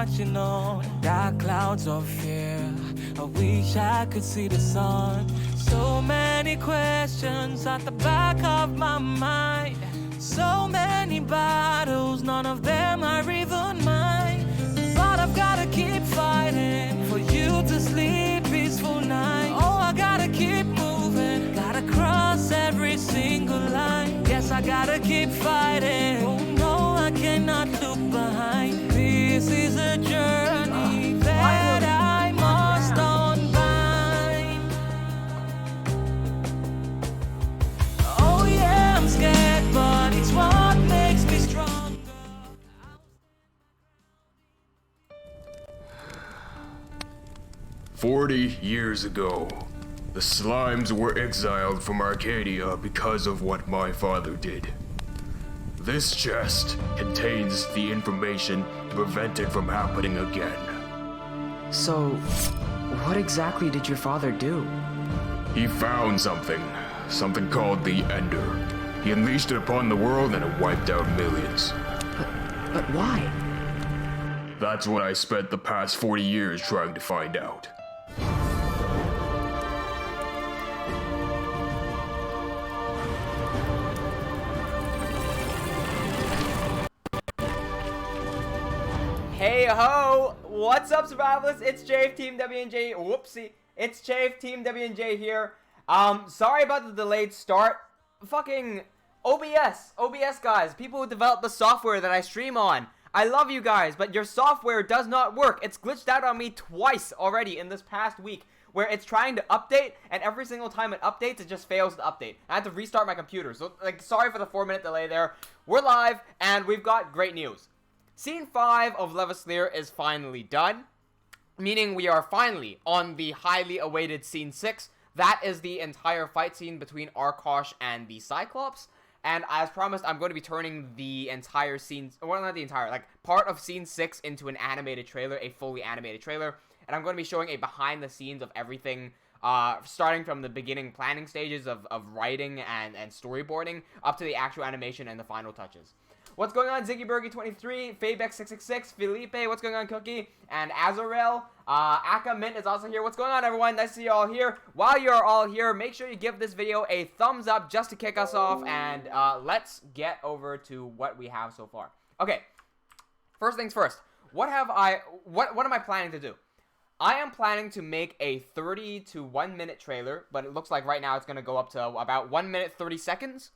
marching on dark clouds of fear. I wish I could see the sun. So many questions at the back of my mind. So many battles, none of them are even mine. But I've gotta keep fighting for you to sleep peaceful night. Oh, I gotta keep moving, gotta cross every single line. Yes, I gotta keep fighting. Oh no, I cannot look behind. This is a journey that I must unbind. Oh yeah, I'm scared, but it's what makes me stronger. 40 years ago, the slimes were exiled from Arcadia because of what my father did. This chest contains the information to prevent it from happening again. So, what exactly did your father do? He found something called the Ender. He unleashed it upon the world and it wiped out millions. But why? That's what I spent the past 40 years trying to find out. Hey ho! What's up, survivalists? It's Jave TeamWnJ. Whoopsie. It's Jave TeamWnJ here. Sorry about the delayed start. Fucking OBS guys, people who develop the software that I stream on. I love you guys, but your software does not work. It's glitched out on me twice already in this past week, where it's trying to update, and every single time it updates, it just fails to update. I had to restart my computer, so sorry for the 4-minute delay there. We're live, and we've got great news. Scene 5 of Levaslier is finally done, meaning we are finally on the highly awaited Scene 6. That is the entire fight scene between Arkosh and the Cyclops. And as promised, I'm going to be turning the entire scene, well, not the entire, like, part of Scene 6 into an animated trailer, a fully animated trailer. And I'm going to be showing a behind the scenes of everything, starting from the beginning planning stages of writing and storyboarding, up to the actual animation and the final touches. What's going on, ZiggyBurgy23, Fabex666, Felipe, what's going on, Cookie, and Azarel, Aka Mint is also here. What's going on, everyone? Nice to see you all here. While you're all here, make sure you give this video a thumbs up just to kick us off, and let's get over to what we have so far. Okay, first things first, what am I planning to do? I am planning to make a 30 to 1 minute trailer, but it looks like right now it's going to go up to about 1 minute 30 seconds.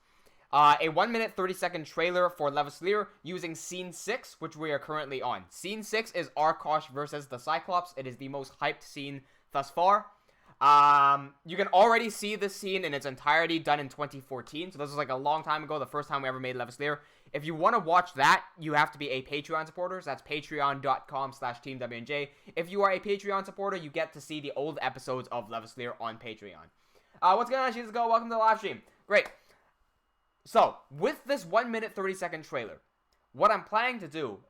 A 1 minute 30 second trailer for Levaslier using Scene 6, which we are currently on. Scene 6 is Arkosh versus the Cyclops. It is the most hyped scene thus far. You can already see this scene in its entirety done in 2014. So this was like a long time ago, the first time we ever made Levaslier. If you want to watch that, you have to be a Patreon supporter. So that's patreon.com/TeamWnJ. If you are a Patreon supporter, you get to see the old episodes of Levaslier on Patreon. What's going on, Jesus Go? Welcome to the live stream. Great. So, with this 1 minute 30 second trailer, what I'm planning to do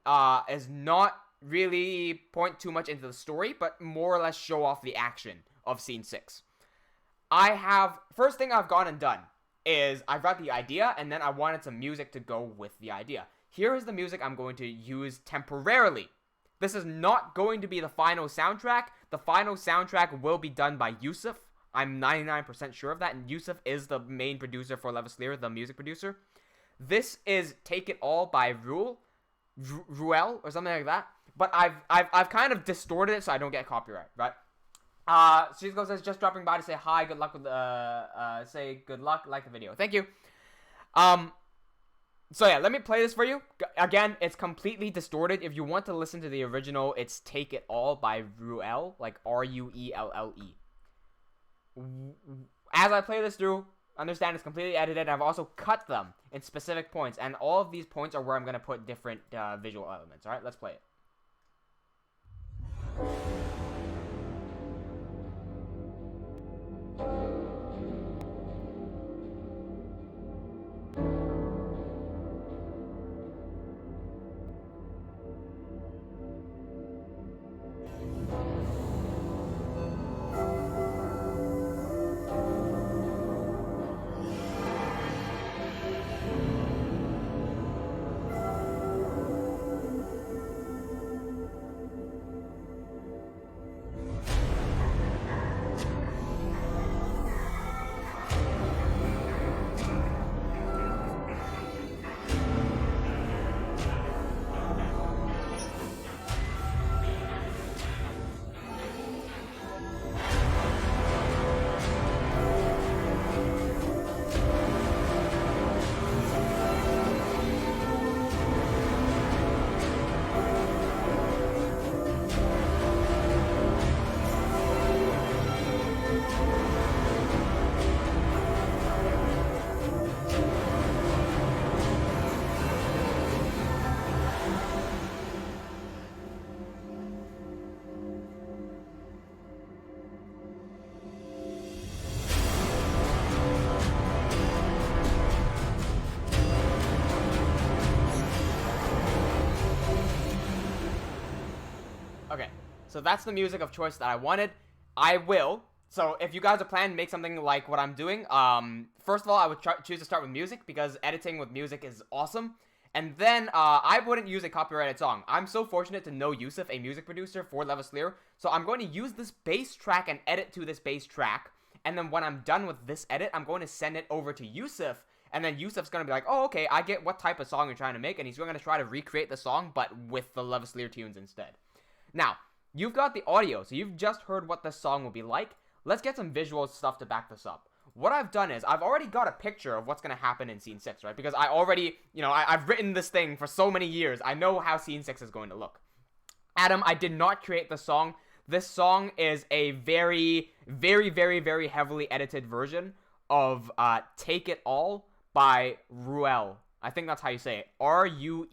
is not really point too much into the story, but more or less show off the action of Scene 6. First thing I've gone and done is I've got the idea, and then I wanted some music to go with the idea. Here is the music I'm going to use temporarily. This is not going to be the final soundtrack. The final soundtrack will be done by Yusuf. I'm 99% sure of that, and Yusuf is the main producer for Levaslier, the music producer. This is Take It All by Ruel, or something like that. But I've kind of distorted it so I don't get copyright, right? Shizgo says, just dropping by to say hi, good luck with say good luck, like the video. Thank you. So yeah, let me play this for you. Again, it's completely distorted. If you want to listen to the original, it's Take It All by Ruel, like R-U-E-L-L-E. As I play this through, understand it's completely edited. I've also cut them in specific points, and all of these points are where I'm going to put different visual elements. Alright, let's play it. So that's the music of choice that I wanted. I will. So if you guys are planning to make something like what I'm doing, first of all, I would choose to start with music because editing with music is awesome. And then I wouldn't use a copyrighted song. I'm so fortunate to know Yusuf, a music producer for Levaslier. So I'm going to use this bass track and edit to this bass track. And then when I'm done with this edit, I'm going to send it over to Yusuf. And then Yusuf's going to be like, oh, okay, I get what type of song you're trying to make. And he's going to try to recreate the song, but with the Levaslier tunes instead. Now, you've got the audio, so you've just heard what this song will be like. Let's get some visual stuff to back this up. What I've done is, I've already got a picture of what's going to happen in Scene 6, right? Because I already, I've written this thing for so many years. I know how Scene 6 is going to look. Adam, I did not create the song. This song is a very, very, very, very heavily edited version of Take It All by Ruelle. I think that's how you say it. Ruelle.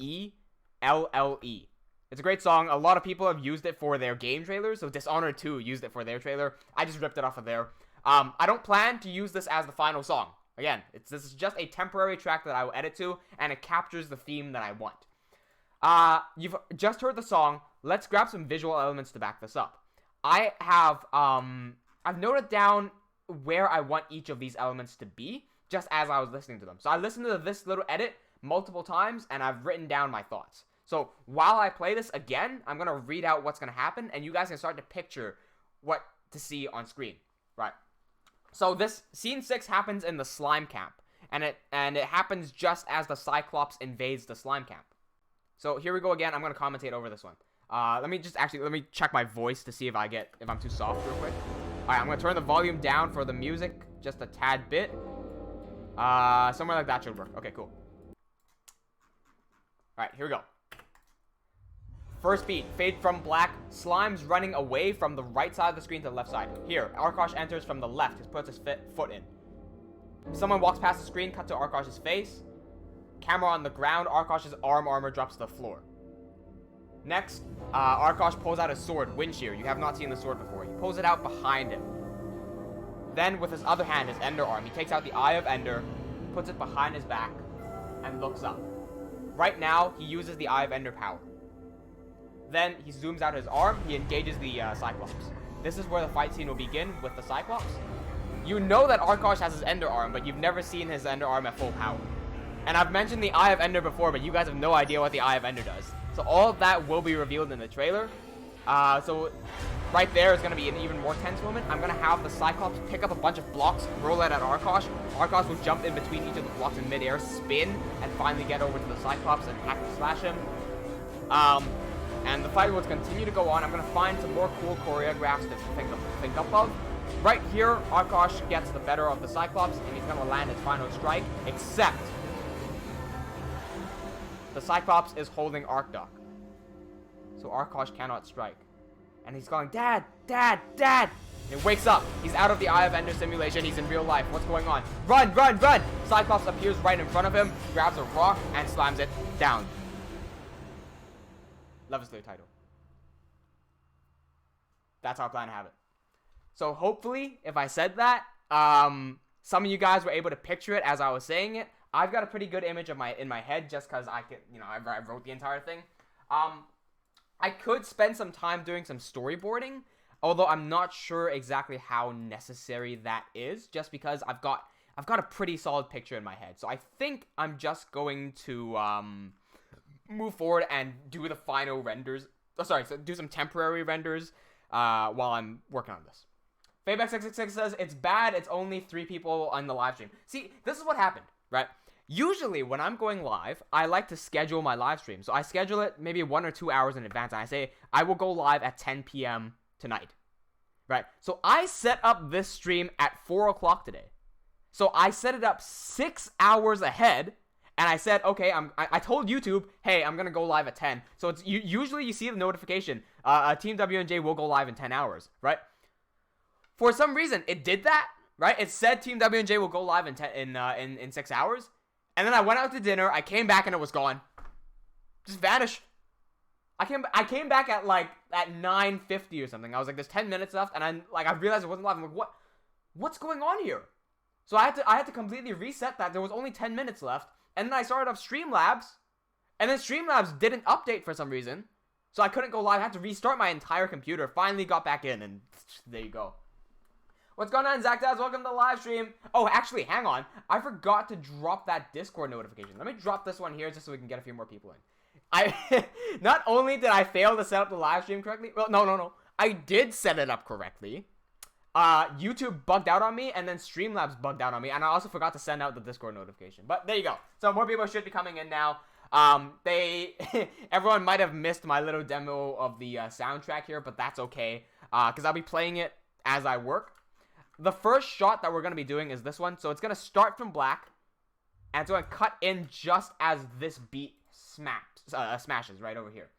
It's a great song. A lot of people have used it for their game trailers. So Dishonored 2 used it for their trailer. I just ripped it off of there. I don't plan to use this as the final song. Again, this is just a temporary track that I will edit to, and it captures the theme that I want. You've just heard the song. Let's grab some visual elements to back this up. I have, I've noted down where I want each of these elements to be, just as I was listening to them. So I listened to this little edit multiple times, and I've written down my thoughts. So while I play this again, I'm going to read out what's going to happen, and you guys can start to picture what to see on screen. Right. So this Scene 6 happens in the slime camp, and it happens just as the Cyclops invades the slime camp. So here we go again. I'm going to commentate over this one. Let me check my voice to see if I'm too soft real quick. Alright, I'm going to turn the volume down for the music just a tad bit. Somewhere like that should work. Okay, cool. Alright, here we go. First beat, fade from black, Slime's running away from the right side of the screen to the left side. Here, Arkosh enters from the left, he puts his foot in. Someone walks past the screen, cut to Arkosh's face. Camera on the ground, Arkosh's armor drops to the floor. Next, Arkosh pulls out his sword, Wind Shear. You have not seen the sword before. He pulls it out behind him. Then, with his other hand, his Ender arm, he takes out the Eye of Ender, puts it behind his back, and looks up. Right now, he uses the Eye of Ender power. Then, he zooms out his arm, he engages the Cyclops. This is where the fight scene will begin with the Cyclops. You know that Arkosh has his Ender arm, but you've never seen his Ender arm at full power. And I've mentioned the Eye of Ender before, but you guys have no idea what the Eye of Ender does. So all of that will be revealed in the trailer. So right there is going to be an even more tense moment. I'm going to have the Cyclops pick up a bunch of blocks, roll it at Arkosh. Arkosh will jump in between each of the blocks in midair, spin, and finally get over to the Cyclops and hack and slash him. And the fight will continue to go on. I'm going to find some more cool choreographs to think up of. Right here, Arkosh gets the better of the Cyclops, and he's going to land his final strike, except the Cyclops is holding Arcdoc. So Arkosh cannot strike. And he's going, Dad! Dad! Dad! And he wakes up. He's out of the Eye of Ender simulation. He's in real life. What's going on? Run! Run! Run! Cyclops appears right in front of him, grabs a rock, and slams it down. Levaslier title. That's how I plan to have it. So hopefully, if I said that, some of you guys were able to picture it as I was saying it. I've got a pretty good image of in my head just because I wrote the entire thing. I could spend some time doing some storyboarding, although I'm not sure exactly how necessary that is, just because I've got a pretty solid picture in my head. So I think I'm just going to move forward and do the final renders. So do some temporary renders while I'm working on this. Fabex666 says, it's bad, it's only 3 people on the live stream. See, this is what happened, right? Usually, when I'm going live, I like to schedule my live stream. So I schedule it maybe 1 or 2 hours in advance, and I say, I will go live at 10 p.m. tonight, right? So I set up this stream at 4 o'clock today. So I set it up 6 hours ahead, and I said, okay, I told YouTube, hey, I'm going to go live at 10. So it's usually you see the notification, TeamWnJ will go live in 10 hours, right? For some reason, it did that, right? It said TeamWnJ will go live in 6 hours. And then I went out to dinner, I came back and it was gone. Just vanished. I came back at 9:50 or something. I was like, there's 10 minutes left, and I realized it wasn't live. I'm like, what's going on here? So I had to completely reset that. There was only 10 minutes left. And then I started up Streamlabs. And then Streamlabs didn't update for some reason. So I couldn't go live. I had to restart my entire computer. Finally got back in, and there you go. What's going on, Zach Daz? Welcome to the live stream. Oh, actually, hang on. I forgot to drop that Discord notification. Let me drop this one here just so we can get a few more people in. Not only did I fail to set up the live stream correctly. Well, no. I did set it up correctly. YouTube bugged out on me, and then Streamlabs bugged out on me, and I also forgot to send out the Discord notification. But there you go. So more people should be coming in now. Everyone might have missed my little demo of the soundtrack here, but that's okay, because I'll be playing it as I work. The first shot that we're going to be doing is this one. So it's going to start from black, and it's going to cut in just as this beat smashes right over here.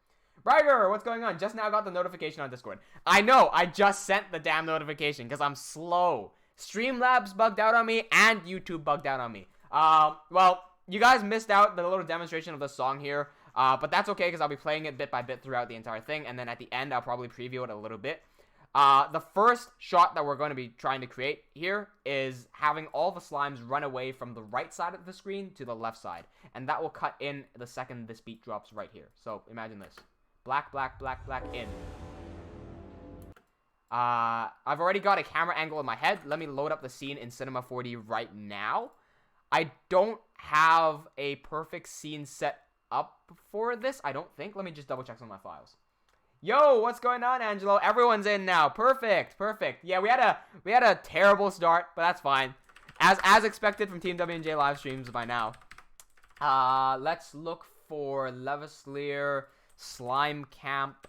Brighter, what's going on? Just now got the notification on Discord. I know, I just sent the damn notification because I'm slow. Streamlabs bugged out on me, and YouTube bugged out on me. Well, you guys missed out the little demonstration of the song here, but that's okay because I'll be playing it bit by bit throughout the entire thing, and then at the end, I'll probably preview it a little bit. The first shot that we're going to be trying to create here is having all the slimes run away from the right side of the screen to the left side, and that will cut in the second this beat drops right here. So imagine this. Black, black, black, black, in. I've already got a camera angle in my head. Let me load up the scene in Cinema 4D right now. I don't have a perfect scene set up for this, I don't think. Let me just double check some of my files. Yo, what's going on, Angelo? Everyone's in now. Perfect. Yeah, we had a terrible start, but that's fine. As expected from TeamWnJ live streams by now. Let's look for Levaslier Slime Camp.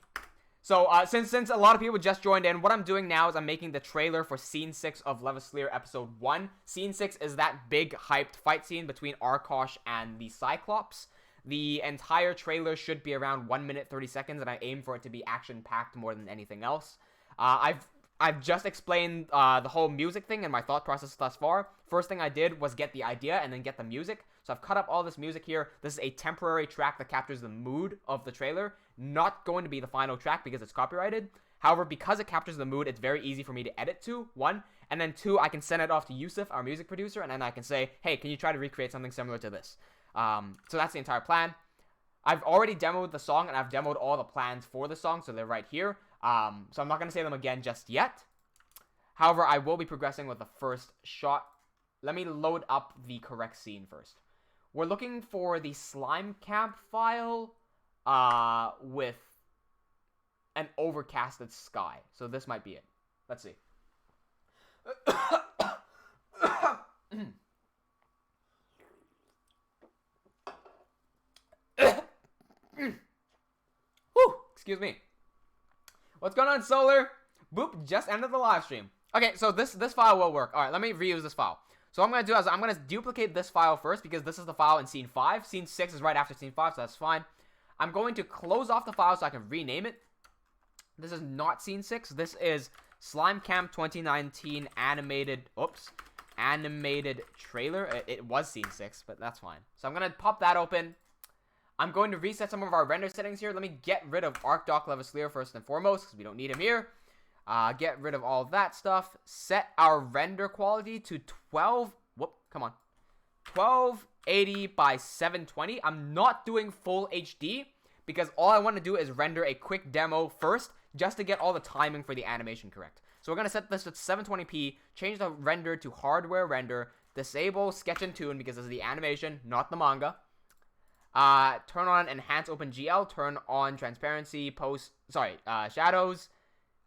So, since a lot of people just joined in, what I'm doing now is I'm making the trailer for Scene 6 of Levaslier Episode 1. Scene 6 is that big, hyped fight scene between Arkosh and the Cyclops. The entire trailer should be around 1 minute 30 seconds, and I aim for it to be action-packed more than anything else. I've just explained the whole music thing and my thought process thus far. First thing I did was get the idea and then get the music. So I've cut up all this music here. This is a temporary track that captures the mood of the trailer. Not going to be the final track because it's copyrighted. However, because it captures the mood, it's very easy for me to edit to, one. And then two, I can send it off to Yusuf, our music producer, and then I can say, hey, can you try to recreate something similar to this? So that's the entire plan. I've already demoed the song, and I've demoed all the plans for the song, so they're right here. So I'm not going to say them again just yet. However, I will be progressing with the first shot. Let me load up the correct scene first. We're looking for the slime camp file with an overcasted sky. So this might be it. Let's see. Whew, excuse me. What's going on, Solar? Boop, just ended the live stream. Okay, so this file will work. All right, let me reuse this file. So what I'm going to do is I'm going to duplicate this file first because this is the file in Scene 5. Scene 6 is right after Scene 5, so that's fine. I'm going to close off the file so I can rename it. This is not Scene 6. This is Slime Camp 2019 animated trailer. It was Scene 6, but that's fine. So I'm going to pop that open. I'm going to reset some of our render settings here. Let me get rid of ArcDoc Levaslier first and foremost because we don't need him here. Get rid of all that stuff. Set our render quality to 1280 by 720. I'm not doing full HD because all I want to do is render a quick demo first just to get all the timing for the animation correct. So we're going to set this to 720p, change the render to hardware render, disable sketch and tune because this is the animation, not the manga. Turn on enhance OpenGL, turn on transparency, shadows,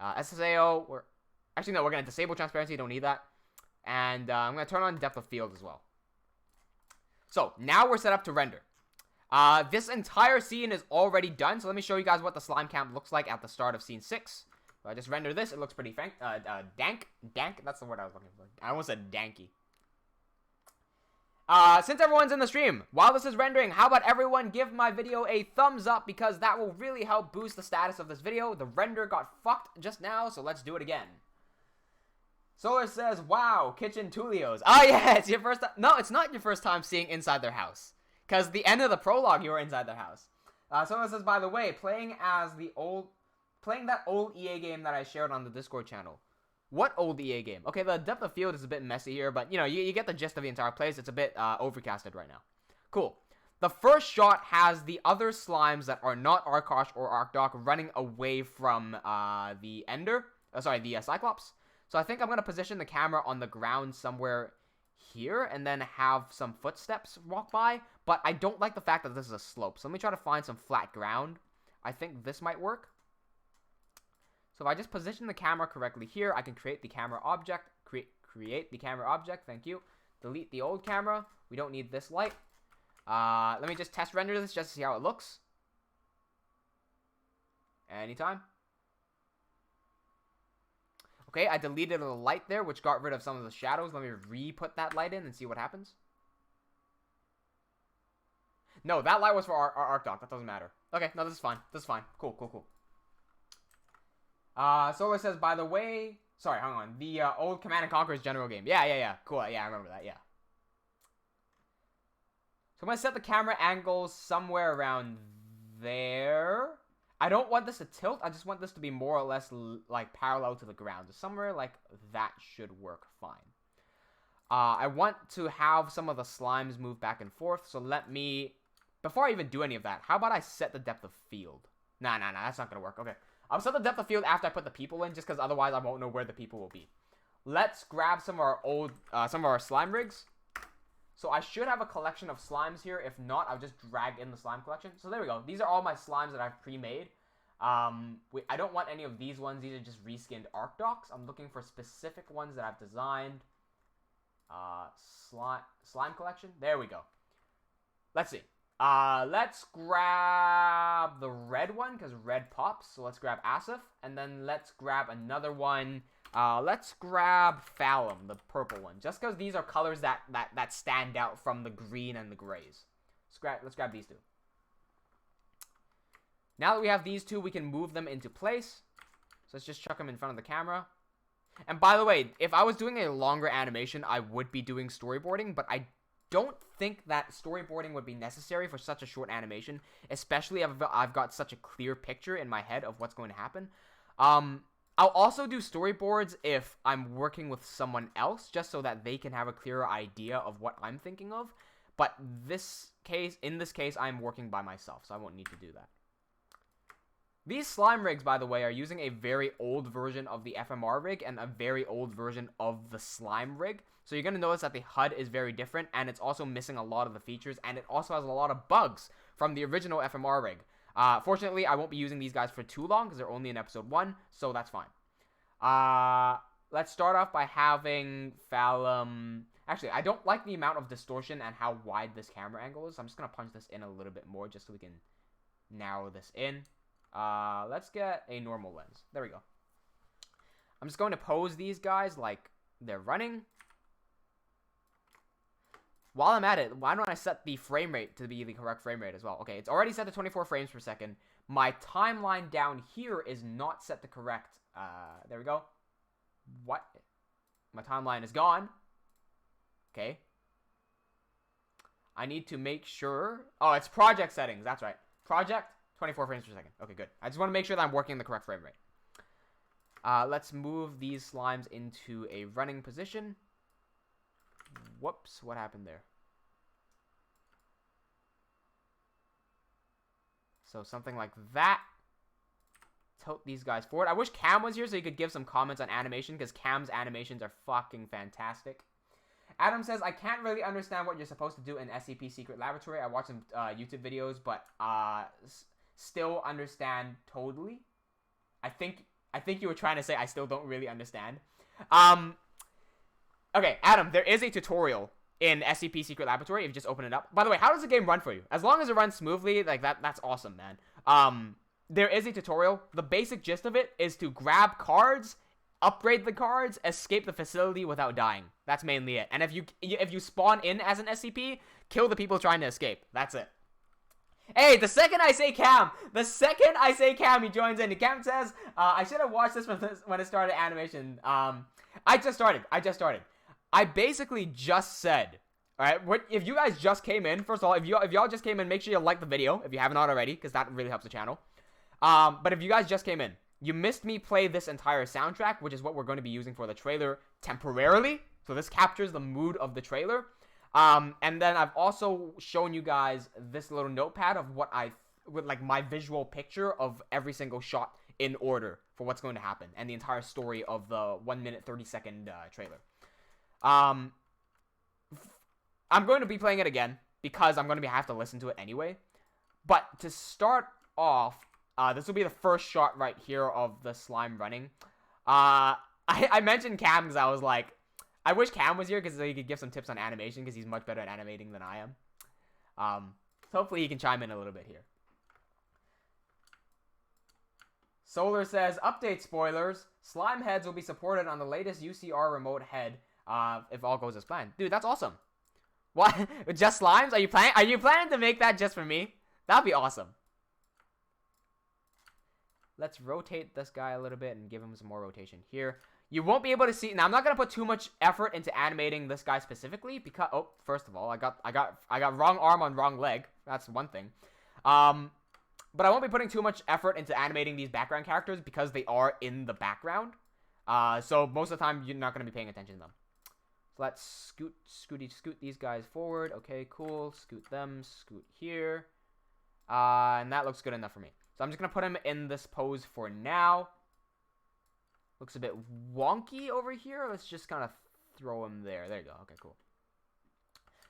SSAO, actually no, we're going to disable transparency, don't need that. And I'm going to turn on depth of field as well. So now we're set up to render. This entire scene is already done, so let me show you guys what the slime camp looks like at the start of Scene 6. So I just render this, it looks pretty dank, that's the word I was looking for. I almost said danky. Since everyone's in the stream, while this is rendering, how about everyone give my video a thumbs up because that will really help boost the status of this video. The render got fucked just now, so let's do it again. Solar says, wow, kitchen Tulios. Oh yeah, it's your first time. No, it's not your first time seeing inside their house. Because the end of the prologue, you were inside their house. Solar says, by the way, playing that old EA game that I shared on the Discord channel. What old EA game? Okay, the depth of field is a bit messy here, but, you know, you get the gist of the entire place. It's a bit overcasted right now. Cool. The first shot has the other slimes that are not Arkosh or Arkdok running away from the Cyclops. So I think I'm going to position the camera on the ground somewhere here and then have some footsteps walk by. But I don't like the fact that this is a slope. So let me try to find some flat ground. I think this might work. So if I just position the camera correctly here, I can create the camera object. Create the camera object. Thank you. Delete the old camera. We don't need this light. Let me just test render this just to see how it looks. Anytime. Okay, I deleted the light there, which got rid of some of the shadows. Let me re-put that light in and see what happens. No, that light was for our Arkdok. That doesn't matter. Okay, no, this is fine. This is fine. Cool, cool, cool. Solar says, by the way... Sorry, hang on. The old Command & Conquer's general game. Yeah. Cool, yeah, I remember that, yeah. So I'm going to set the camera angle somewhere around there. I don't want this to tilt. I just want this to be more or less like parallel to the ground. So somewhere like that should work fine. I want to have some of the slimes move back and forth. So let me... Before I even do any of that, how about I set the depth of field? Nah, that's not going to work. Okay. I'll set the depth of field after I put the people in, just because otherwise I won't know where the people will be. Let's grab some of our some of our slime rigs. So I should have a collection of slimes here. If not, I'll just drag in the slime collection. So there we go. These are all my slimes that I've pre-made. I don't want any of these ones. These are just reskinned Arkdoks. I'm looking for specific ones that I've designed. Slime collection. There we go. Let's see. Let's grab the red one, because red pops. So let's grab Asif. And then let's grab another one. Let's grab Phalum, the purple one. Just because these are colors that stand out from the green and the grays. Let's grab these two. Now that we have these two, we can move them into place. So let's just chuck them in front of the camera. And by the way, if I was doing a longer animation, I would be doing storyboarding, but I don't think that storyboarding would be necessary for such a short animation, especially if I've got such a clear picture in my head of what's going to happen. I'll also do storyboards if I'm working with someone else, just so that they can have a clearer idea of what I'm thinking of. But in this case, I'm working by myself, so I won't need to do that. These slime rigs, by the way, are using a very old version of the FMR rig and a very old version of the slime rig. So you're going to notice that the HUD is very different, and it's also missing a lot of the features, and it also has a lot of bugs from the original FMR rig. Fortunately, I won't be using these guys for too long, because they're only in episode 1, so that's fine. Let's start off by having Phalum... Actually, I don't like the amount of distortion and how wide this camera angle is, so I'm just going to punch this in a little bit more, just so we can narrow this in. Let's get a normal lens. There we go. I'm just going to pose these guys like they're running. While I'm at it, why don't I set the frame rate to be the correct frame rate as well? Okay, it's already set to 24 frames per second. My timeline down here is not set to correct. There we go. What? My timeline is gone. Okay. I need to make sure... Oh, it's project settings. That's right. Project, 24 frames per second. Okay, good. I just want to make sure that I'm working in the correct frame rate. Let's move these slimes into a running position. Whoops, what happened there? So something like that. Tilt these guys forward. I wish Cam was here so he could give some comments on animation, because Cam's animations are fucking fantastic. Adam says, I can't really understand what you're supposed to do in SCP Secret Laboratory. I watched some YouTube videos, but still understand totally. I think you were trying to say I still don't really understand. Okay, Adam, there is a tutorial in SCP Secret Laboratory if you just open it up. By the way, how does the game run for you? As long as it runs smoothly, like that's awesome, man. There is a tutorial. The basic gist of it is to grab cards, upgrade the cards, escape the facility without dying. That's mainly it. And if you spawn in as an SCP, kill the people trying to escape. That's it. Hey, the second I say Cam, he joins in. Cam says, I should have watched this when it started animation. I just started. I basically just said, alright, if you guys just came in, first of all, if y'all just came in, make sure you like the video, if you haven't already, because that really helps the channel. But if you guys just came in, you missed me play this entire soundtrack, which is what we're going to be using for the trailer temporarily. So this captures the mood of the trailer. And then I've also shown you guys this little notepad of with like my visual picture of every single shot in order for what's going to happen and the entire story of the 1 minute 30-second trailer. I'm going to be playing it again because I'm going to have to listen to it anyway. But to start off, this will be the first shot right here of the slime running. I mentioned Cam because I was like, I wish Cam was here because he could give some tips on animation because he's much better at animating than I am. So hopefully he can chime in a little bit here. Solar says, update spoilers. Slime heads will be supported on the latest UCR remote head if all goes as planned. Dude, that's awesome. What? Just slimes? Are you planning to make that just for me? That'd be awesome. Let's rotate this guy a little bit and give him some more rotation here. You won't be able to see. Now, I'm not gonna put too much effort into animating this guy specifically because, oh, first of all, I got wrong arm on wrong leg. That's one thing. But I won't be putting too much effort into animating these background characters because they are in the background. So most of the time, you're not gonna be paying attention to them. So let's scoot these guys forward. Okay, cool. Scoot them. Scoot here. And that looks good enough for me. So I'm just going to put him in this pose for now. Looks a bit wonky over here. Let's just kind of throw him there. There you go. Okay, cool.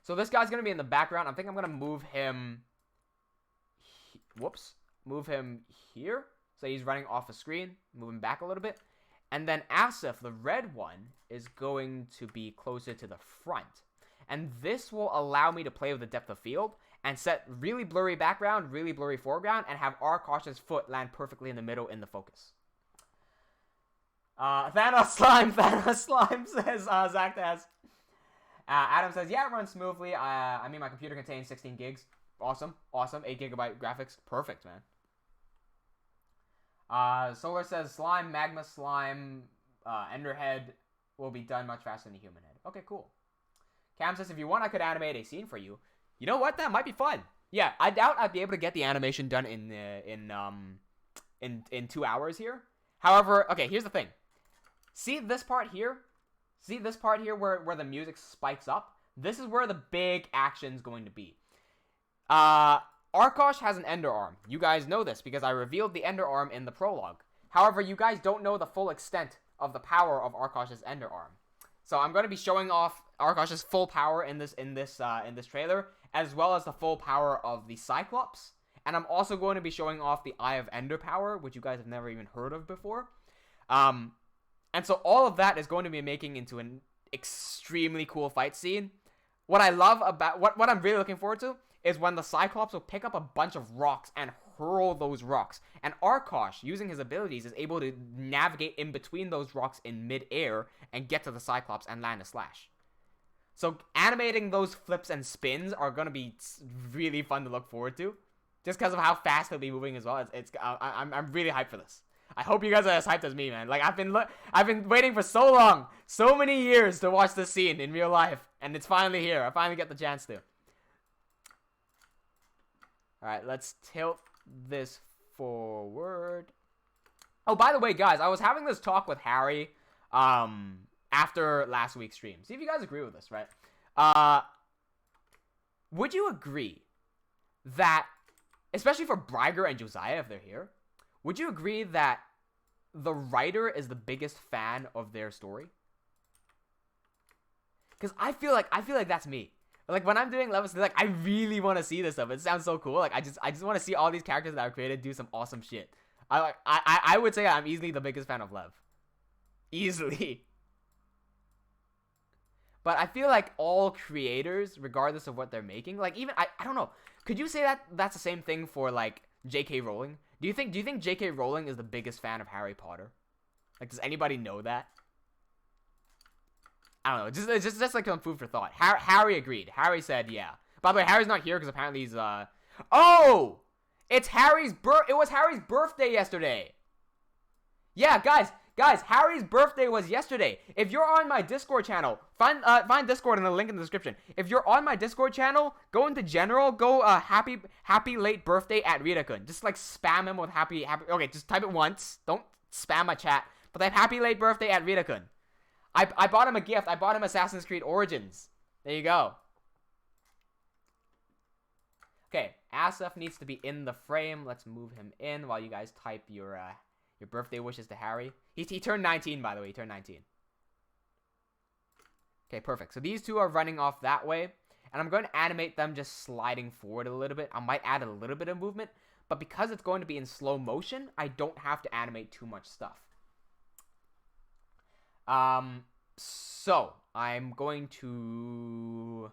So this guy's going to be in the background. I think I'm going to move him... Move him here. So he's running off the screen. Move him back a little bit. And then Asif, the red one, is going to be closer to the front. And this will allow me to play with the depth of field and set really blurry background, really blurry foreground, and have Arkosh's foot land perfectly in the middle in the focus. Thanos Slime, says Zach Taz. Adam says, yeah, it runs smoothly. I mean, my computer contains 16 gigs. Awesome. 8 gigabyte graphics. Perfect, man. Solar says, slime, magma slime, enderhead will be done much faster than the human head. Okay, cool. Cam says, if you want, I could animate a scene for you. You know what? That might be fun. Yeah, I doubt I'd be able to get the animation done in 2 hours here. However, okay, here's the thing. See this part here? See this part here where the music spikes up? This is where the big action's going to be. Arkosh has an ender arm. You guys know this because I revealed the ender arm in the prologue. However, you guys don't know the full extent of the power of Arkosh's ender arm. So I'm going to be showing off Arkosh's full power in this trailer, as well as the full power of the Cyclops. And I'm also going to be showing off the Eye of Ender power, which you guys have never even heard of before. And so all of that is going to be making into an extremely cool fight scene. What I love about what I'm really looking forward to is when the Cyclops will pick up a bunch of rocks and hurl those rocks. And Arkosh, using his abilities, is able to navigate in between those rocks in mid-air and get to the Cyclops and land a slash. So animating those flips and spins are going to be really fun to look forward to. Just because of how fast he'll be moving as well. I'm really hyped for this. I hope you guys are as hyped as me, man. Like, I've been waiting for so long, so many years to watch this scene in real life. And it's finally here. I finally get the chance to. Alright, let's tilt this forward. Oh, by the way, guys, I was having this talk with Harry after last week's stream. See if you guys agree with this, right? Would you agree that, especially for Bryger and Josiah if they're here, would you agree that the writer is the biggest fan of their story? Because I feel like that's me. Like, when I'm doing Levaslier, like, I really want to see this stuff. It sounds so cool. Like, I just want to see all these characters that I've created do some awesome shit. I would say I'm easily the biggest fan of Lev. Easily. But I feel like all creators, regardless of what they're making, like, even, I don't know. Could you say that that's the same thing for, like, J.K. Rowling? Do you think J.K. Rowling is the biggest fan of Harry Potter? Like, does anybody know that? I don't know. Just like some food for thought. Harry agreed. Harry said, yeah. By the way, Harry's not here because apparently he's, Oh! It was Harry's birthday yesterday. Yeah, guys, Harry's birthday was yesterday. If you're on my Discord channel, find Discord in the link in the description. If you're on my Discord channel, go into general, go happy late birthday at Rita-kun. Just like spam him with happy. Okay, just type it once. Don't spam my chat. But type happy late birthday at Rita-kun. I bought him a gift. I bought him Assassin's Creed Origins. There you go. Okay, Asif needs to be in the frame. Let's move him in while you guys type your birthday wishes to Harry. He turned 19, by the way. He turned 19. Okay, perfect. So these two are running off that way. And I'm going to animate them just sliding forward a little bit. I might add a little bit of movement. But because it's going to be in slow motion, I don't have to animate too much stuff. So I'm going to...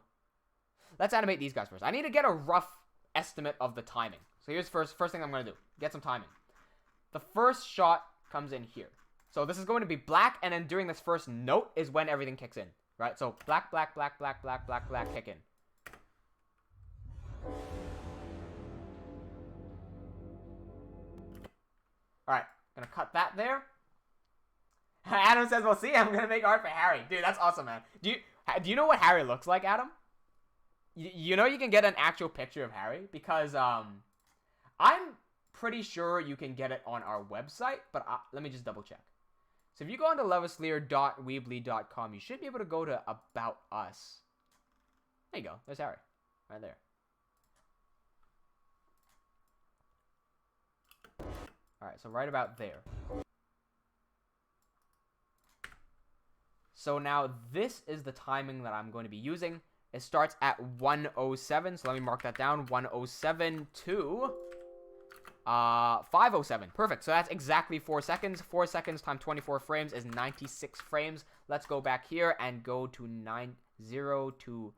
Let's animate these guys first. I need to get a rough estimate of the timing. So here's first thing I'm going to do. Get some timing. The first shot comes in here. So this is going to be black, and then during this first note is when everything kicks in. Right? So black, black, black, black, black, black, black, kick in. Alright, gonna cut that there. Adam says, well, see, I'm gonna make art for Harry. Dude, that's awesome, man. Do you know what Harry looks like, Adam? You know you can get an actual picture of Harry? Because, I'm pretty sure you can get it on our website, but let me just double check. So if you go onto levaslier.weebly.com, you should be able to go to About Us. There you go. There's Harry. Right there. Alright, so right about there. So now this is the timing that I'm going to be using. It starts at 1:07, so let me mark that down. 1:07 to 5:07. Perfect. So that's exactly 4 seconds. 4 seconds times 24 frames is 96 frames. Let's go back here and go to 90 to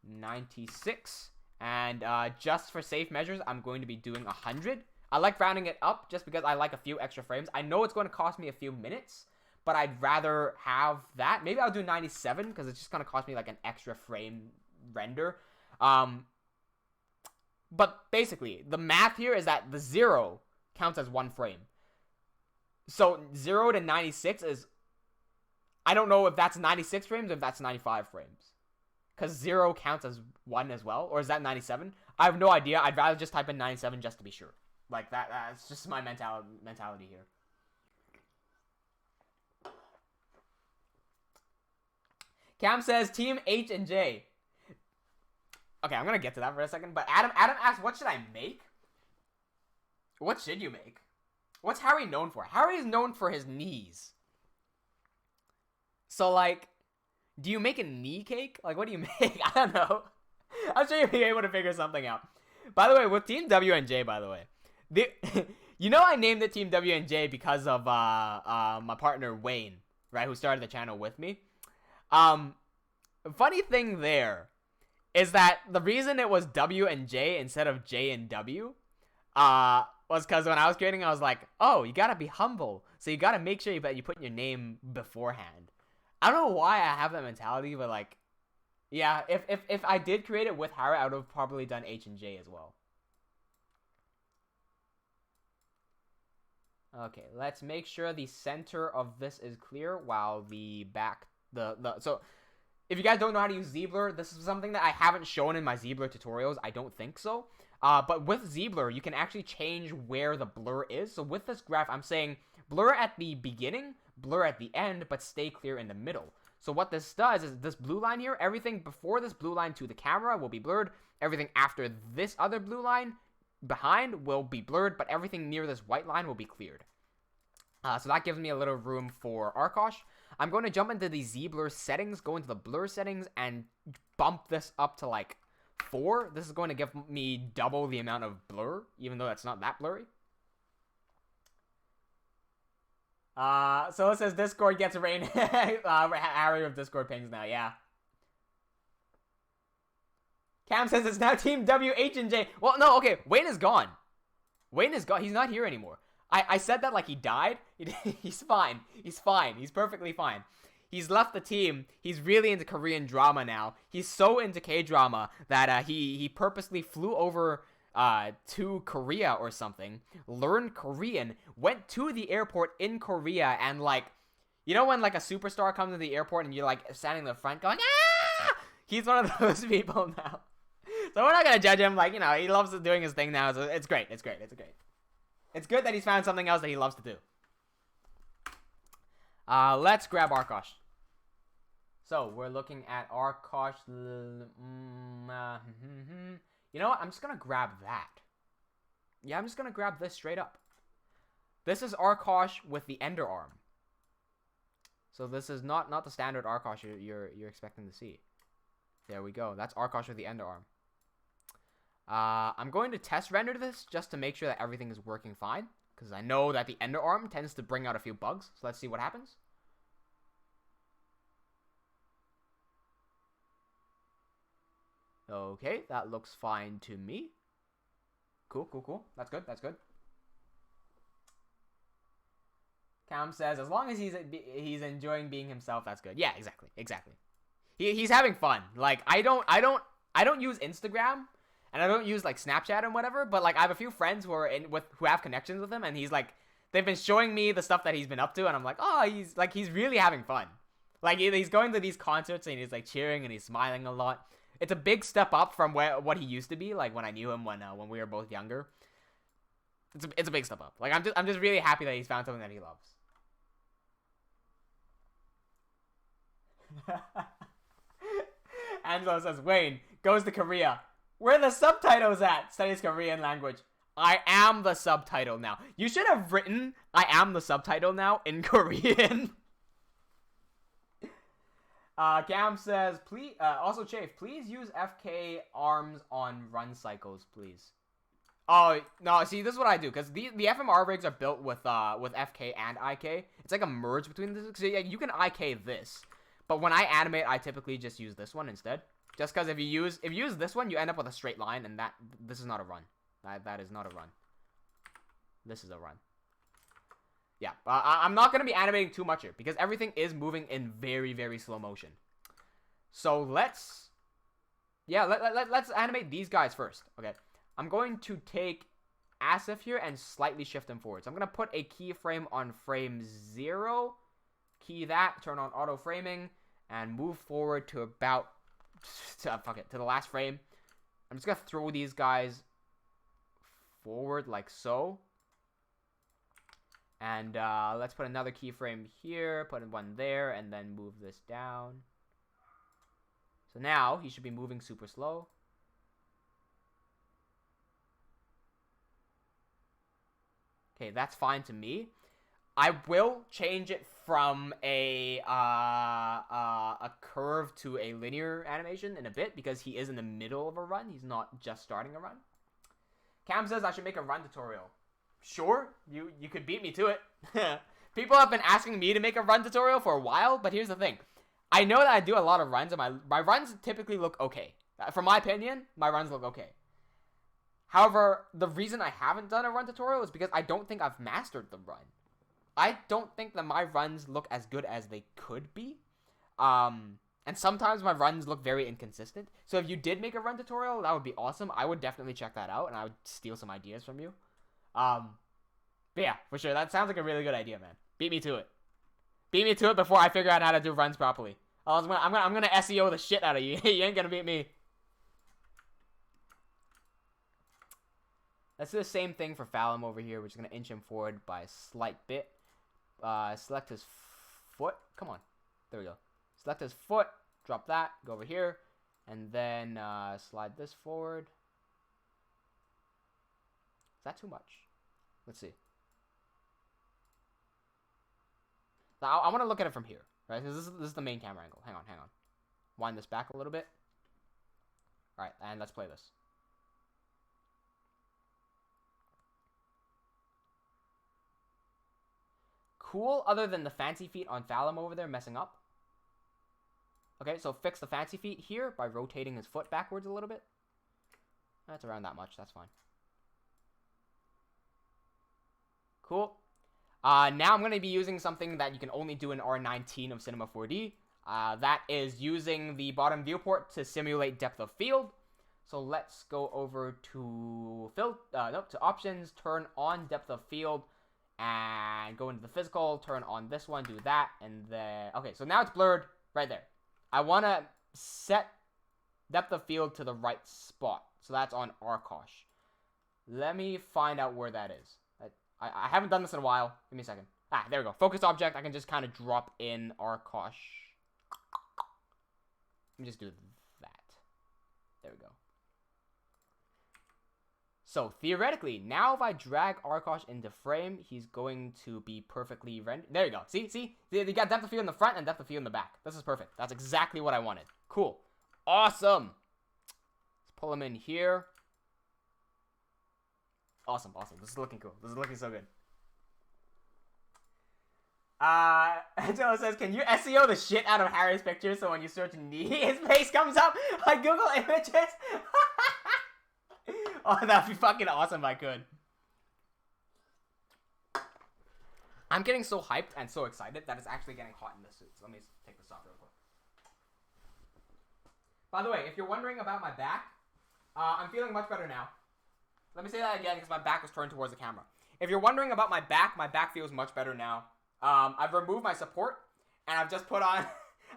96. And just for safe measures, I'm going to be doing 100. I like rounding it up just because I like a few extra frames. I know it's going to cost me a few minutes, but I'd rather have that. Maybe I'll do 97 because it's just going to cost me like an extra frame render. But basically, the math here is that the 0 counts as 1 frame. So 0 to 96 is... I don't know if that's 96 frames or if that's 95 frames. Because 0 counts as 1 as well. Or is that 97? I have no idea. I'd rather just type in 97 just to be sure. Like, that's just my mentality here. Cam says, TeamWnJ. Okay, I'm gonna get to that for a second. But Adam asked, what should I make? What should you make? What's Harry known for? Harry is known for his knees. So, like, do you make a knee cake? Like, what do you make? I don't know. I'm sure you'll be able to figure something out. By the way, with TeamWnJ, by the way, you know I named it TeamWnJ because of my partner Wayne, right, who started the channel with me. Funny thing there is that the reason it was W and J instead of J and W was because when I was creating, I was like, oh, you gotta be humble, so you gotta make sure that you put your name beforehand. I don't know why I have that mentality, but like, yeah, if I did create it with Harry, I would have probably done H and J as well. Okay, let's make sure the center of this is clear while the back, so if you guys don't know how to use ZBlur, this is something that I haven't shown in my ZBlur tutorials. I don't think so. But with ZBlur, you can actually change where the blur is. So with this graph, I'm saying blur at the beginning, blur at the end, but stay clear in the middle. So what this does is this blue line here, everything before this blue line to the camera will be blurred. Everything after this other blue line behind will be blurred, but everything near this white line will be cleared. So that gives me a little room for Arkosh. I'm going to jump into the ZBlur settings, go into the blur settings, and bump this up to like 4. This is going to give me double the amount of blur, even though that's not that blurry. So it says Discord gets rain. Harry of Discord pings now, yeah. Cam says it's now Team WHNJ. Well, no, okay, Wayne is gone. Wayne is gone. He's not here anymore. I said that like he died. He's fine. He's fine. He's perfectly fine. He's left the team. He's really into Korean drama now. He's so into K-drama that he purposely flew over to Korea or something, learned Korean, went to the airport in Korea, and like, you know when like a superstar comes to the airport and you're like standing in the front going, ah! He's one of those people now. So we're not gonna judge him. Like, you know, he loves doing his thing now. So it's great. It's great. It's great. It's good that he's found something else that he loves to do. Let's grab Arkosh. So, we're looking at Arkosh. You know what? I'm just gonna grab that. Yeah, I'm just gonna grab this straight up. This is Arkosh with the Ender Arm. So this is not the standard Arkosh you're expecting to see. There we go. That's Arkosh with the Ender Arm. I'm going to test render this just to make sure that everything is working fine, because I know that the Ender Arm tends to bring out a few bugs. So let's see what happens. Okay, that looks fine to me. Cool, cool, cool. That's good, that's good. Cam says, as long as he's enjoying being himself, that's good. Yeah, exactly, exactly. He's having fun. Like, I don't use Instagram, and I don't use like Snapchat and whatever, but like I have a few friends who have connections with him, and he's like, they've been showing me the stuff that he's been up to, and I'm like, oh, he's really having fun. Like, he's going to these concerts and he's like cheering and he's smiling a lot. It's a big step up from what he used to be, like when I knew him when we were both younger. It's a big step up. Like, I'm just really happy that he's found something that he loves. Angelo says, Wayne goes to Korea. Where the subtitles at? Studies Korean language. I am the subtitle now. You should have written, I am the subtitle now in Korean. Cam says, please, also Chafe, please use FK arms on run cycles, please. Oh, no, see, this is what I do, because the FMR rigs are built with FK and IK. It's like a merge between this. So yeah, you can IK this, but when I animate, I typically just use this one instead. Just because if you use this one, you end up with a straight line, and this is not a run. That is not a run. This is a run. Yeah, I'm not going to be animating too much here, because everything is moving in very, very slow motion. So let's animate these guys first. Okay, I'm going to take Asif here and slightly shift him forward. So I'm going to put a keyframe on frame 0, key that, turn on auto framing, and move forward to about, to the last frame. I'm just going to throw these guys forward like so. And let's put another keyframe here, put one there, and then move this down. So now he should be moving super slow. Okay, that's fine to me. I will change it from a curve to a linear animation in a bit, because he is in the middle of a run. He's not just starting a run. Cam says I should make a run tutorial. Sure, you could beat me to it. People have been asking me to make a run tutorial for a while, but here's the thing. I know that I do a lot of runs, and my runs typically look okay. From my opinion, my runs look okay. However, the reason I haven't done a run tutorial is because I don't think I've mastered the run. I don't think that my runs look as good as they could be. And sometimes my runs look very inconsistent. So if you did make a run tutorial, that would be awesome. I would definitely check that out, and I would steal some ideas from you. But yeah, for sure. That sounds like a really good idea, man. Beat me to it. Beat me to it before I figure out how to do runs properly. I'm gonna SEO the shit out of you. You ain't gonna beat me. Let's do the same thing for Fallon over here. We're just gonna inch him forward by a slight bit. Select his foot. Come on. There we go. Select his foot. Drop that. Go over here. And then slide this forward. Is that too much? Let's see. Now, I want to look at it from here, right? Because this is the main camera angle. Hang on. Wind this back a little bit. All right, and let's play this. Cool, other than the fancy feet on Fallon over there messing up. Okay, so fix the fancy feet here by rotating his foot backwards a little bit. That's around that much. That's fine. Cool. Now I'm going to be using something that you can only do in R19 of Cinema 4D. That is using the bottom viewport to simulate depth of field. So let's go over to options, turn on depth of field, and go into the physical, turn on this one, do that, and then, okay, so now it's blurred right there. I want to set depth of field to the right spot. So that's on Arkosh. Let me find out where that is. I haven't done this in a while. Give me a second. Ah, there we go. Focus object. I can just kind of drop in Arkosh. Let me just do that. There we go. So theoretically, now if I drag Arkosh into frame, he's going to be perfectly rendered. There you go. See? You got depth of field in the front and depth of field in the back. This is perfect. That's exactly what I wanted. Cool. Awesome. Let's pull him in here. Awesome. This is looking cool. This is looking so good. Angelo says, can you SEO the shit out of Harry's picture so when you search knee, his face comes up on Google Images? Oh, that'd be fucking awesome if I could. I'm getting so hyped and so excited that it's actually getting hot in the suit. So let me take this off real quick. By the way, if you're wondering about my back, I'm feeling much better now. Let me say that again because my back was turned towards the camera. If you're wondering about my back feels much better now. I've removed my support and I've just put on,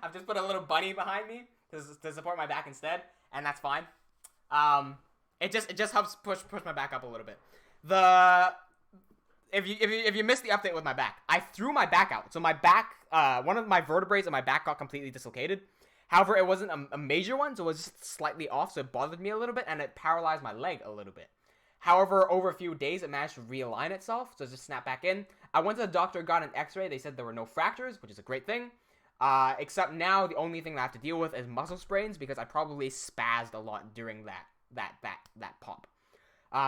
I've just put a little bunny behind me to support my back instead, and that's fine. It just helps push my back up a little bit. If you missed the update with my back, I threw my back out. So my back, one of my vertebrae in my back got completely dislocated. However, it wasn't a major one, so it was just slightly off, so it bothered me a little bit, and it paralyzed my leg a little bit. However, over a few days, it managed to realign itself, so it just snapped back in. I went to the doctor, got an x-ray. They said there were no fractures, which is a great thing. Except now, the only thing I have to deal with is muscle sprains, because I probably spazzed a lot during that pop.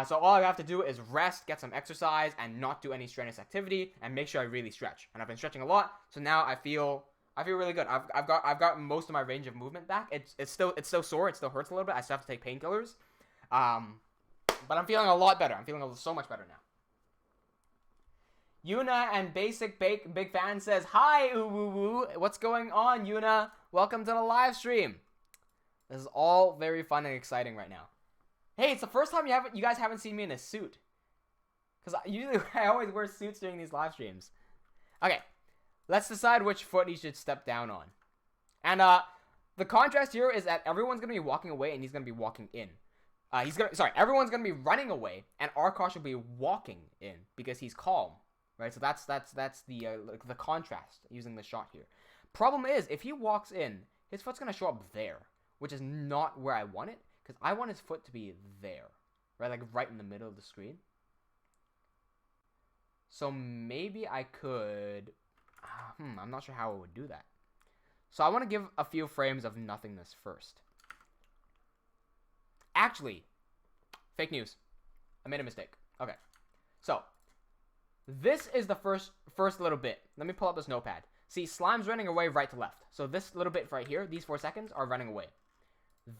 So all I have to do is rest, get some exercise, and not do any strenuous activity, and make sure I really stretch. And I've been stretching a lot, so now I feel really good. I've got most of my range of movement back. It's still sore. It still hurts a little bit. I still have to take painkillers. But I'm feeling a lot better. I'm feeling so much better now. Yuna and Basic Big Fan says, hi, ooh woo woo. What's going on, Yuna? Welcome to the live stream. This is all very fun and exciting right now. Hey, it's the first time you guys haven't seen me in a suit. Because usually I always wear suits during these live streams. Okay, let's decide which foot he should step down on. And the contrast here is that everyone's going to be walking away and he's going to be walking in. Everyone's going to be running away and Arkosh will be walking in because he's calm. Right, so that's the contrast using the shot here. Problem is, if he walks in, his foot's going to show up there, which is not where I want it, because I want his foot to be there, right, like right in the middle of the screen. So maybe I could, I'm not sure how I would do that. So I want to give a few frames of nothingness first. Actually, fake news. I made a mistake. Okay, so this is the first little bit. Let me pull up this notepad. See, slime's running away right to left. So this little bit right here, these 4 seconds, are running away.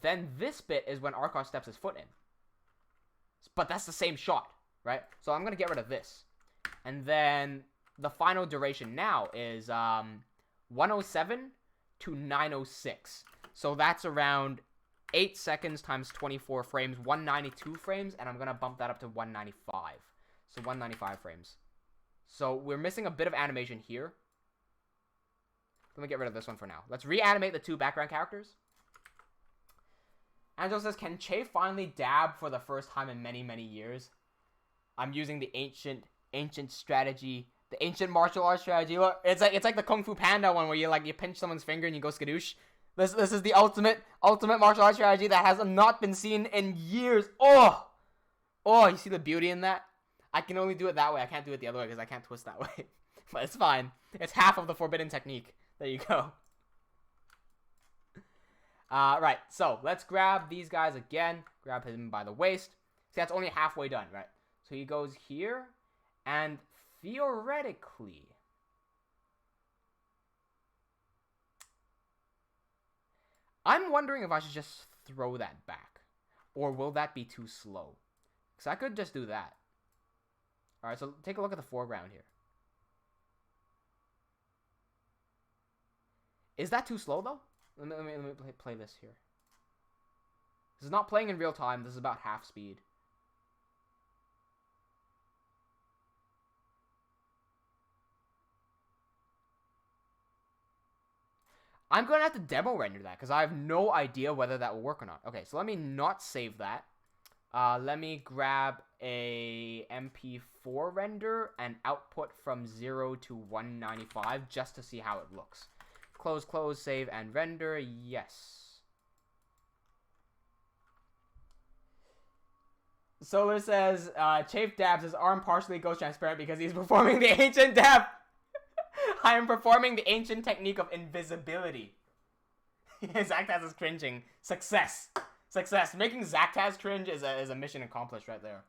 Then this bit is when Arkosh steps his foot in. But that's the same shot, right? So I'm going to get rid of this. And then the final duration now is 107 to 906. So that's around 8 seconds times 24 frames, 192 frames, and I'm going to bump that up to 195. So 195 frames. So we're missing a bit of animation here. Let me get rid of this one for now. Let's reanimate the 2 background characters. Angelo says, can Che finally dab for the first time in many, many years? I'm using the ancient strategy, the ancient martial arts strategy. Look, it's like the Kung Fu Panda one where you pinch someone's finger and you go skadoosh. This is the ultimate martial arts strategy that has not been seen in years. Oh, you see the beauty in that? I can only do it that way. I can't do it the other way because I can't twist that way. But it's fine. It's half of the forbidden technique. There you go. Right, so let's grab these guys again. Grab him by the waist. See, that's only halfway done, right? So he goes here, and theoretically, I'm wondering if I should just throw that back. Or will that be too slow? Because I could just do that. Alright, so take a look at the foreground here. Is that too slow, though? Let me play this here. This is not playing in real time. This is about half speed. I'm going to have to demo render that because I have no idea whether that will work or not. Okay, so let me not save that. Let me grab a MP4 render and output from 0 to 195 just to see how it looks. Close, save, and render. Yes. Solar says, Chafe dabs his arm partially goes transparent because he's performing the ancient dab. I am performing the ancient technique of invisibility. Zactaz is cringing. Success. Success. Making Zactaz cringe is a mission accomplished right there.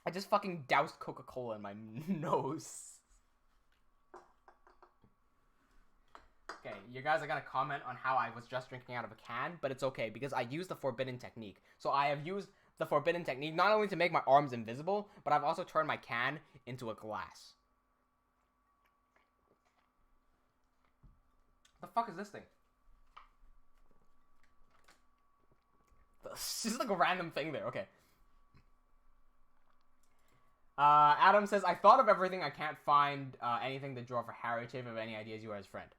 I just fucking doused Coca-Cola in my nose. Okay, you guys are gonna comment on how I was just drinking out of a can, but it's okay because I used the forbidden technique. So I have used the forbidden technique not only to make my arms invisible, but I've also turned my can into a glass. The fuck is this thing? This is like a random thing there. Okay. Adam says, I thought of everything. I can't find anything to draw for Harry. Chafe, have any ideas? You are his friend.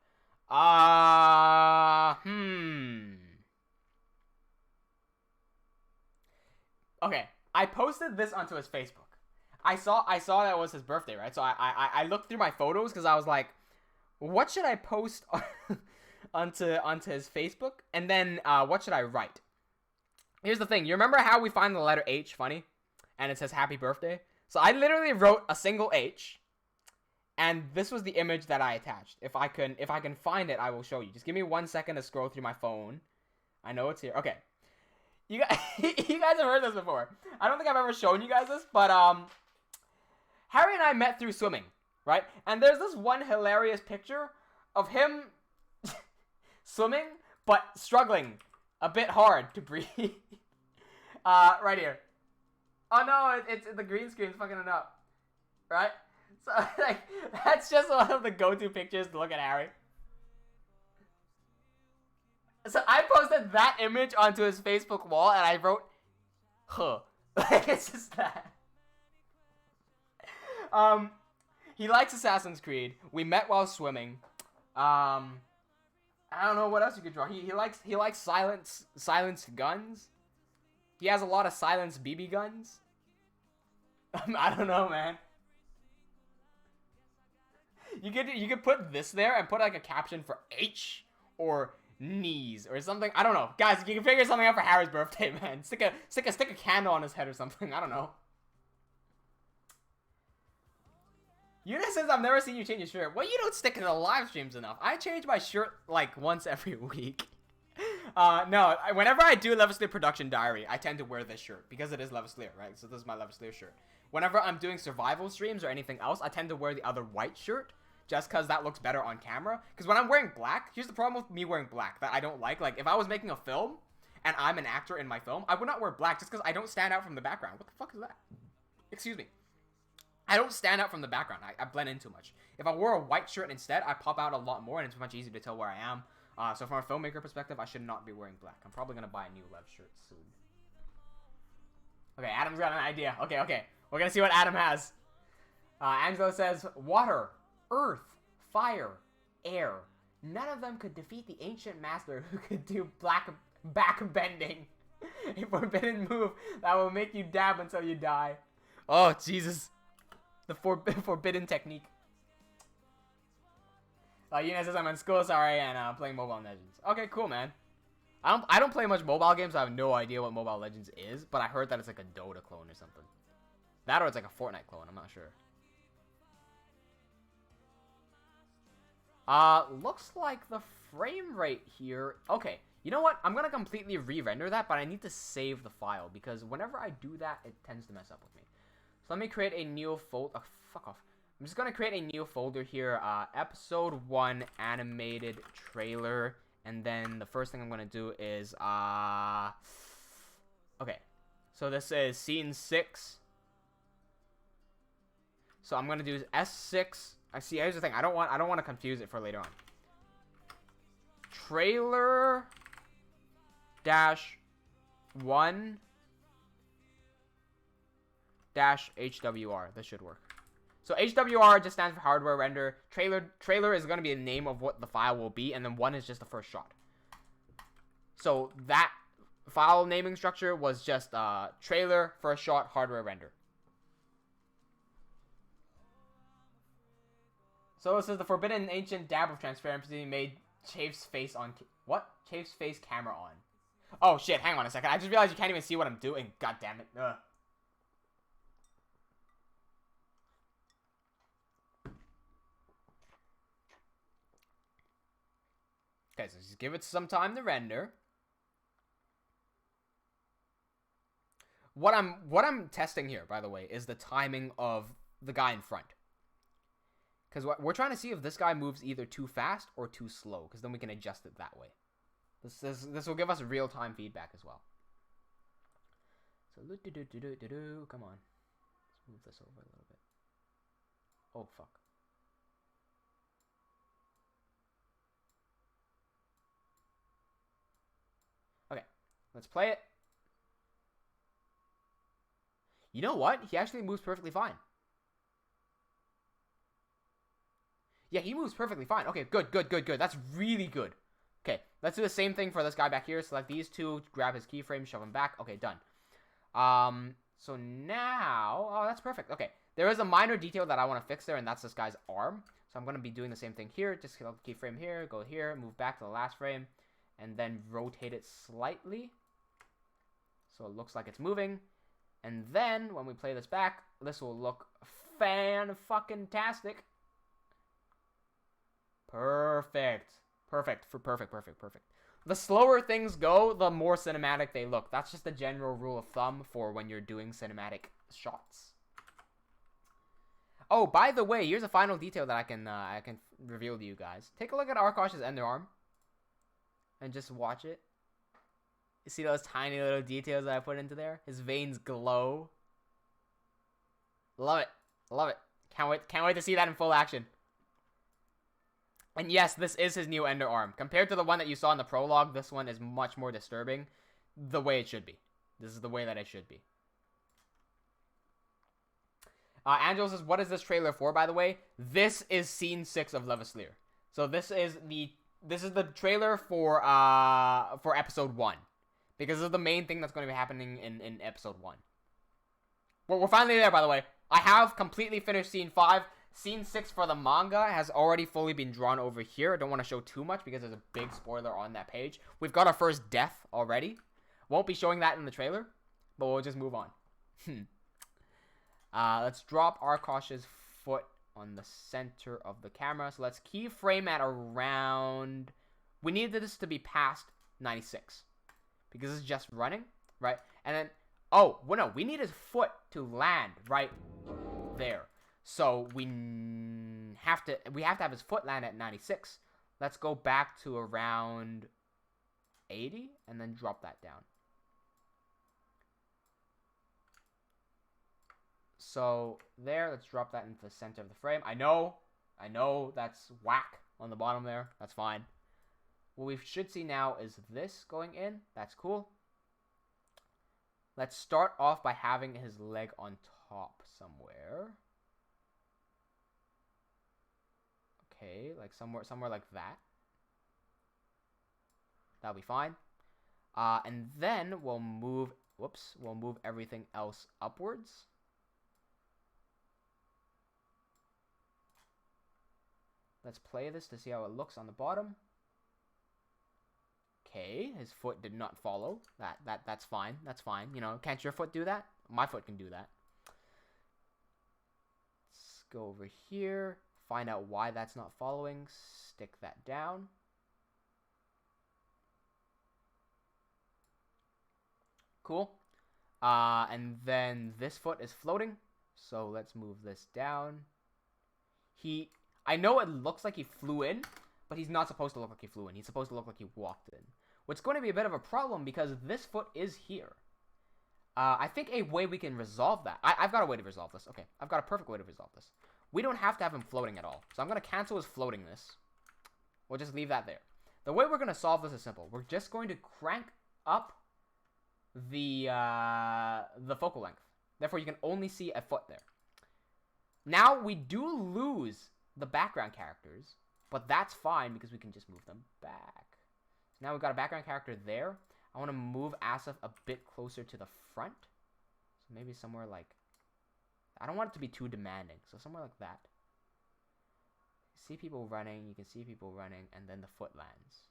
Okay, I posted this onto his Facebook. I saw that was his birthday, right? So I looked through my photos because I was like, what should I post onto his Facebook? And then what should I write? Here's the thing. You remember how we find the letter H funny? And it says happy birthday? So I literally wrote a single H. And this was the image that I attached. If I can find it, I will show you. Just give me 1 second to scroll through my phone. I know it's here. Okay. You guys, you guys have heard this before. I don't think I've ever shown you guys this, but Harry and I met through swimming, right? And there's this one hilarious picture of him swimming, but struggling a bit hard to breathe. Right here. Oh no, it's the green screen's fucking it up. Right? So, like, that's just one of the go-to pictures to look at Harry. So I posted that image onto his Facebook wall, and I wrote, huh. Like, it's just that. He likes Assassin's Creed. We met while swimming. I don't know what else you could draw. He likes silenced guns. He has a lot of silenced BB guns. I don't know, man. You could put this there and put like a caption for H or knees or something. I don't know, guys. You can figure something out for Harry's birthday, man. Stick a candle on his head or something. I don't know. Yuna says I've never seen you change your shirt. Well, you don't stick to the live streams enough. I change my shirt like once every week. No, whenever I do Levaslier Production Diary, I tend to wear this shirt because it is Levaslier, right? So this is my Levaslier shirt. Whenever I'm doing survival streams or anything else, I tend to wear the other white shirt just because that looks better on camera. Because when I'm wearing black, here's the problem with me wearing black that I don't like. Like, if I was making a film and I'm an actor in my film, I would not wear black just because I don't stand out from the background. What the fuck is that? Excuse me. I don't stand out from the background. I blend in too much. If I wore a white shirt instead, I pop out a lot more and it's much easier to tell where I am. So from a filmmaker perspective, I should not be wearing black. I'm probably going to buy a new Lev shirt soon. Okay, Adam's got an idea. Okay. We're going to see what Adam has. Angelo says, water, earth, fire, air. None of them could defeat the ancient master who could do back bending. A forbidden move that will make you dab until you die. Oh, Jesus. The forbidden technique. Yuna says I'm in school, sorry, and playing Mobile Legends. Okay, cool, man. I don't play much mobile games, so I have no idea what Mobile Legends is, but I heard that it's like a Dota clone or something. That or it's like a Fortnite clone, I'm not sure. Looks like the frame rate here. Okay, you know what? I'm gonna completely re-render that, but I need to save the file because whenever I do that, it tends to mess up with me. So let me create a new folder. Oh, fuck off. I'm just gonna create a new folder here. Episode 1 animated trailer, and then the first thing I'm gonna do is okay. So this is scene 6. So I'm gonna do S6. I see. Here's the thing. I don't want to confuse it for later on. Trailer -1 -HWR. This should work. So HWR just stands for hardware render. Trailer is going to be the name of what the file will be, and then 1 is just the first shot. So that file naming structure was just trailer, first shot, hardware render. So this is the forbidden ancient dab of transparency made Chafe's face on... What? Chafe's face camera on. Oh, shit. Hang on a second. I just realized you can't even see what I'm doing. God damn it. Ugh. Okay, so just give it some time to render. What I'm testing here, by the way, is the timing of the guy in front. Because we're trying to see if this guy moves either too fast or too slow, because then we can adjust it that way. This will give us real-time feedback as well. So, come on. Let's move this over a little bit. Oh, fuck. Okay, let's play it. You know what? He actually moves perfectly fine. Yeah, he moves perfectly fine. Okay, good. That's really good. Okay, let's do the same thing for this guy back here. Select these two, grab his keyframe, shove him back. Okay, done. So now... Oh, that's perfect. Okay, there is a minor detail that I want to fix there, and that's this guy's arm. So I'm going to be doing the same thing here. Just select the keyframe here, go here, move back to the last frame, and then rotate it slightly. So it looks like it's moving. And then, when we play this back, this will look fan-fucking-tastic. Perfect. Perfect. The slower things go, the more cinematic they look. That's just a general rule of thumb for when you're doing cinematic shots. Oh, by the way, here's a final detail that I can reveal to you guys. Take a look at Arkosh's underarm. And just watch it. You see those tiny little details that I put into there? His veins glow. Love it. Can't wait to see that in full action. And yes, this is his new underarm. Compared to the one that you saw in the prologue, this one is much more disturbing. The way it should be. This is the way that it should be. Angelo says, what is this trailer for, by the way? This is scene 6 of Levaslier. So this is the trailer for episode 1. Because this is the main thing that's going to be happening in episode 1. We're finally there, by the way. I have completely finished scene 5. Scene 6 for the manga has already fully been drawn over here. I don't want to show too much because there's a big spoiler on that page. We've got our first death already. Won't be showing that in the trailer, but we'll just move on. Let's drop Arkosh's foot on the center of the camera. So let's keyframe at around... We need this to be past 96. Because it's just running, right? And then, oh, well, no, we need his foot to land right there. So we have to have his foot land at 96. Let's go back to around 80 and then drop that down. So there, let's drop that into the center of the frame. I know that's whack on the bottom there. That's fine. What we should see now is this going in. That's cool. Let's start off by having his leg on top somewhere. Okay, like somewhere like that. That'll be fine. And then we'll move everything else upwards. Let's play this to see how it looks on the bottom. Okay, his foot did not follow. That's fine. That's fine. You know, can't your foot do that? My foot can do that. Let's go over here. Find out why that's not following. Stick that down. Cool. And then this foot is floating. So let's move this down. I know it looks like he flew in, but he's not supposed to look like he flew in. He's supposed to look like he walked in. What's going to be a bit of a problem because this foot is here. I think a way we can resolve that. I've got a way to resolve this. Okay, I've got a perfect way to resolve this. We don't have to have him floating at all. So I'm going to cancel his floatingness. We'll just leave that there. The way we're going to solve this is simple. We're just going to crank up the focal length. Therefore, you can only see a foot there. Now, we do lose the background characters, but that's fine because we can just move them back. So now we've got a background character there. I want to move Asif a bit closer to the front. So maybe somewhere like... I don't want it to be too demanding, so somewhere like that. You see people running, you can see people running, and then the foot lands.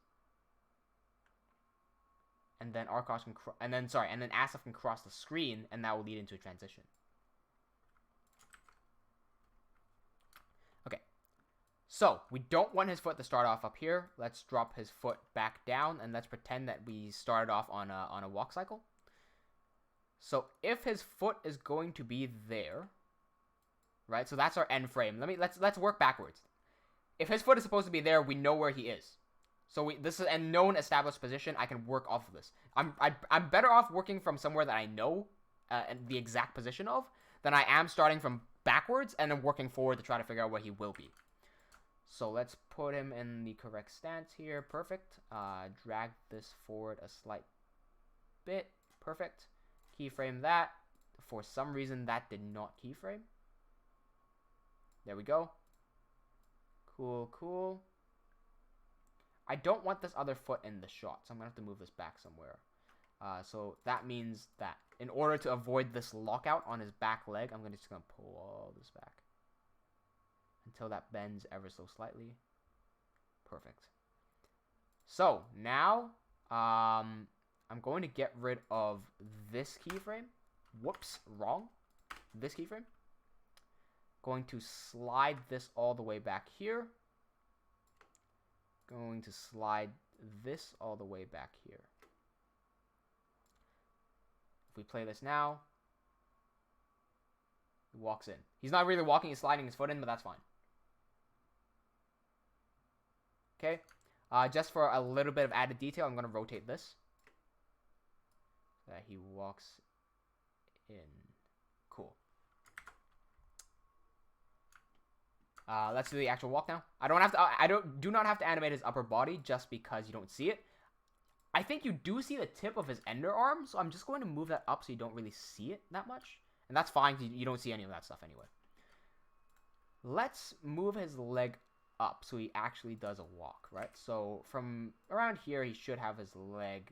and then Arcos can and then Asif can cross the screen, and that will lead into a transition. Okay, so we don't want his foot to start off up here. Let's drop his foot back down, and let's pretend that we started off on a walk cycle. So if his foot is going to be there, right? So that's our end frame. Let's work backwards. If his foot is supposed to be there, we know where he is. So this is a known established position. I can work off of this. I'm better off working from somewhere that I know the exact position of than I am starting from backwards and then working forward to try to figure out where he will be. So let's put him in the correct stance here. Perfect. Drag this forward a slight bit. Perfect. Keyframe that. For some reason, that did not keyframe. There we go. Cool, cool. I don't want this other foot in the shot, so I'm going to have to move this back somewhere. So that means that in order to avoid this lockout on his back leg, I'm just going to pull all this back until that bends ever so slightly. Perfect. So now I'm going to get rid of this keyframe. Whoops, wrong. This keyframe. Going to slide this all the way back here. Going to slide this all the way back here. If we play this now, he walks in. He's not really walking, he's sliding his foot in, but that's fine. Okay, just for a little bit of added detail, I'm going to rotate this so that he walks in. Cool. Let's do the actual walk now. Do not have to animate his upper body just because you don't see it. I think you do see the tip of his underarm, so I'm just going to move that up so you don't really see it that much. And that's fine, you don't see any of that stuff anyway. Let's move his leg up so he actually does a walk, right? So from around here, he should have his leg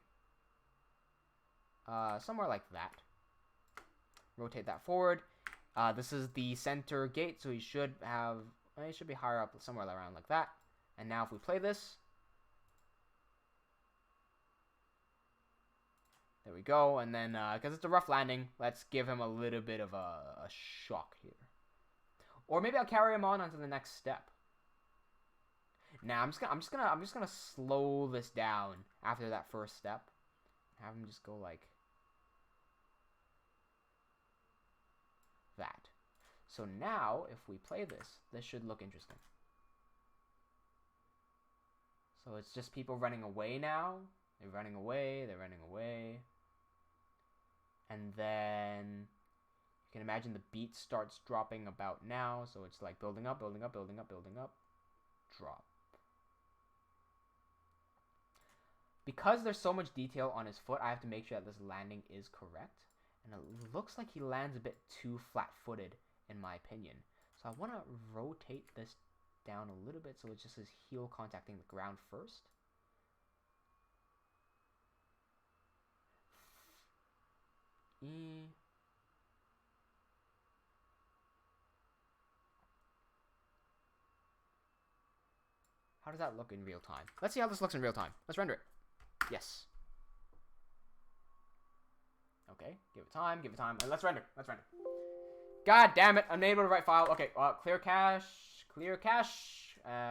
somewhere like that. Rotate that forward. This is the center gate, so he should have... He should be higher up, somewhere around like that. And now if we play this... There we go. And then, because it's a rough landing, let's give him a little bit of a shock here. Or maybe I'll carry him on onto the next step. Now I'm just gonna slow this down after that first step. Have him just go like that. So now, if we play this, this should look interesting. So it's just people running away now. They're running away, they're running away. And then you can imagine the beat starts dropping about now. So it's like building up, building up, building up, building up. Drop. Because there's so much detail on his foot, I have to make sure that this landing is correct. And it looks like he lands a bit too flat-footed, in my opinion. So I want to rotate this down a little bit so it's just his heel contacting the ground first. How does that look in real time? Let's see how this looks in real time. Let's render it. Yes. Okay, give it time, and let's render. Let's render. God damn it, unable to write file. Okay, clear cache,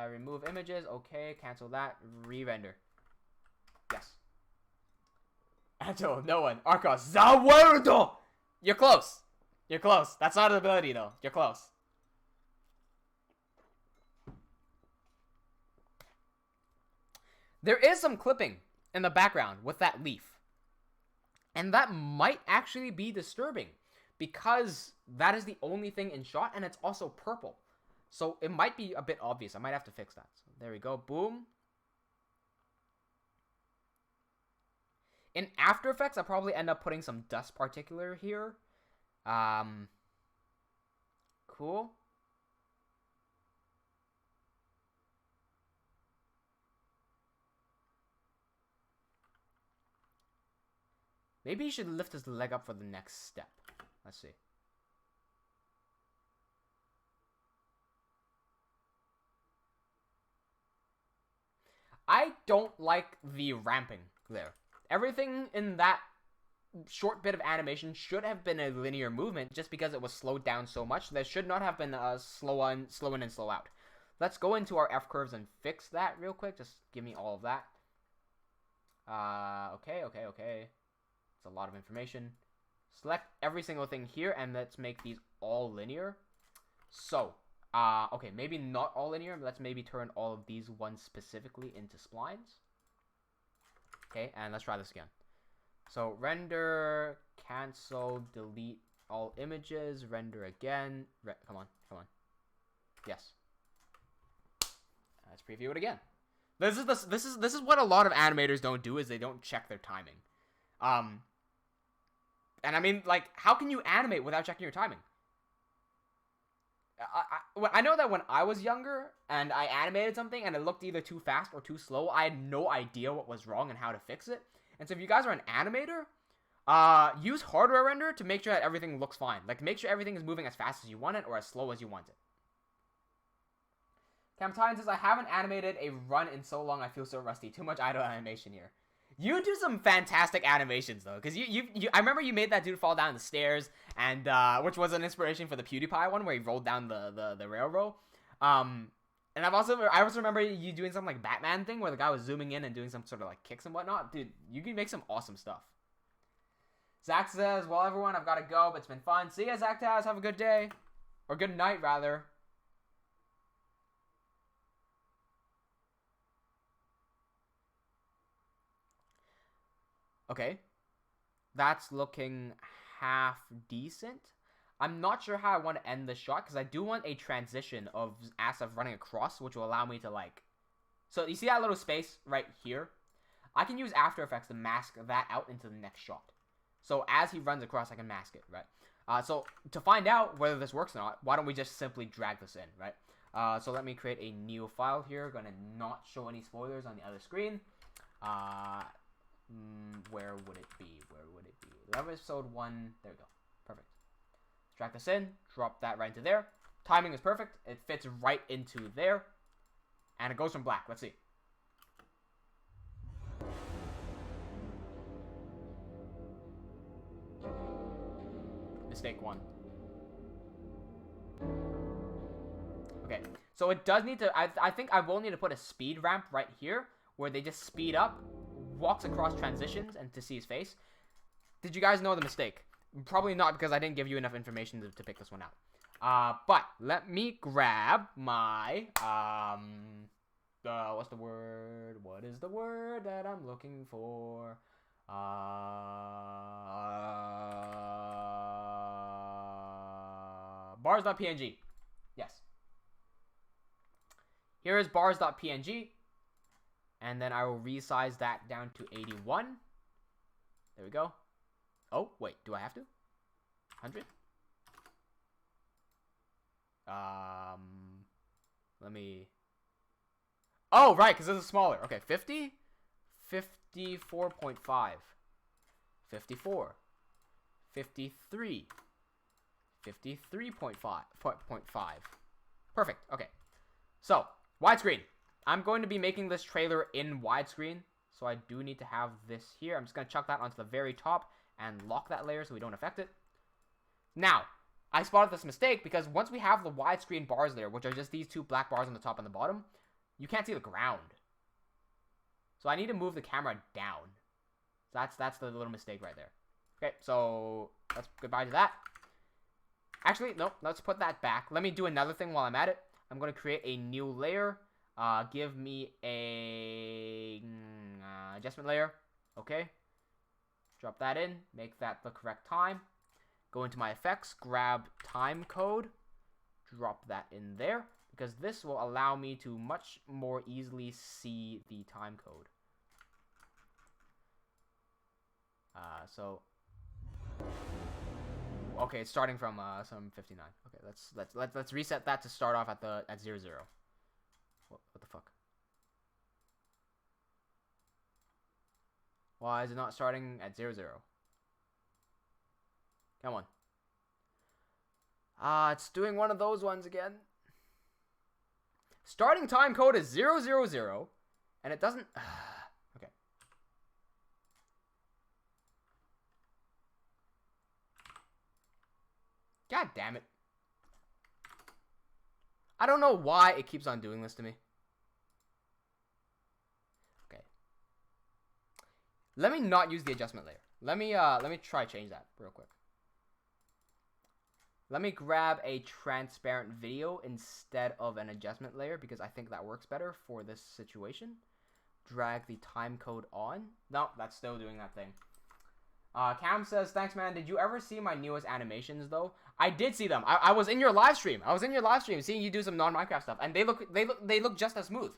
remove images. Okay, cancel that, re-render. Yes. Anto, no one. Arcos, Zawerdo! You're close. You're close. That's not an ability, though. You're close. There is some clipping in the background with that leaf. And that might actually be disturbing because that is the only thing in shot and it's also purple. So it might be a bit obvious. I might have to fix that. So there we go. Boom. In After Effects, I'll probably end up putting some dust particular here. Cool. Maybe he should lift his leg up for the next step. Let's see. I don't like the ramping there. everything in that short bit of animation should have been a linear movement, just because it was slowed down so much. There should not have been a slow in and slow out. Let's go into our F curves and fix that real quick. Just give me all of that. Okay. It's a lot of information. Select every single thing here, and let's make these all linear. So, okay, maybe not all linear. Let's maybe turn all of these ones specifically into splines. Okay, and let's try this again. So, render, cancel, delete all images, render again. Come on. Yes. Let's preview it again. This is what a lot of animators don't do, is they don't check their timing. And I mean, like, how can you animate without checking your timing? I know that when I was younger and I animated something and it looked either too fast or too slow, I had no idea what was wrong and how to fix it. And so if you guys are an animator, use hardware render to make sure that everything looks fine. Like, make sure everything is moving as fast as you want it or as slow as you want it. Camtine says, I haven't animated a run in so long, I feel so rusty. Too much idle animation here. You do some fantastic animations, though, because I remember you made that dude fall down the stairs, and which was an inspiration for the PewDiePie one, where he rolled down the railroad. And I also remember you doing something like Batman thing, where the guy was zooming in and doing some sort of like kicks and whatnot. Dude, you can make some awesome stuff. Zach says, well, everyone, I've got to go, but it's been fun. See ya, Zach Taz. Have a good day. Or good night, rather. Okay, that's looking half decent. I'm not sure how I want to end the shot, because I do want a transition of Asaf running across, which will allow me to, like... So, you see that little space right here? I can use After Effects to mask that out into the next shot. So, as he runs across, I can mask it, right? So, to find out whether this works or not, why don't we just simply drag this in, right? So, let me create a new file here. Going to not show any spoilers on the other screen. Where would it be? Episode 1. There we go. Perfect. Drag this in. Drop that right into there. Timing is perfect. It fits right into there. And it goes from black. Let's see. Mistake 1. Okay. So it does need to... I think I will need to put a speed ramp right here, where they just speed up, walks across transitions, and to see his face. Did you guys know the mistake? Probably not, because I didn't give you enough information to pick this one out. But let me grab my what's the word? What is the word that I'm looking for? Bars.png. Yes. Here is bars.png. And then I will resize that down to 81. There we go. Oh, wait, do I have to? 100? Let me... Oh, right, because this is smaller. Okay, 50? 54.5. 54. 53. 53.5. Perfect, okay. So, widescreen. I'm going to be making this trailer in widescreen, so I do need to have this here. I'm just going to chuck that onto the very top and lock that layer so we don't affect it. Now, I spotted this mistake because once we have the widescreen bars there, which are just these two black bars on the top and the bottom, you can't see the ground. So I need to move the camera down. So that's the little mistake right there. Okay, so let's goodbye to that. Actually, no, let's put that back. Let me do another thing while I'm at it. I'm going to create a new layer. Give me a adjustment layer. Okay. Drop that in. Make that the correct time. Go into my effects. Grab time code. Drop that in there. Because this will allow me to much more easily see the time code. Okay, it's starting from some 59. Okay, let's reset that to start off at 00. What the fuck? Why is it not starting at 00? Come on. It's doing one of those ones again. Starting time code is 000, and it doesn't... Okay. God damn it. I don't know why it keeps on doing this to me. Okay. Let me not use the adjustment layer. Let me try change that real quick. Let me grab a transparent video instead of an adjustment layer because I think that works better for this situation. Drag the time code on. No, that's still doing that thing. Cam says, thanks, man. Did you ever see my newest animations, though? I did see them. I was in your live stream. I was in your live stream seeing you do some non-Minecraft stuff. And they look just as smooth.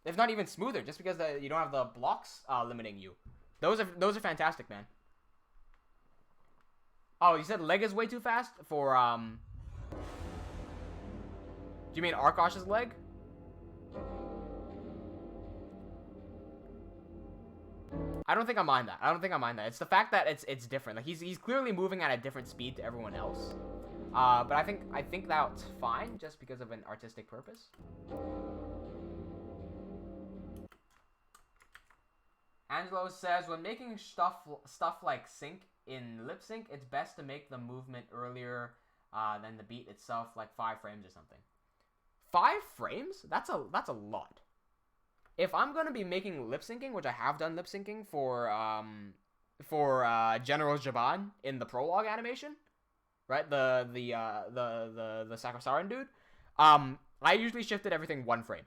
If not even smoother, just because you don't have the blocks limiting you. Those are fantastic, man. Oh, you said leg is way too fast for, Do you mean Arkosh's leg? I don't think I mind that. I don't think I mind that. It's the fact that it's different. Like he's clearly moving at a different speed to everyone else. But I think that's fine just because of an artistic purpose. Angelo says, when making stuff like sync in lip sync, it's best to make the movement earlier than the beat itself, like 5 frames or something. 5 frames? That's a lot. If I'm gonna be making lip syncing, which I have done lip syncing for General Jaban in the prologue animation, right? The Sakosauron dude. I usually shifted everything 1 frame,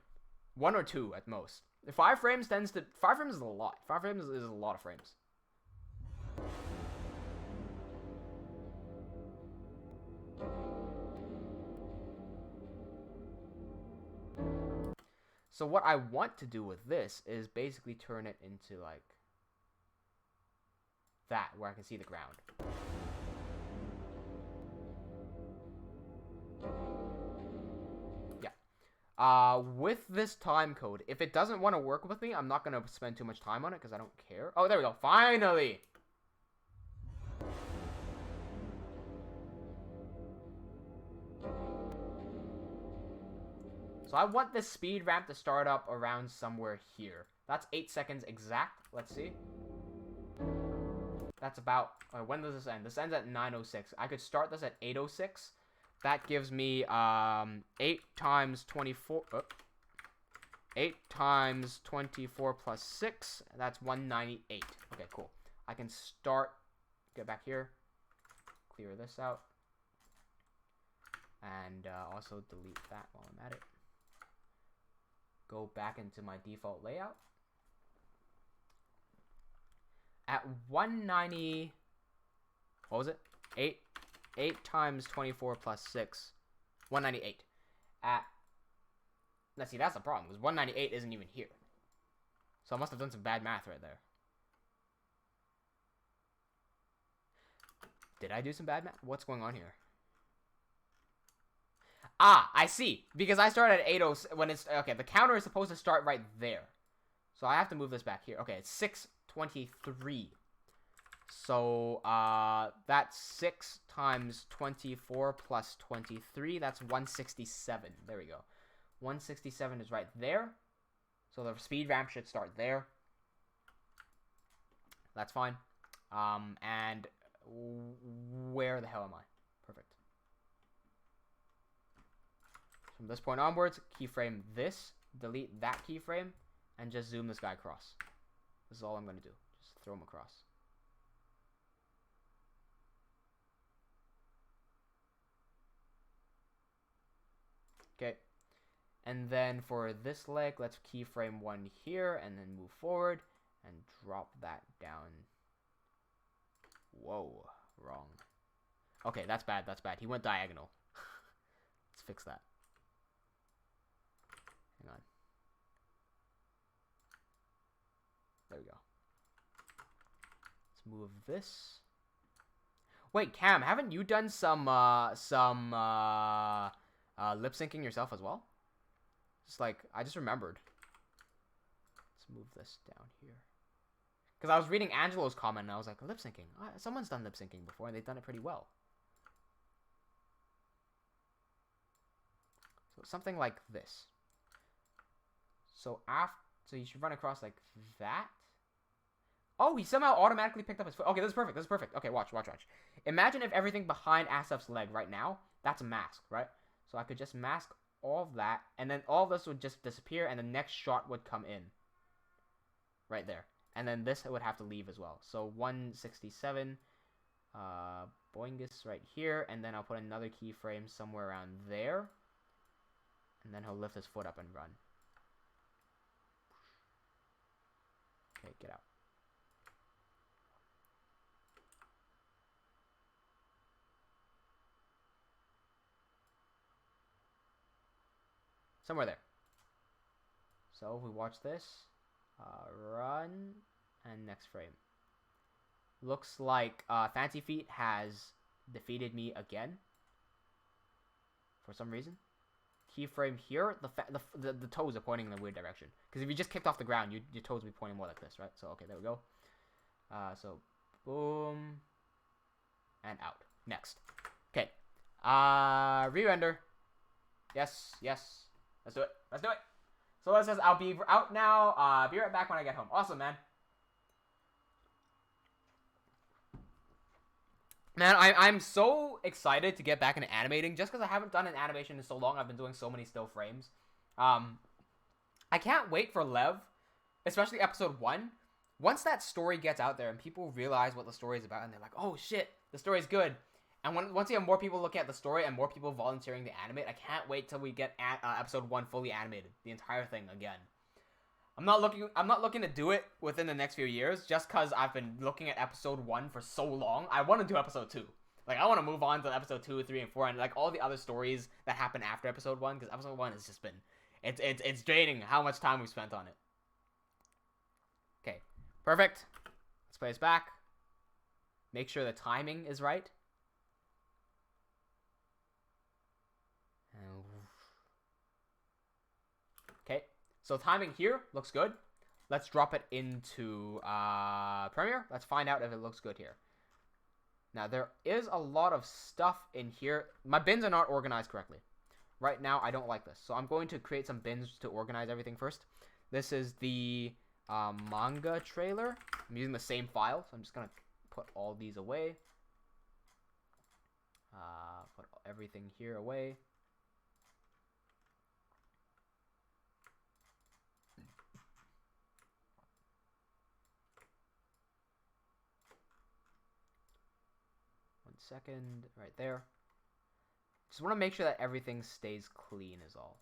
1 or 2 at most. 5 frames is a lot. 5 frames is a lot of frames. So what I want to do with this is basically turn it into like that, where I can see the ground. Yeah. With this time code, if it doesn't want to work with me, I'm not going to spend too much time on it because I don't care. Oh, there we go. Finally! So I want this speed ramp to start up around somewhere here. That's 8 seconds exact. Let's see. That's about... when does this end? This ends at 9:06. I could start this at 8:06. That gives me 8 times 24... 8 times 24 plus 6. That's 198. Okay, cool. I can start... Get back here. Clear this out. And also delete that while I'm at it. Go back into my default layout. At 190, what was it? 8 times 24 plus 6, 198. Let's see, that's the problem, because 198 isn't even here. So I must have done some bad math right there. Did I do some bad math? What's going on here? Ah, I see. Because I started at 8:06 when it's... Okay, the counter is supposed to start right there. So I have to move this back here. Okay, it's 6:23. So, that's 6 times 24 plus 23. That's 167. There we go. 167 is right there. So the speed ramp should start there. That's fine. And where the hell am I? Perfect. From this point onwards, keyframe this, delete that keyframe, and just zoom this guy across. This is all I'm going to do. Just throw him across. Okay. And then for this leg, let's keyframe 1 here, and then move forward, and drop that down. Whoa, wrong. Okay, that's bad, that's bad. He went diagonal. Let's fix that. Hang on. There we go. Let's move this. Wait, Cam, haven't you done some lip syncing yourself as well? Just like, I just remembered. Let's move this down here. Because I was reading Angelo's comment and I was like, lip syncing. Someone's done lip syncing before and they've done it pretty well. So something like this. So you should run across like that. Oh, he somehow automatically picked up his foot. Okay, this is perfect. This is perfect. Okay, watch. Imagine if everything behind Asaf's leg right now, that's a mask, right? So I could just mask all of that, and then all of this would just disappear, and the next shot would come in. Right there. And then this would have to leave as well. So 167, Boingus right here, and then I'll put another keyframe somewhere around there. And then he'll lift his foot up and run. Okay, get out. Somewhere there. So we watch this. Run. And next frame. Looks like Fancy Feet has defeated me again. For some reason. Keyframe here. The toes are pointing in a weird direction. Because if you just kicked off the ground, your toes would be pointing more like this, right? So, okay, there we go. So, boom. And out. Next. Okay. Re-render. Yes. Let's do it. So it says I'll be out now. Be right back when I get home. Awesome, man. Man, I'm so excited to get back into animating just because I haven't done an animation in so long. I've been doing so many still frames. I can't wait for Lev, especially episode 1. Once that story gets out there and people realize what the story is about and they're like, oh shit, the story's good. And once you have more people looking at the story and more people volunteering to animate, I can't wait till we get episode 1 fully animated, the entire thing again. I'm not looking to do it within the next few years, just because I've been looking at episode 1 for so long. I want to do episode 2. Like, I want to move on to episode 2, 3, and 4, and like all the other stories that happen after episode 1, because episode 1 has just been, it's draining how much time we've spent on it. Okay, perfect. Let's play this back. Make sure the timing is right. Okay, so timing here looks good. Let's drop it into Premiere. Let's find out if it looks good here. Now, there is a lot of stuff in here. My bins are not organized correctly. Right now, I don't like this. So I'm going to create some bins to organize everything first. This is the manga trailer. I'm using the same file, so I'm just going to put all these away. Put everything here away. Second, right there. Just want to make sure that everything stays clean is all.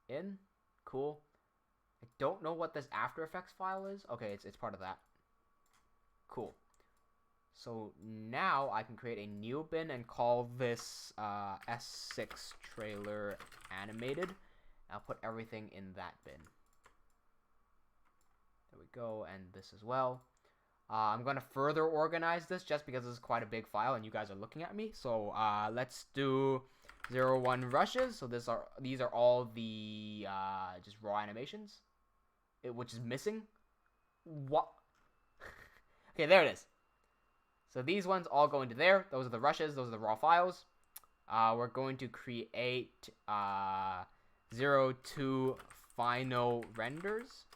In. Cool. I don't know what this After Effects file is. Okay, it's part of that. Cool. So now I can create a new bin and call this S6 trailer animated. I'll put everything in that bin. There we go, and this as well. I'm going to further organize this just because this is quite a big file and you guys are looking at me. So let's do 01 rushes. So these are all the just raw animations, which is missing. What? Okay, there it is. So these ones all go into there. Those are the rushes. Those are the raw files. We're going to create 02 final renders,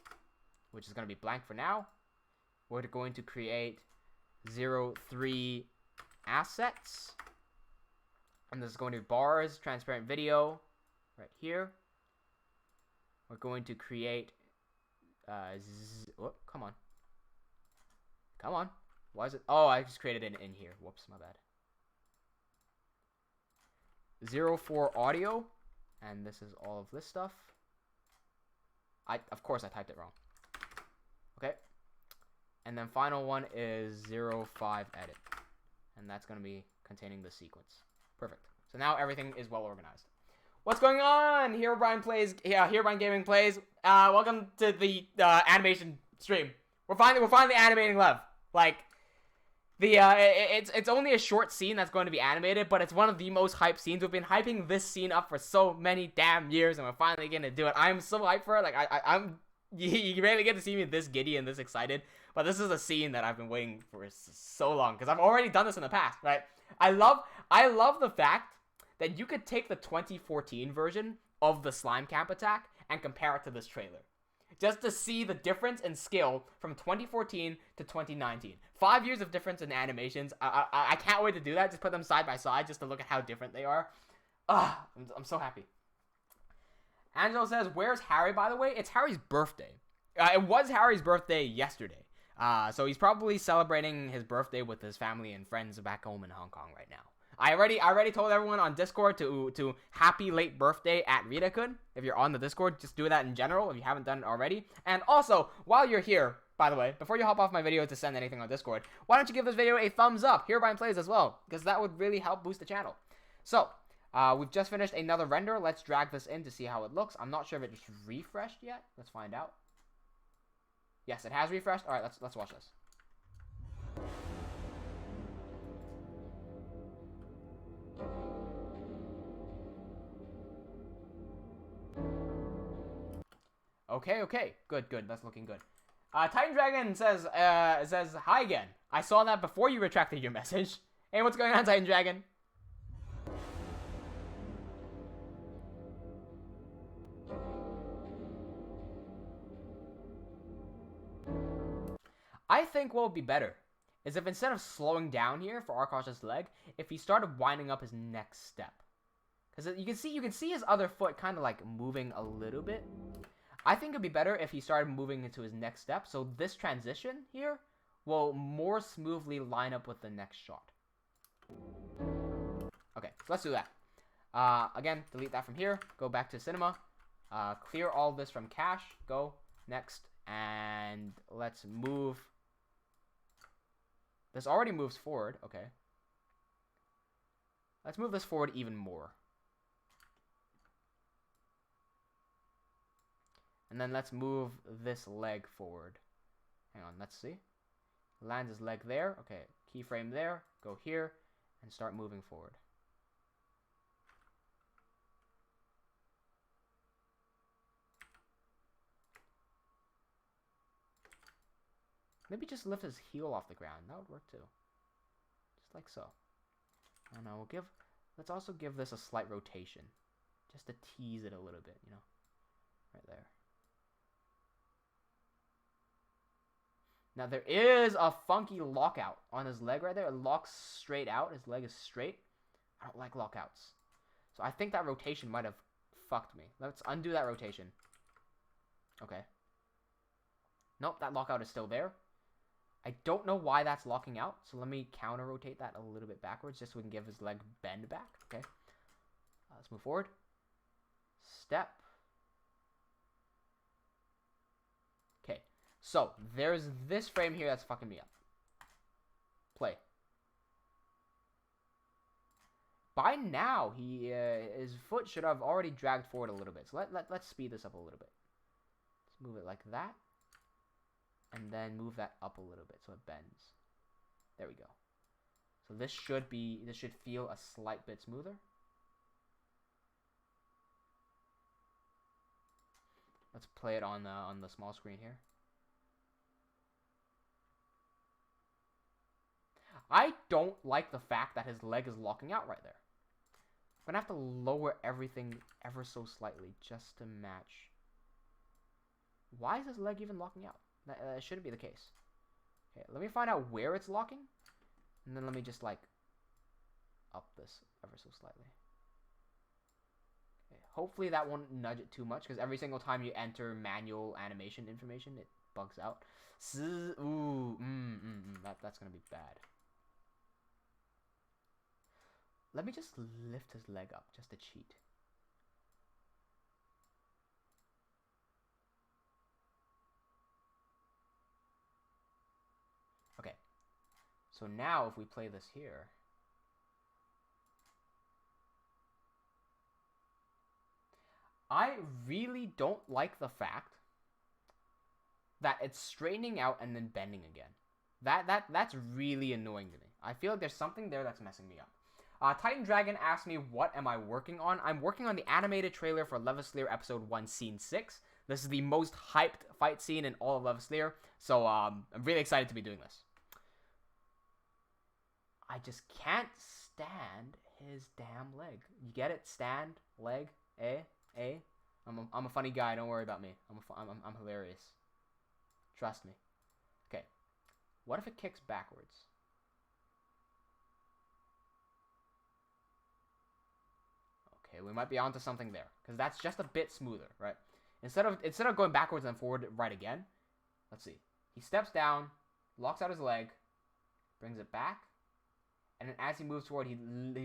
which is going to be blank for now. We're going to create 03 assets. And this is going to be bars, transparent video, right here. We're going to create, come on. Come on. Why is it? Oh, I just created it in here. Whoops, my bad. 04 audio. And this is all of this stuff. Of course, I typed it wrong. Okay. And then final one is 05 edit. And that's going to be containing the sequence. Perfect. So now everything is well organized. What's going on? Herobrine plays. Yeah, Herobrine Gaming plays. Welcome to the animation stream. We're finally animating Lev. Like, it's only a short scene that's going to be animated, but it's one of the most hyped scenes. We've been hyping this scene up for so many damn years, and we're finally gonna do it. I'm so hyped for it. Like, I'm. You rarely get to see me this giddy and this excited, but this is a scene that I've been waiting for so long because I've already done this in the past, right? I love the fact that you could take the 2014 version of the slime camp attack and compare it to this trailer. just to see the difference in skill from 2014 to 2019. 5 years of difference in animations. I can't wait to do that. Just put them side by side just to look at how different they are. I'm so happy. Angelo says, where's Harry, by the way? It's Harry's birthday. It was Harry's birthday yesterday. So he's probably celebrating his birthday with his family and friends back home in Hong Kong right now. I already told everyone on Discord to happy late birthday at Ritakun. If you're on the Discord, just do that in general if you haven't done it already. And also, while you're here, by the way, before you hop off my video to send anything on Discord, why don't you give this video a thumbs up, Hereby Plays as well, because that would really help boost the channel. So, we've just finished another render. Let's drag this in to see how it looks. I'm not sure if it's refreshed yet. Let's find out. Yes, it has refreshed. All right, let's watch this. Okay. Good. That's looking good. Titan Dragon says hi again. I saw that before you retracted your message. Hey, what's going on, Titan Dragon? I think what would be better is if instead of slowing down here for Arkosh's leg, if he started winding up his next step. Because you can see his other foot kind of like moving a little bit. I think it'd be better if he started moving into his next step, so this transition here will more smoothly line up with the next shot. Okay, so let's do that. Again, delete that from here. Go back to cinema. Clear all this from cache. Go next, and let's move. This already moves forward. Okay. Let's move this forward even more. And then let's move this leg forward. Hang on, let's see. Land his leg there. Okay, keyframe there. Go here and start moving forward. Maybe just lift his heel off the ground. That would work too. Just like so. And let's also give this a slight rotation. Just to tease it a little bit, you know. Right there. Now there is a funky lockout on his leg right there. It locks straight out. His leg is straight. I don't like lockouts. So I think that rotation might have fucked me. Let's undo that rotation. Okay. Nope, that lockout is still there. I don't know why that's locking out. So let me counter rotate that a little bit backwards just so we can give his leg bend back. Okay. Let's move forward. Step. Okay. So there's this frame here that's fucking me up. Play. By now, his foot should have already dragged forward a little bit. So let's speed this up a little bit. Let's move it like that. And then move that up a little bit so it bends. There we go. So this should feel a slight bit smoother. Let's play it on the small screen here. I don't like the fact that his leg is locking out right there. I'm gonna have to lower everything ever so slightly just to match. Why is his leg even locking out? That shouldn't be the case. Okay, let me find out where it's locking. And then let me just, like, up this ever so slightly. Okay, hopefully that won't nudge it too much, because every single time you enter manual animation information, it bugs out. That's going to be bad. Let me just lift his leg up, just to cheat. Okay, so now if we play this here, I really don't like the fact that it's straightening out and then bending again. That's really annoying to me. I feel like there's something there that's messing me up. Titan Dragon asked me, what am I working on? I'm working on the animated trailer for Levaslier Episode 1, Scene 6. This is the most hyped fight scene in all of Levaslier, so I'm really excited to be doing this. I just can't stand his damn leg. You get it? Stand, leg, I'm a funny guy. Don't worry about me. I'm hilarious. Trust me. Okay. What if it kicks backwards? Okay, we might be onto something there, because that's just a bit smoother, right? Instead of going backwards and forward right again, let's see. He steps down, locks out his leg, brings it back, and then as he moves forward, he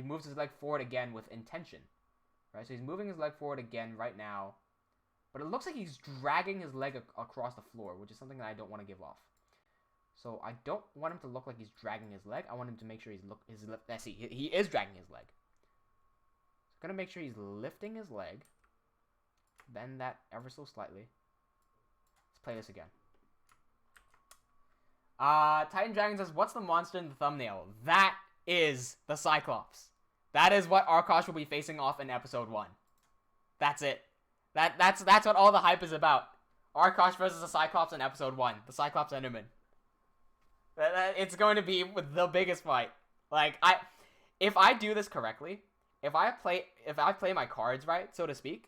moves his leg forward again with intention, right? So he's moving his leg forward again right now, but it looks like he's dragging his leg across the floor, which is something that I don't want to give off. So I don't want him to look like he's dragging his leg. I want him to make sure let's see, he is dragging his leg. So I'm gonna make sure he's lifting his leg. Bend that ever so slightly. Let's play this again. Titan Dragon says, what's the monster in the thumbnail? That is the Cyclops. That is what Arkosh will be facing off in episode 1. That's it. That's what all the hype is about. Arkosh versus the Cyclops in episode 1. The Cyclops Enderman. It's going to be the biggest fight. Like, if I do this correctly, if I play my cards right, so to speak,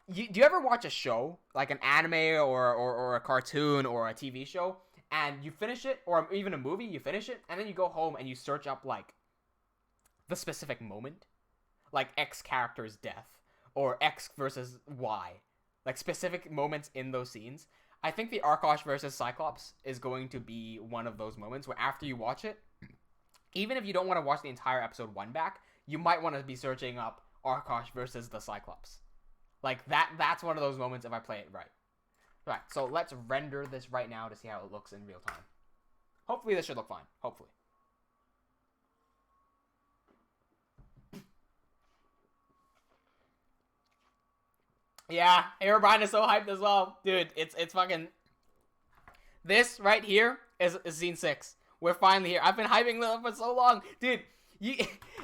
do you ever watch a show, like an anime or a cartoon or a TV show, and you finish it, or even a movie, you finish it, and then you go home and you search up, like, the specific moment? Like X character's death, or X versus Y. Like, specific moments in those scenes. I think the Arkosh versus Cyclops is going to be one of those moments where after you watch it, even if you don't want to watch the entire episode 1 back, you might want to be searching up Arkosh versus the Cyclops. Like, that's one of those moments if I play it right. Right, so let's render this right now to see how it looks in real time. Hopefully this should look fine. Hopefully. Yeah, Herobrine is so hyped as well. Dude, it's fucking... This right here is scene 6. We're finally here. I've been hyping it for so long. Dude,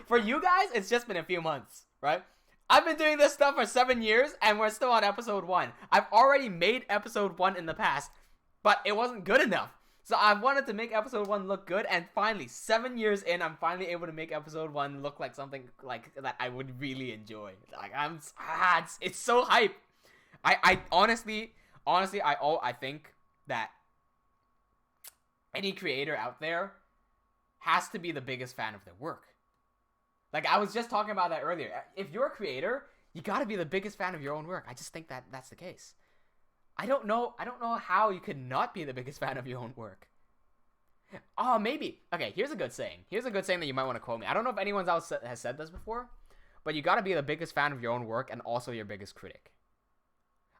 for you guys, it's just been a few months, right? I've been doing this stuff for 7 years, and we're still on episode 1. I've already made episode 1 in the past, but it wasn't good enough. So I wanted to make episode 1 look good, and finally, 7 years in, I'm finally able to make episode 1 look like something like that I would really enjoy. Like, it's so hype. I honestly, I think that any creator out there has to be the biggest fan of their work. Like, I was just talking about that earlier. If you're a creator, you gotta be the biggest fan of your own work. I just think that that's the case. I don't know how you could not be the biggest fan of your own work. Oh, maybe. Okay, here's a good saying. Here's a good saying that you might want to quote me. I don't know if anyone else has said this before, but you gotta be the biggest fan of your own work and also your biggest critic.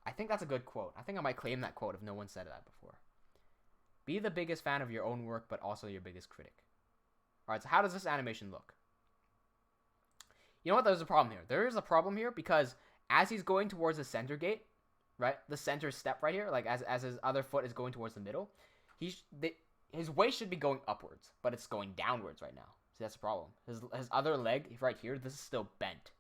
I think that's a good quote. I think I might claim that quote if no one said that before. Be the biggest fan of your own work, but also your biggest critic. Alright, so how does this animation look? You know what? There's a problem here. There is a problem here because as he's going towards the center gate, right? The center step right here, like as his other foot is going towards the middle, his waist should be going upwards, but it's going downwards right now. See, that's the problem. His other leg right here, this is still bent.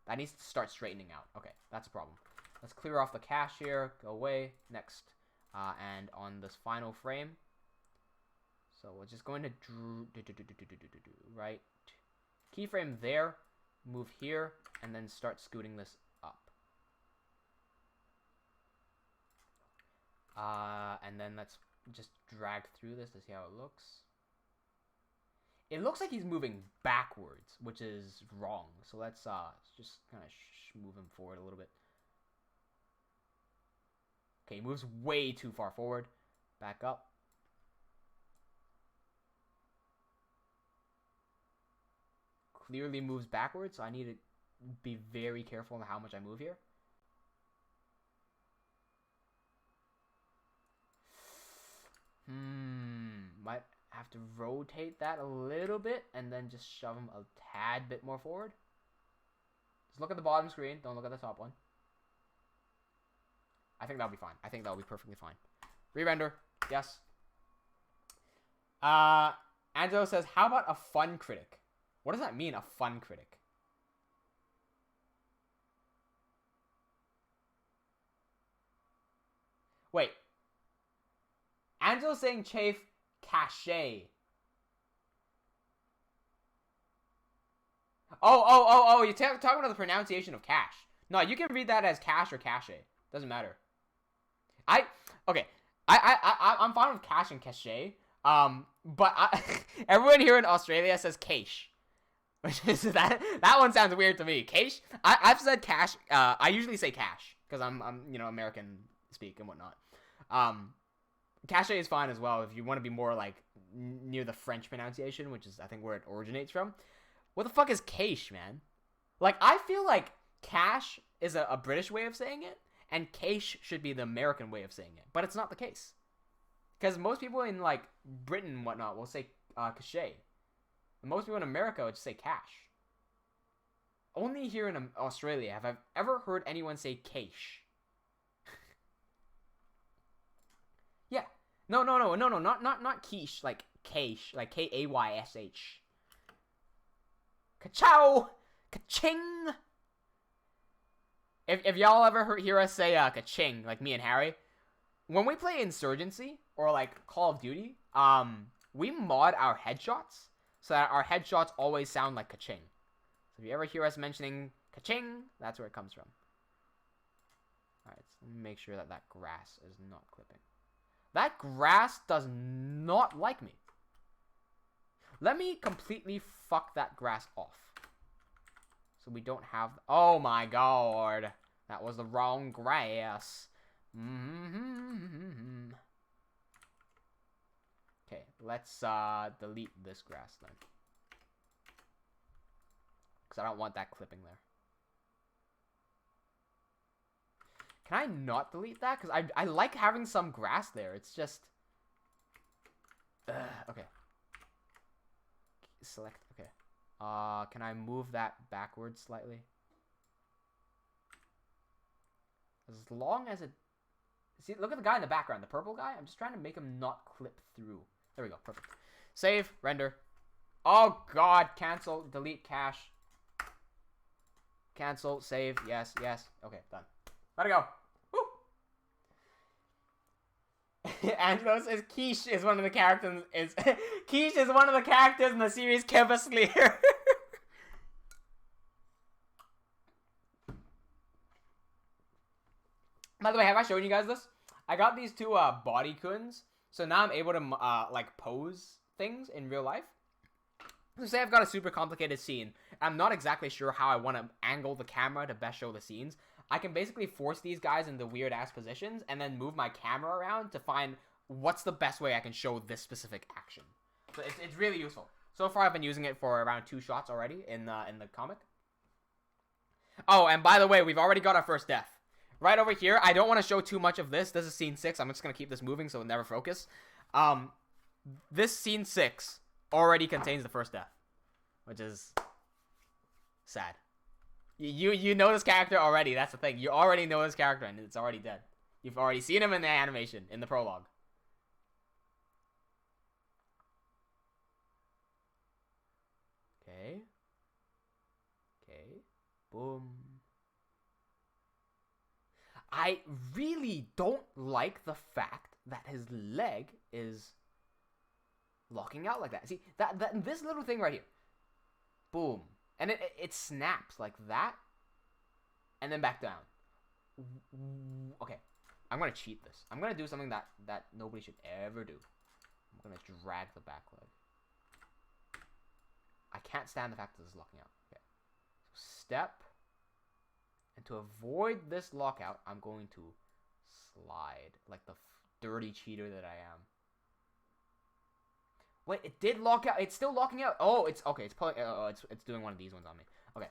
That needs to start straightening out. Okay, that's a problem. Let's clear off the cache here. Go away. Next. And on this final frame. So we're just going to right. Keyframe there. Move here. And then start scooting this up. And then let's just drag through this to see how it looks. It looks like he's moving backwards, which is wrong. So let's just kind of move him forward a little bit. Okay, he moves way too far forward. Back up. Clearly moves backwards, so I need to be very careful on how much I move here. Might have to rotate that a little bit and then just shove him a tad bit more forward. Just look at the bottom screen. Don't look at the top one. I think that'll be fine. I think that'll be perfectly fine. Re-render. Yes. Angelo says, how about a fun critic? What does that mean, a fun critic? Wait. Angelo's saying chafe cachet. Oh, you're talking about the pronunciation of cash. No, you can read that as cash or cache. Doesn't matter. Okay. I'm fine with cash and cache. But everyone here in Australia says cache. Which is that one sounds weird to me. Cache? I've said cash. I usually say cash because I'm American speak and whatnot. Cache is fine as well if you want to be more like near the French pronunciation, which is I think where it originates from. What the fuck is cache, man? Like I feel like cash is a British way of saying it, and cache should be the American way of saying it, but it's not the case. Because most people in like Britain and whatnot will say cache. Most people in America would just say cash. Only here in Australia have I ever heard anyone say cache. Yeah. No, not quiche, like cache, like Kaysh. Ka-chow! Ka-ching! If y'all ever hear us say ka-ching, like me and Harry, when we play Insurgency or like Call of Duty, we mod our headshots so that our headshots always sound like ka-ching. So if you ever hear us mentioning ka-ching, that's where it comes from. Alright, so let me make sure that that grass is not clipping. That grass does not like me. Let me completely fuck that grass off. So we don't have... Oh my god. That was the wrong grass. Okay, let's delete this grass then. Because I don't want that clipping there. Can I not delete that? Because I like having some grass there. It's just... okay. Select, okay. Can I move that backwards slightly? As long as it... See, look at the guy in the background, the purple guy. I'm just trying to make him not clip through. There we go, perfect. Save, render. Oh god, cancel, delete cache. Cancel, save, yes. Okay, done. Let it go. Angelo says Quiche is one of the characters. Quiche is one of the characters in the series Levaslier. By the way, have I shown you guys this? I got these two body coons, so now I'm able to like pose things in real life. So say I've got a super complicated scene. I'm not exactly sure how I want to angle the camera to best show the scenes. I can basically force these guys into weird ass positions and then move my camera around to find what's the best way I can show this specific action. So it's really useful. So far I've been using it for around 2 shots already in the comic. Oh, and by the way, we've already got our first death. Right over here, I don't want to show too much of this. This is scene 6. I'm just going to keep this moving so it'll never focus. This scene 6 already contains the first death, which is sad. You know this character already. That's the thing. You already know this character, and it's already dead. You've already seen him in the animation, in the prologue. Okay. Boom. I really don't like the fact that his leg is locking out like that. See, this little thing right here. Boom. And it snaps like that. And then back down. Okay. I'm going to cheat this. I'm going to do something that nobody should ever do. I'm going to drag the back leg. I can't stand the fact that this is locking out. Okay. So step. And to avoid this lockout, I'm going to slide like the dirty cheater that I am. Wait, it did lock out. It's still locking out. Oh, it's okay. It's pulling. It's doing one of these ones on me. Okay.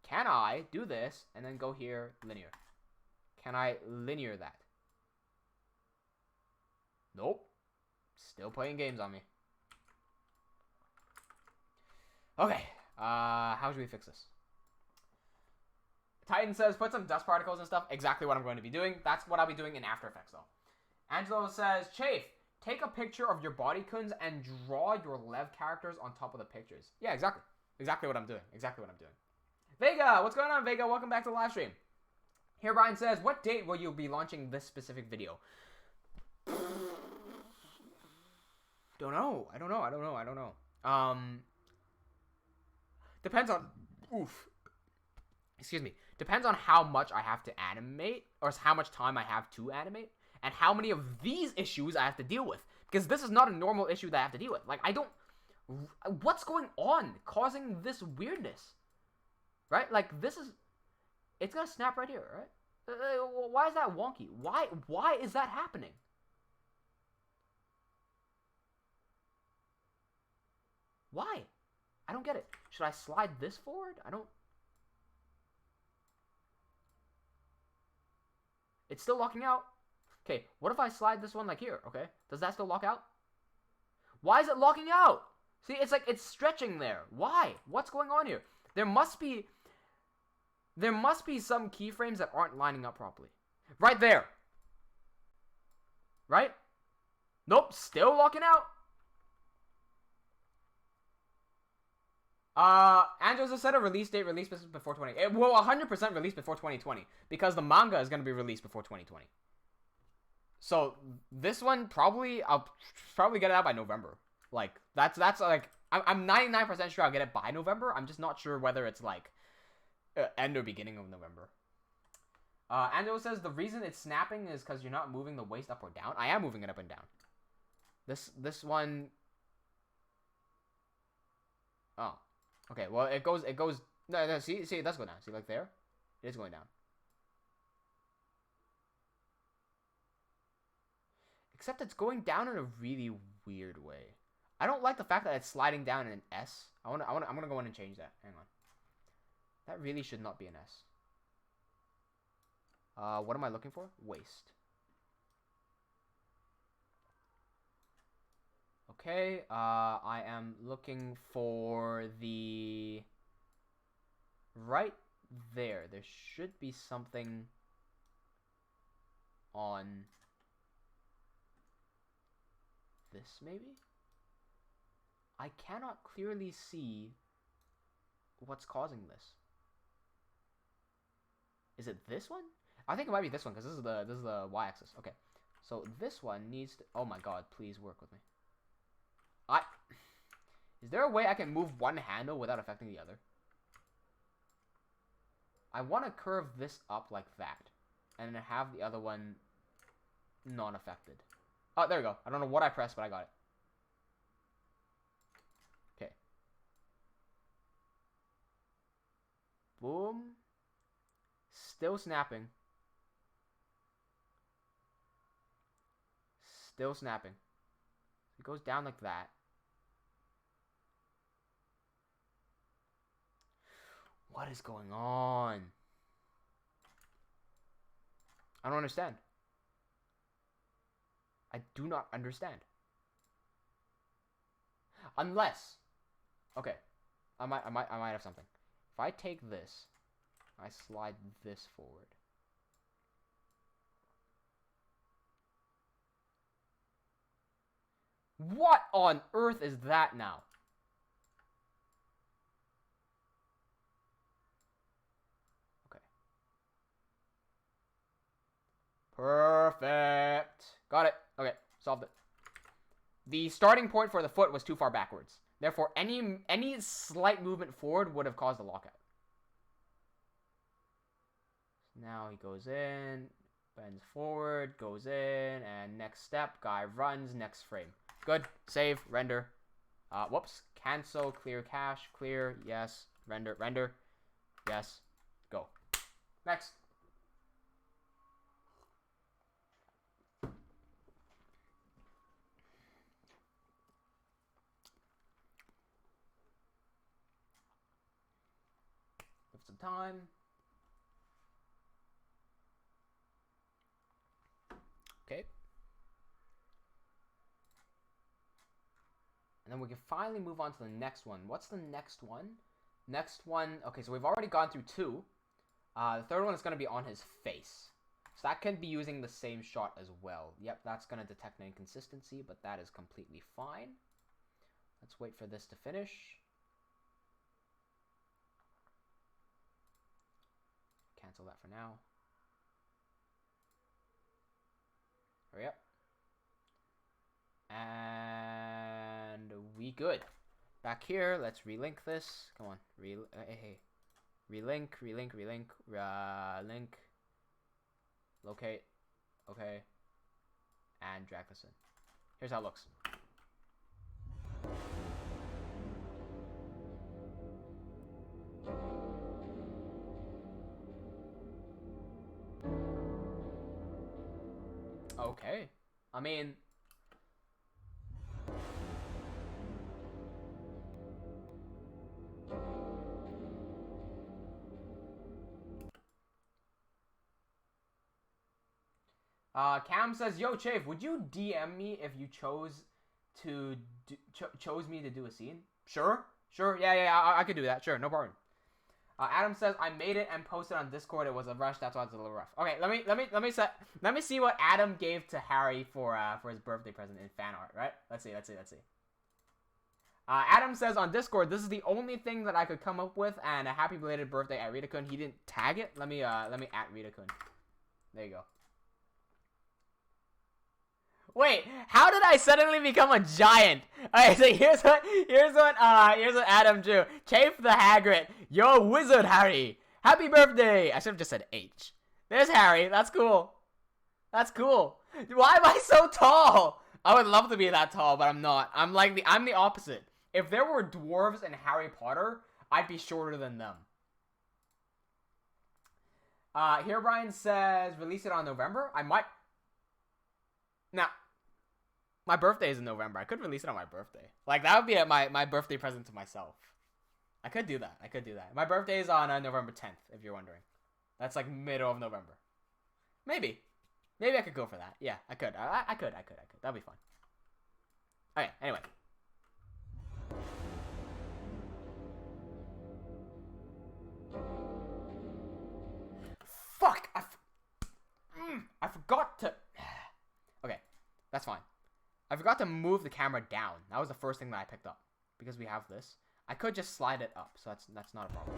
Can I do this and then go here linear? Can I linear that? Nope. Still playing games on me. Okay. How should we fix this? Titan says, put some dust particles and stuff. Exactly what I'm going to be doing. That's what I'll be doing in After Effects, though. Angelo says, Chafe, take a picture of your body coons and draw your Lev characters on top of the pictures. Yeah, exactly. Exactly what I'm doing. Vega, what's going on, Vega? Welcome back to the live stream. Here, Brian says, what date will you be launching this specific video? Don't know. I don't know. Depends on... Oof. excuse me, depends on how much I have to animate, or how much time I have to animate, and how many of these issues I have to deal with. Because this is not a normal issue that I have to deal with. Like, I don't... What's going on causing this weirdness? Right? Like, this is... It's gonna snap right here, right? Why is that wonky? Why is that happening? Why? I don't get it. Should I slide this forward? I don't... It's still locking out. Okay, what if I slide this one like here, okay? Does that still lock out? Why is it locking out? See, it's like it's stretching there. Why? What's going on here? There must be some keyframes that aren't lining up properly. Right there. Right? Nope, still locking out. Andrews has set a release date, release before 20. It will 100% release before 2020 because the manga is going to be released before 2020. So this one I'll probably get it out by November. Like that's like I'm 99% sure I'll get it by November. I'm just not sure whether it's like end or beginning of November. Andrews says the reason it's snapping is because you're not moving the waist up or down. I am moving it up and down. This one. Oh. Okay, well, it goes, no, see, it does go down. See, like there? It is going down. Except it's going down in a really weird way. I don't like the fact that it's sliding down in an S. I'm gonna go in and change that. Hang on. That really should not be an S. What am I looking for? Waist. Okay, I am looking for the... Right there. There should be something on this, maybe? I cannot clearly see what's causing this. Is it this one? I think it might be this one, because this is the y-axis. Okay, so this one needs to... Oh my god, please work with me. Is there a way I can move one handle without affecting the other? I want to curve this up like that. And then have the other one non-affected. Oh, there we go. I don't know what I pressed, but I got it. Okay. Boom. Still snapping. Still snapping. It goes down like that. What is going on? I don't understand. I do not understand. Unless, okay, I might have something. If I take this, I slide this forward. What on earth is that now? Perfect. Got it. Okay, solved it. The starting point for the foot was too far backwards. Therefore, any slight movement forward would have caused a lockout. Now he goes in, bends forward, goes in, and next step, guy runs, next frame. Good. Save, render. Whoops. Cancel, clear cache, clear, yes. Render, yes. Go. Next. Some time. Okay. And then we can finally move on to the next one. What's the next one? Next one, okay, so we've already gone through two. The third one is going to be on his face. So that can be using the same shot as well. Yep, that's going to detect an inconsistency, but that is completely fine. Let's wait for this to finish. Cancel that for now. Hurry up. And we good. Back here, let's relink this. Come on, hey. Relink, link. Locate. Okay. And drag this in. Here's how it looks. Okay. I mean... Cam says, "Yo, Chafe, would you DM me if you chose me to do a scene?" Sure, yeah, I could do that. Sure, no problem. Adam says, "I made it and posted on Discord. It was a rush. That's why it's a little rough." Okay, let me see what Adam gave to Harry for his birthday present in fan art. Right? Let's see. Adam says on Discord, "This is the only thing that I could come up with, and a happy belated birthday at Rita-kun." He didn't tag it. Let me at Rita-kun. There you go. Wait, how did I suddenly become a giant? Alright, so here's what Adam drew. Chafe the Hagrid. Yo, wizard Harry. Happy birthday. I should have just said H. There's Harry. That's cool. That's cool. Why am I so tall? I would love to be that tall, but I'm not. I'm the opposite. If there were dwarves in Harry Potter, I'd be shorter than them. Here Brian says, release it on November. I might. Now, my birthday is in November. I could release it on my birthday. Like, that would be my birthday present to myself. I could do that. My birthday is on November 10th, if you're wondering. That's like middle of November. Maybe I could go for that. Yeah, I could. I could. That'd be fun. Okay, anyway. Fuck! I forgot to... Okay, that's fine. I forgot to move the camera down. That was the first thing that I picked up. Because we have this. I could just slide it up, so that's not a problem.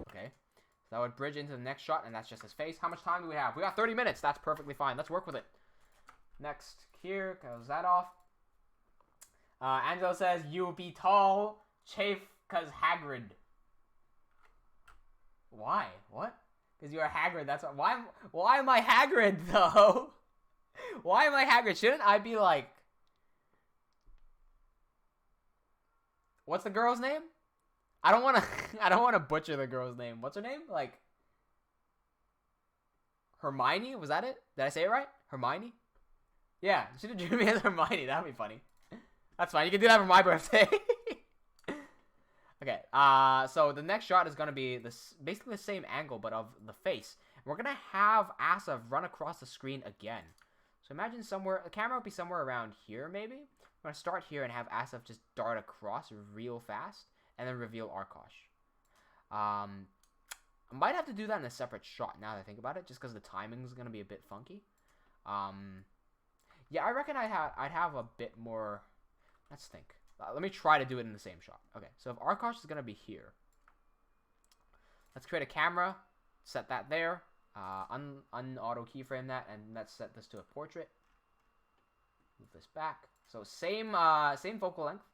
Okay. So that would bridge into the next shot, and that's just his face. How much time do we have? We got 30 minutes. That's perfectly fine. Let's work with it. Next, here. Goes that off. Angelo says, "You be tall, Chafe, cause Hagrid." Why? What? Because you're a Hagrid. That's why. Why am I Hagrid though? Why am I Hagrid? Shouldn't I be like? What's the girl's name? I don't want to. I don't want to butcher the girl's name. What's her name? Like Hermione? Was that it? Did I say it right? Hermione? Yeah, you should have drew me as Hermione. That'd be funny. That's fine. You can do that for my birthday. Okay, so the next shot is going to be basically the same angle, but of the face. And we're going to have Asaf run across the screen again. So imagine the camera would be somewhere around here, maybe. We're going to start here and have Asaf just dart across real fast, and then reveal Arkosh. I might have to do that in a separate shot now that I think about it, just because the timing is going to be a bit funky. Yeah, I reckon I'd have a bit more... Let's think. Let me try to do it in the same shot. Okay, so if Arkosh is going to be here, let's create a camera, set that there, un-auto keyframe that, and let's set this to a portrait. Move this back. So same focal length.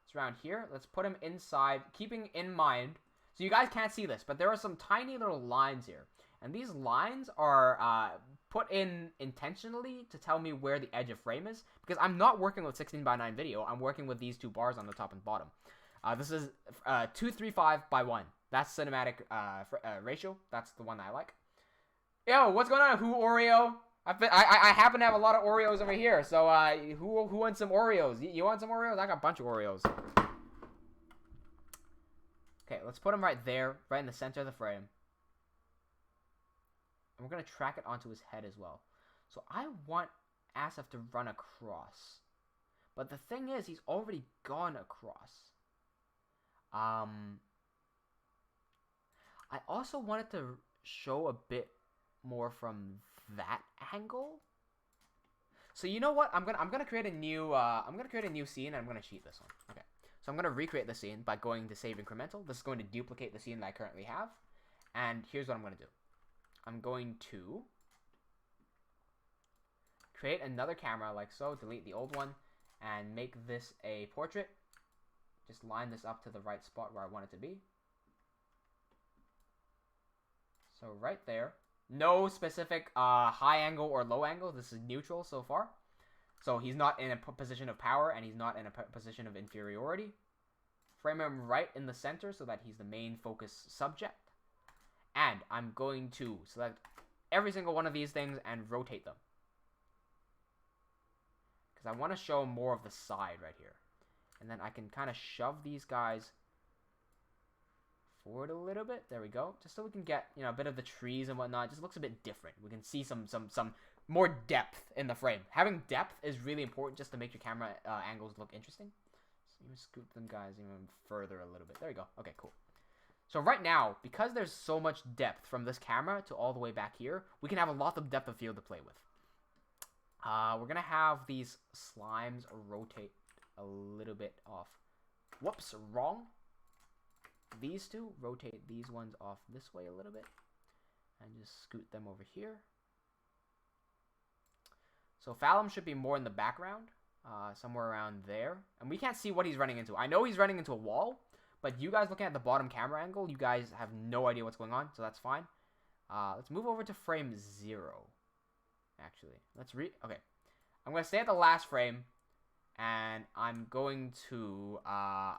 It's around here. Let's put him inside, keeping in mind, so you guys can't see this, but there are some tiny little lines here. And these lines are put in intentionally to tell me where the edge of frame is, because I'm not working with 16:9 video. I'm working with these two bars on the top and bottom. This is 235 by 1. That's cinematic ratio. That's the one I like. Yo, what's going on? Who Oreo? I happen to have a lot of Oreos over here. So who wants some Oreos? You want some Oreos? I got a bunch of Oreos. Okay, let's put them right there, right in the center of the frame. And we're going to track it onto his head as well. So I want Asaf to run across. But the thing is, he's already gone across. I also wanted to show a bit more from that angle. So you know what? I'm gonna create a new scene, and I'm gonna cheat this one. Okay. So I'm gonna recreate the scene by going to save incremental. This is going to duplicate the scene that I currently have. And here's what I'm gonna do. I'm going to create another camera like so, delete the old one, and make this a portrait. Just line this up to the right spot where I want it to be. So right there. No specific high angle or low angle. This is neutral so far. So he's not in a position of power, and he's not in a position of inferiority. Frame him right in the center so that he's the main focus subject. And I'm going to select every single one of these things and rotate them. Because I want to show more of the side right here. And then I can kind of shove these guys forward a little bit. There we go. Just so we can get, you know, a bit of the trees and whatnot. It just looks a bit different. We can see some more depth in the frame. Having depth is really important just to make your camera angles look interesting. So you scoop them guys even further a little bit. There you go. Okay, cool. So right now, because there's so much depth from this camera to all the way back here, we can have a lot of depth of field to play with. We're going to have these slimes rotate a little bit off. Whoops, wrong. These two, rotate these ones off this way a little bit. And just scoot them over here. So Phallum should be more in the background. Somewhere around there. And we can't see what he's running into. I know he's running into a wall. But you guys looking at the bottom camera angle, you guys have no idea what's going on. So that's fine. Let's move over to frame 0. Actually, okay. I'm going to stay at the last frame. And I'm going to... I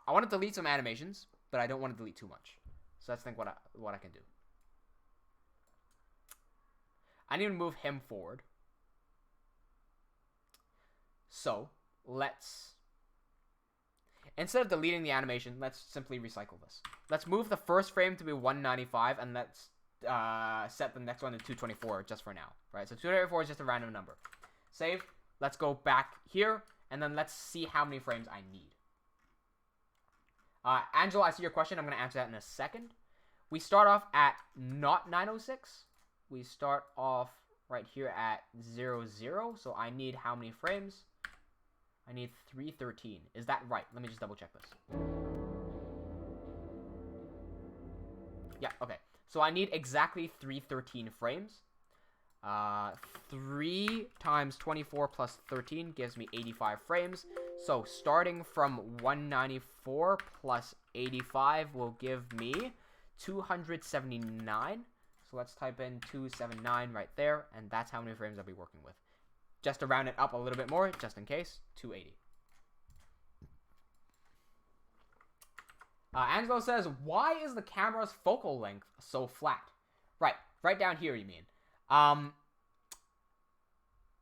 want to delete some animations. But I don't want to delete too much. So let's think what I can do. I need to move him forward. So, let's... Instead of deleting the animation, let's simply recycle this. Let's move the first frame to be 195, and let's set the next one to 224 just for now. Right, so 224 is just a random number. Save. Let's go back here, and then let's see how many frames I need. Angela, I see your question. I'm going to answer that in a second. We start off at not 906. We start off right here at 00. So I need how many frames? I need 313. Is that right? Let me just double check this. Yeah, okay. So I need exactly 313 frames. 3 times 24 plus 13 gives me 85 frames. So starting from 194 plus 85 will give me 279. So let's type in 279 right there, and that's how many frames I'll be working with. Just to round it up a little bit more, just in case, 280. Angelo says, why is the camera's focal length so flat? Right down here, you mean.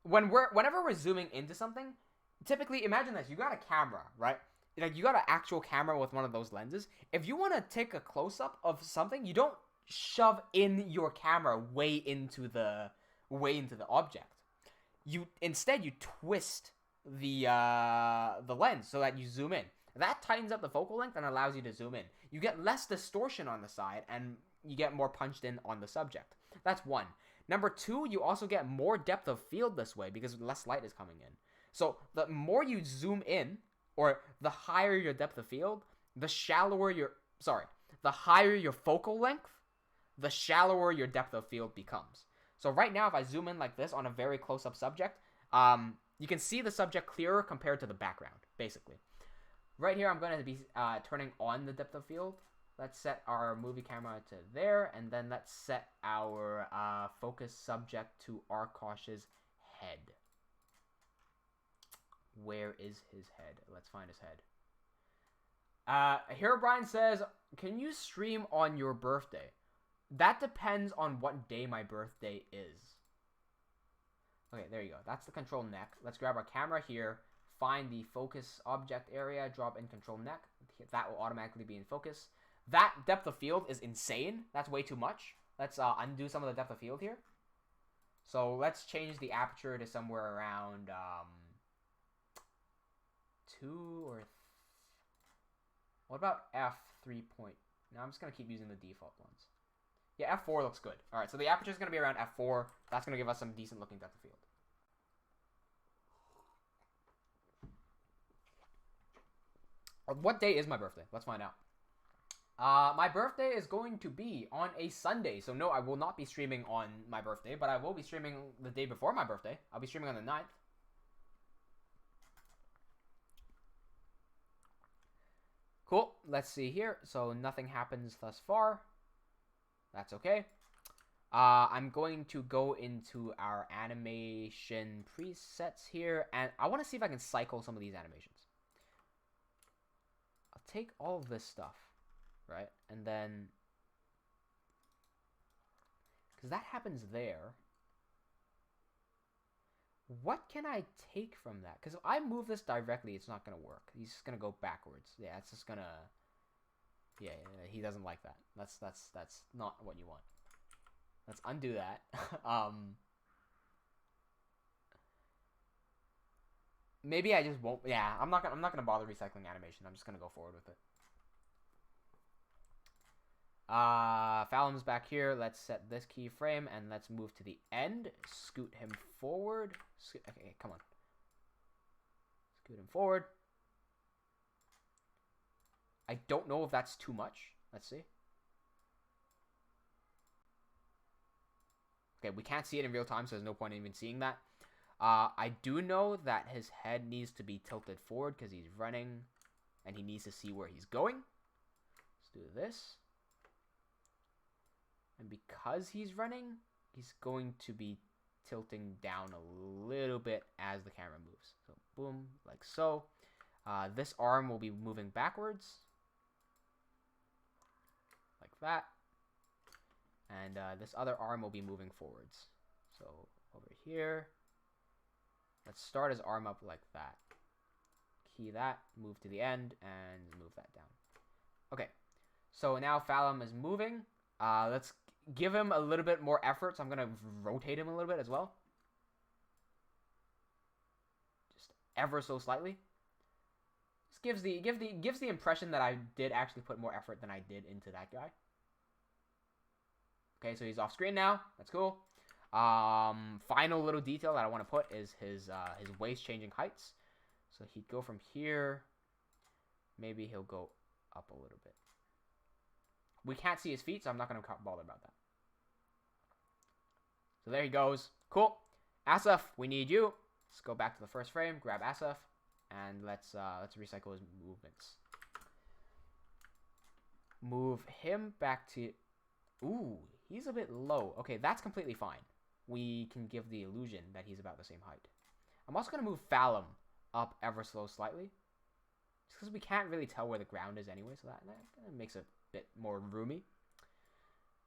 Whenever we're zooming into something, typically, imagine this. You got a camera, right? Like, you got an actual camera with one of those lenses. If you want to take a close-up of something, you don't shove in your camera way into the object. Instead you twist the lens so that you zoom in. That tightens up the focal length and allows you to zoom in. You get less distortion on the side, and you get more punched in on the subject. That's one. Number 2, you also get more depth of field this way because less light is coming in. So the more you zoom in, or the higher your depth of field, the higher your focal length, the shallower your depth of field becomes. So right now, if I zoom in like this on a very close-up subject, you can see the subject clearer compared to the background, basically. Right here, I'm going to be turning on the depth of field. Let's set our movie camera to there, and then let's set our focus subject to Arkosh's head. Where is his head? Let's find his head. Herobrine says, can you stream on your birthday? That depends on what day my birthday is. Okay, there you go. That's the control neck. Let's grab our camera here, find the focus object area, drop in control neck. That will automatically be in focus. That depth of field is insane. That's way too much. Let's undo some of the depth of field here. So let's change the aperture to somewhere around 2 or... What about f3 point? No, I'm just going to keep using the default ones. Yeah, f4 looks good. All right, so the aperture is going to be around f4. That's going to give us some decent looking depth of field. What day is my birthday? Let's find out. My birthday is going to be on a Sunday. So no, I will not be streaming on my birthday, but I will be streaming the day before my birthday. I'll be streaming on the 9th. Cool. Let's see here. So nothing happens thus far. That's okay. I'm going to go into our animation presets here, and I want to see if I can cycle some of these animations. I'll take all of this stuff, right? And then, because that happens there, what can I take from that? Because if I move this directly, it's not going to work. He's just going to go backwards. Yeah, it's just going to... Yeah, he doesn't like that. That's not what you want. Let's undo that. Maybe I just won't... Yeah, I'm not gonna bother recycling animation. I'm just going to go forward with it. Fallon's back here. Let's set this keyframe and let's move to the end. Scoot him forward. Okay, come on. Scoot him forward. I don't know if that's too much. Let's see. Okay, we can't see it in real time, so there's no point in even seeing that. I do know that his head needs to be tilted forward because he's running and he needs to see where he's going. Let's do this. And because he's running, he's going to be tilting down a little bit as the camera moves. So boom, like so. This arm will be moving backwards. Like that. And this other arm will be moving forwards. So over here, let's start his arm up like that. Key that, move to the end, and move that down. Okay, so now Fallon is moving. Let's give him a little bit more effort. So I'm gonna rotate him a little bit as well, just ever so slightly. Just gives the impression that I did actually put more effort than I did into that guy. Okay, so he's off screen now. That's cool. Final little detail that I want to put is his waist changing heights. So he'd go from here. Maybe he'll go up a little bit. We can't see his feet, so I'm not going to bother about that. So there he goes. Cool. Asaf, we need you. Let's go back to the first frame. Grab Asaf, and let's recycle his movements. Move him back to. Ooh, he's a bit low. Okay, that's completely fine. We can give the illusion that he's about the same height. I'm also going to move Fallon up ever so slightly. Just because we can't really tell where the ground is anyway, so that makes it a bit more roomy.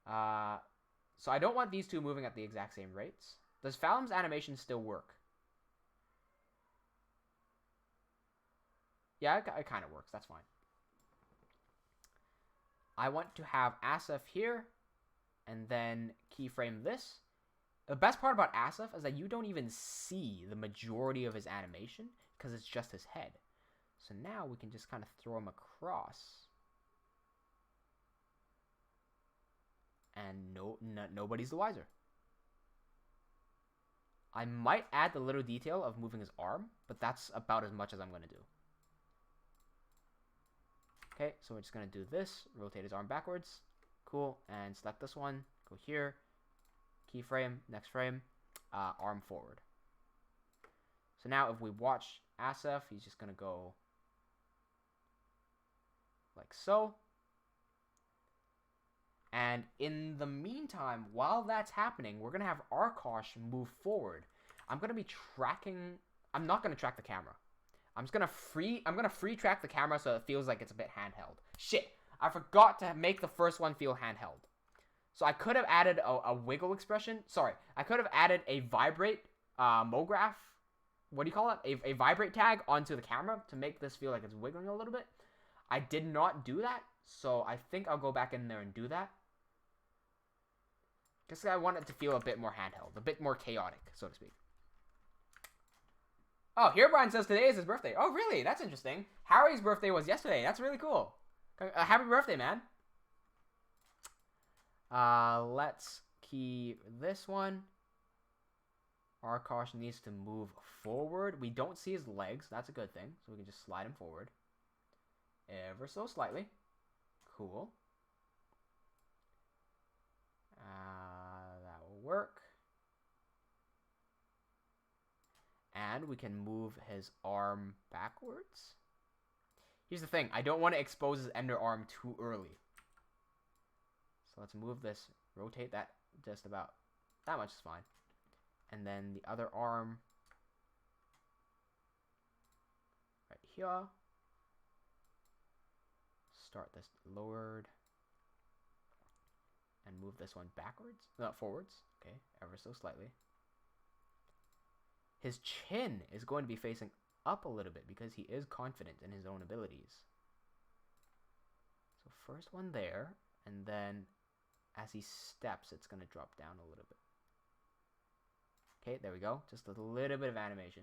So I don't want these two moving at the exact same rates. Does Fallon's animation still work? Yeah, it kind of works. That's fine. I want to have Asaf here, and then keyframe this. The best part about Asaf is that you don't even see the majority of his animation because it's just his head. So now we can just kind of throw him across. And nobody's the wiser. I might add the little detail of moving his arm, but that's about as much as I'm going to do. Okay, so we're just going to do this. Rotate his arm backwards. Cool. And select this one. Go here. Keyframe. Next frame. Arm forward. So now if we watch Asaf, he's just going to go like so. And in the meantime, while that's happening, we're going to have Arkosh move forward. I'm going to be tracking... I'm not going to track the camera. I'm gonna free track the camera so it feels like it's a bit handheld. Shit, I forgot to make the first one feel handheld. So I could have added a wiggle expression. Sorry, I could have added a vibrate MoGraph. What do you call it? A vibrate tag onto the camera to make this feel like it's wiggling a little bit. I did not do that, so I think I'll go back in there and do that. Just I want it to feel a bit more handheld, a bit more chaotic, so to speak. Oh, Herebrine says today is his birthday. Oh, really? That's interesting. Harry's birthday was yesterday. That's really cool. Happy birthday, man. Let's key this one. Arkosh needs to move forward. We don't see his legs. That's a good thing. So we can just slide him forward. Ever so slightly. Cool. That will work. And we can move his arm backwards. Here's the thing. I don't want to expose his underarm too early. So let's move this. Rotate that just about. That much is fine. And then the other arm. Right here. Start this lowered. And move this one backwards. Not forwards. Okay, ever so slightly. His chin is going to be facing up a little bit because he is confident in his own abilities. So first one there, and then as he steps, it's going to drop down a little bit. Okay, there we go. Just a little bit of animation.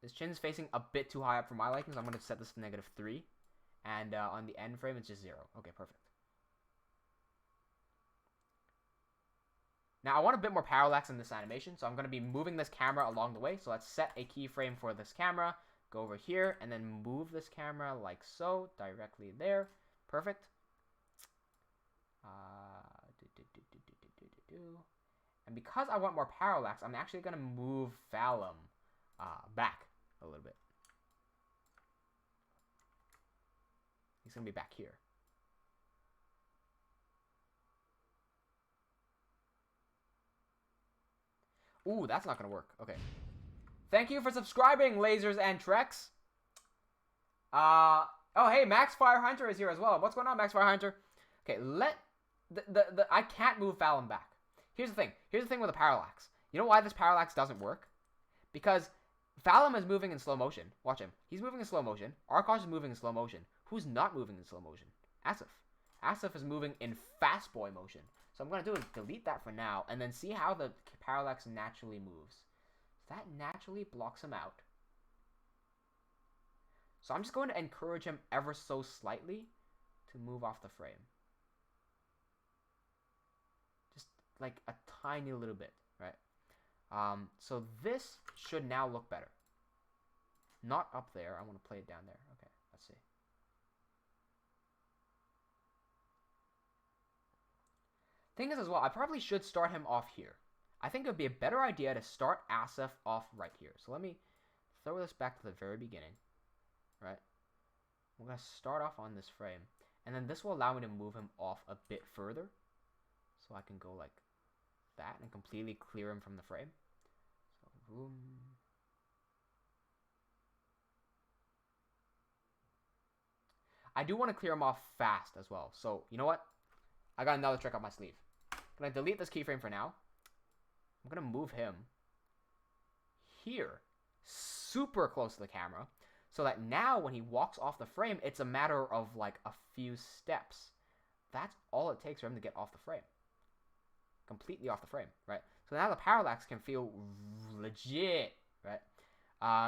His chin's facing a bit too high up for my liking, so I'm going to set this to -3. And on the end frame, it's just 0. Okay, perfect. Now, I want a bit more parallax in this animation, so I'm going to be moving this camera along the way. So let's set a keyframe for this camera, go over here, and then move this camera like so, directly there. Perfect. And because I want more parallax, I'm actually going to move Vallum back a little bit. He's going to be back here. Ooh, that's not going to work. Okay. Thank you for subscribing, Lasers and Treks. Oh, hey, Max Fire Hunter is here as well. What's going on, Max Fire Hunter? Okay, I can't move Vallum back. Here's the thing. Here's the thing with the parallax. You know why this parallax doesn't work? Because Vallum is moving in slow motion. Watch him. He's moving in slow motion. Arkosh is moving in slow motion. Who's not moving in slow motion? Asif. Asif is moving in fast boy motion. So I'm going to do is delete that for now, and then see how the parallax naturally moves. So that naturally blocks him out. So I'm just going to encourage him ever so slightly to move off the frame. Just like a tiny little bit, right? So this should now look better. Not up there. I want to play it down there. Okay, let's see. Thing is as well, I probably should start him off here. I think it would be a better idea to start Asif off right here. So let me throw this back to the very beginning, right? We're going to start off on this frame. And then this will allow me to move him off a bit further. So I can go like that and completely clear him from the frame. So boom. I do want to clear him off fast as well. So you know what? I got another trick up my sleeve. I'm going to delete this keyframe for now. I'm going to move him here, super close to the camera, so that now when he walks off the frame, it's a matter of like a few steps. That's all it takes for him to get off the frame. Completely off the frame, right? So now the parallax can feel legit, right?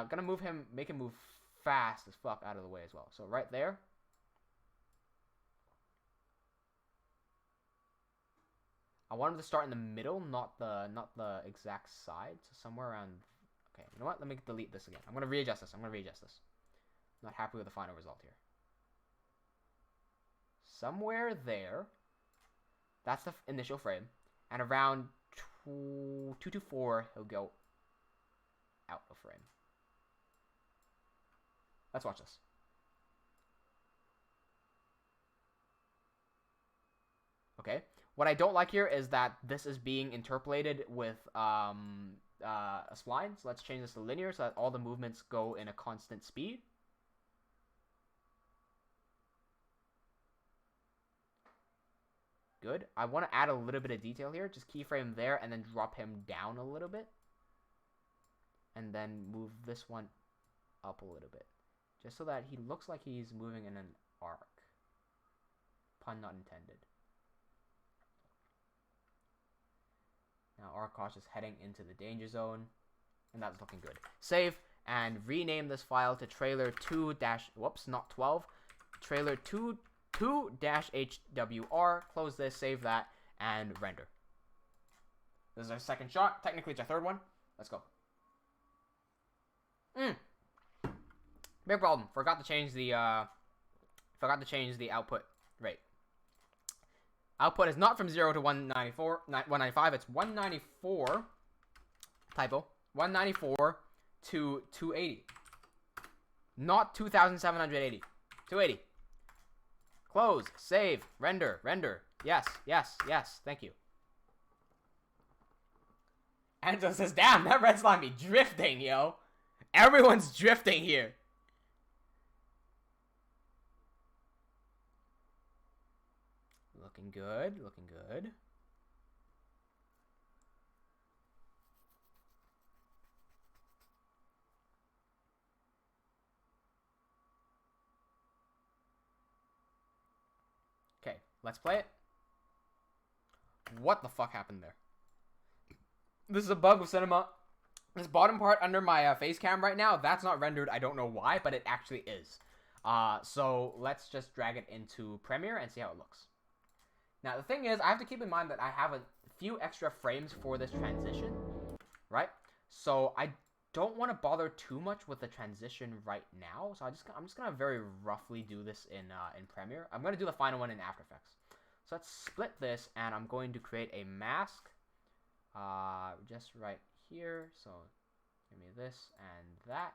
Gonna move him, make him move fast as fuck out of the way as well. So right there. I want him to start in the middle, not the exact side. So somewhere around. Okay, you know what? Let me delete this again. I'm gonna readjust this. I'm not happy with the final result here. Somewhere there. That's the initial frame, and around 2 to 4, he'll go out of frame. Let's watch this. Okay, what I don't like here is that this is being interpolated with a spline. So let's change this to linear so that all the movements go in a constant speed. Good. I want to add a little bit of detail here. Just keyframe there and then drop him down a little bit. And then move this one up a little bit. Just so that he looks like he's moving in an arc. Pun not intended. Now Arkosh is heading into the danger zone, and that's looking good. Save and rename this file to trailer 2 whoops, not 12. Trailer 2-HWR. Close this, save that, and render. This is our second shot. Technically, it's our third one. Let's go. Big problem. Forgot to change the output rate. Output is not from 0 to 194, 195. It's 194. Typo. 194 to 280. Not 2,780. 280. Close. Save. Render. Render. Yes. Yes. Yes. Thank you. Angela says, damn, that red slime be drifting, yo. Everyone's drifting here. Looking good. Looking good. Okay, let's play it. What the fuck happened there? This is a bug with cinema. This bottom part under my face cam right now, that's not rendered. I don't know why, but it actually is. So let's just drag it into Premiere and see how it looks. Now, the thing is, I have to keep in mind that I have a few extra frames for this transition, right? So I don't want to bother too much with the transition right now. So I'm just gonna very roughly do this in Premiere. I'm gonna do the final one in After Effects. So let's split this, and I'm going to create a mask, just right here. So give me this and that.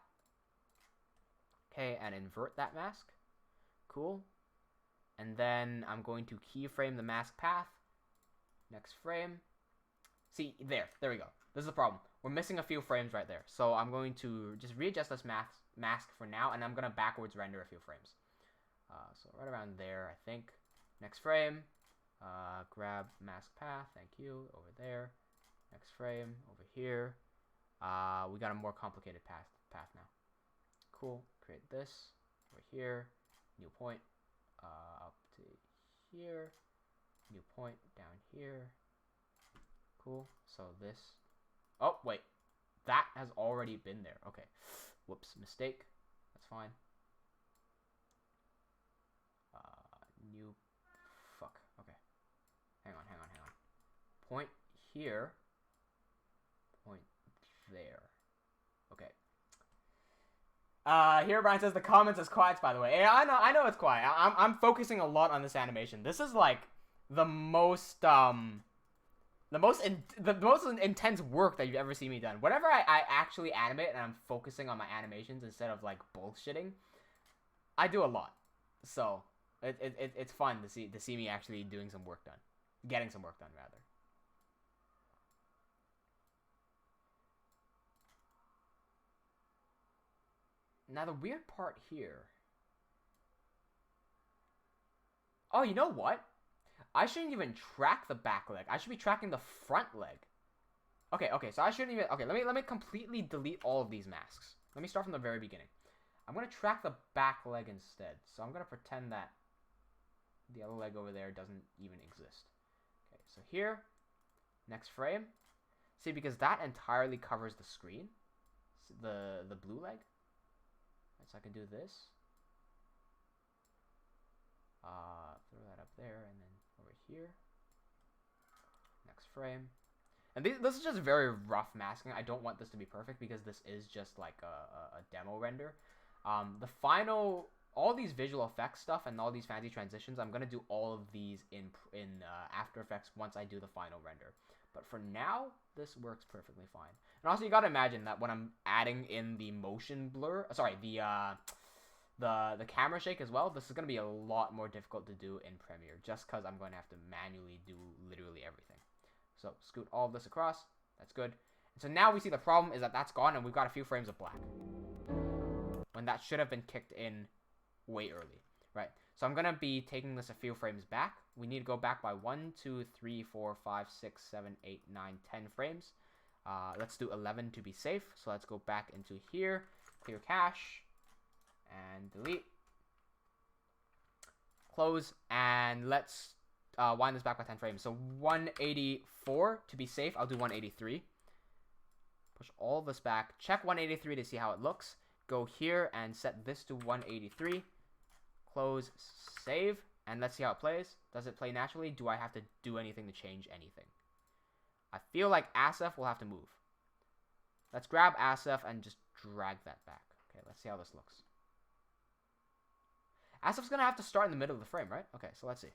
Okay, and invert that mask. Cool. And then I'm going to keyframe the mask path. Next frame. See, there we go. This is the problem. We're missing a few frames right there. So I'm going to just readjust this mask for now, and I'm going to backwards render a few frames. So right around there, I think. Next frame. Grab mask path. Thank you. Over there. Next frame. Over here. We got a more complicated path now. Cool. Create this. Over here. New point. Up to here. New point down here. Cool. So this. Oh, wait. That has already been there. Okay. Whoops. Mistake. That's fine. New. Fuck. Okay. Hang on. Point here. Point there. Okay. Here Brian says the comments is quiet, by the way. Yeah, I know it's quiet. I'm focusing a lot on this animation. This is like the most intense work that you've ever seen me done. Whenever I actually animate and I'm focusing on my animations instead of like bullshitting, I do a lot. So it's fun to see me actually doing some work done, getting some work done rather. Now the weird part here. Oh, you know what? I shouldn't even track the back leg. I should be tracking the front leg. Okay, so I shouldn't even... Okay, let me completely delete all of these masks. Let me start from the very beginning. I'm going to track the back leg instead. So I'm going to pretend that the other leg over there doesn't even exist. Okay, so here, next frame. See, because that entirely covers the screen, the blue leg. So I can do this. Throw that up there, and then over here. Next frame. And this is just very rough masking. I don't want this to be perfect because this is just like a demo render. All these visual effects stuff and all these fancy transitions, I'm gonna do all of these in After Effects once I do the final render. But for now, this works perfectly fine. And also, you gotta imagine that when I'm adding in the motion blur, sorry, the camera shake as well, this is gonna be a lot more difficult to do in Premiere, just because I'm going to have to manually do literally everything. So scoot all of this across. That's good. And so now we see the problem is that that's gone, and we've got a few frames of black when that should have been kicked in way early, right? So I'm gonna be taking this a few frames back. We need to go back by 1, 2, 3, 4, 5, 6, 7, 8, 9, 10 frames. Let's do 11 to be safe. So let's go back into here, clear cache, and delete. Close, and let's wind this back by 10 frames. So 184 to be safe. I'll do 183. Push all this back. Check 183 to see how it looks. Go here and set this to 183. Close, save, and let's see how it plays. Does it play naturally? Do I have to do anything to change anything? I feel like Asif will have to move. Let's grab Asif and just drag that back. Okay, let's see how this looks. Asif's gonna have to start in the middle of the frame, right? Okay, so let's see.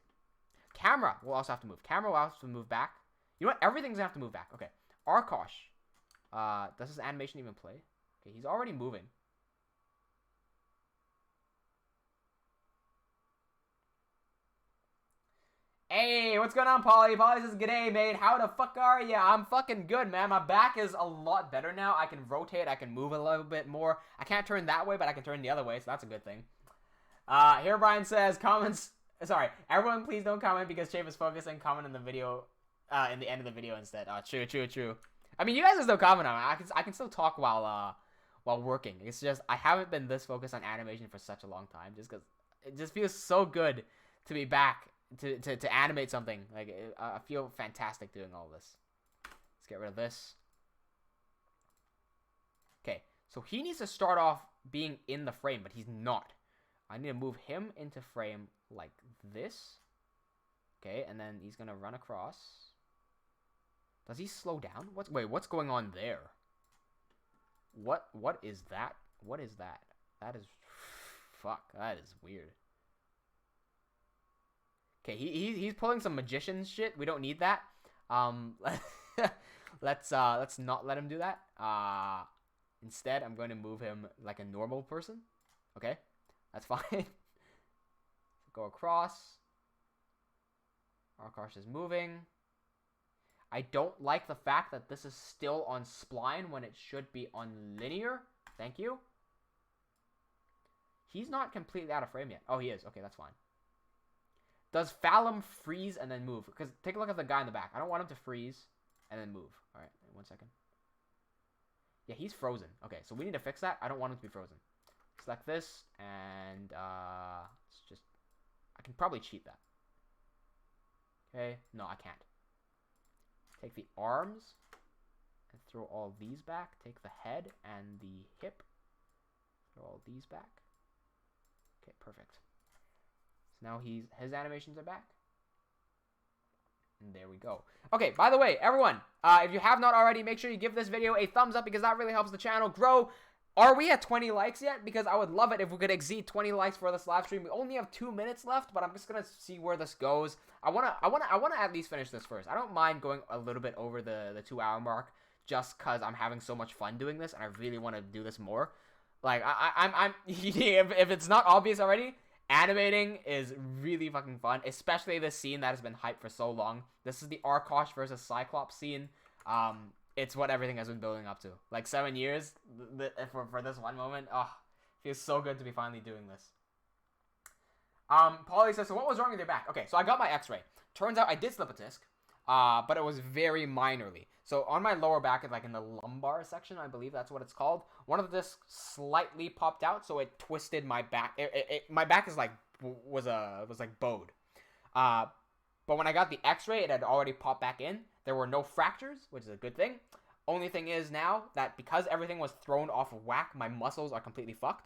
Camera will also have to move. Camera will have to move back. You know what? Everything's gonna have to move back. Okay. Arkosh. Does his animation even play? Okay, he's already moving. Hey, what's going on, Polly? Polly says, g'day, mate. How the fuck are ya? I'm fucking good, man. My back is a lot better now. I can rotate. I can move a little bit more. I can't turn that way, but I can turn the other way, so that's a good thing. Here Brian says, comments... Sorry, everyone please don't comment because Chafe is focusing. Comment in the video, in the end of the video instead. True. I mean, you guys can still comment on it. I can still talk while working. It's just, I haven't been this focused on animation for such a long time, just because it just feels so good to be back. To animate something. Like, I feel fantastic doing all this. Let's get rid of this. Okay, so he needs to start off being in the frame, but he's not. I need to move him into frame like this. Okay, and then he's gonna run across. Does he slow down? Wait, what's going on there? What is that? What is that? That is... Fuck, that is weird. Okay, he's pulling some magician shit. We don't need that. Let's not let him do that. Instead, I'm going to move him like a normal person. Okay, that's fine. Go across. Arkosh is moving. I don't like the fact that this is still on spline when it should be on linear. Thank you. He's not completely out of frame yet. Oh, he is. Okay, that's fine. Does Phallum freeze and then move? Because take a look at the guy in the back. I don't want him to freeze and then move. All right, 1 second. Yeah, he's frozen. Okay, so we need to fix that. I don't want him to be frozen. Select this, and it's just... I can probably cheat that. Okay, no, I can't. Take the arms and throw all these back. Take the head and the hip. Throw all these back. Okay, perfect. Now his animations are back. And there we go. Okay, by the way, everyone, if you have not already, make sure you give this video a thumbs up because that really helps the channel grow. Are we at 20 likes yet? Because I would love it if we could exceed 20 likes for this live stream. We only have 2 minutes left, but I'm just gonna see where this goes. I wanna at least finish this first. I don't mind going a little bit over the 2-hour mark just cause I'm having so much fun doing this and I really want to do this more. Like I'm if it's not obvious already, animating is really fucking fun, especially this scene that has been hyped for so long. This is the Arkosh versus Cyclops scene. It's what everything has been building up to. Like 7 years for this one moment. Oh, feels so good to be finally doing this. Paulie says, so what was wrong with your back? Okay, so I got my x-ray. Turns out I did slip a disc, but it was very minorly. So on my lower back, like in the lumbar section, I believe that's what it's called, one of the discs slightly popped out, so it twisted my back. My back is like was like bowed. But when I got the x-ray, it had already popped back in. There were no fractures, which is a good thing. Only thing is now that because everything was thrown off of whack, my muscles are completely fucked.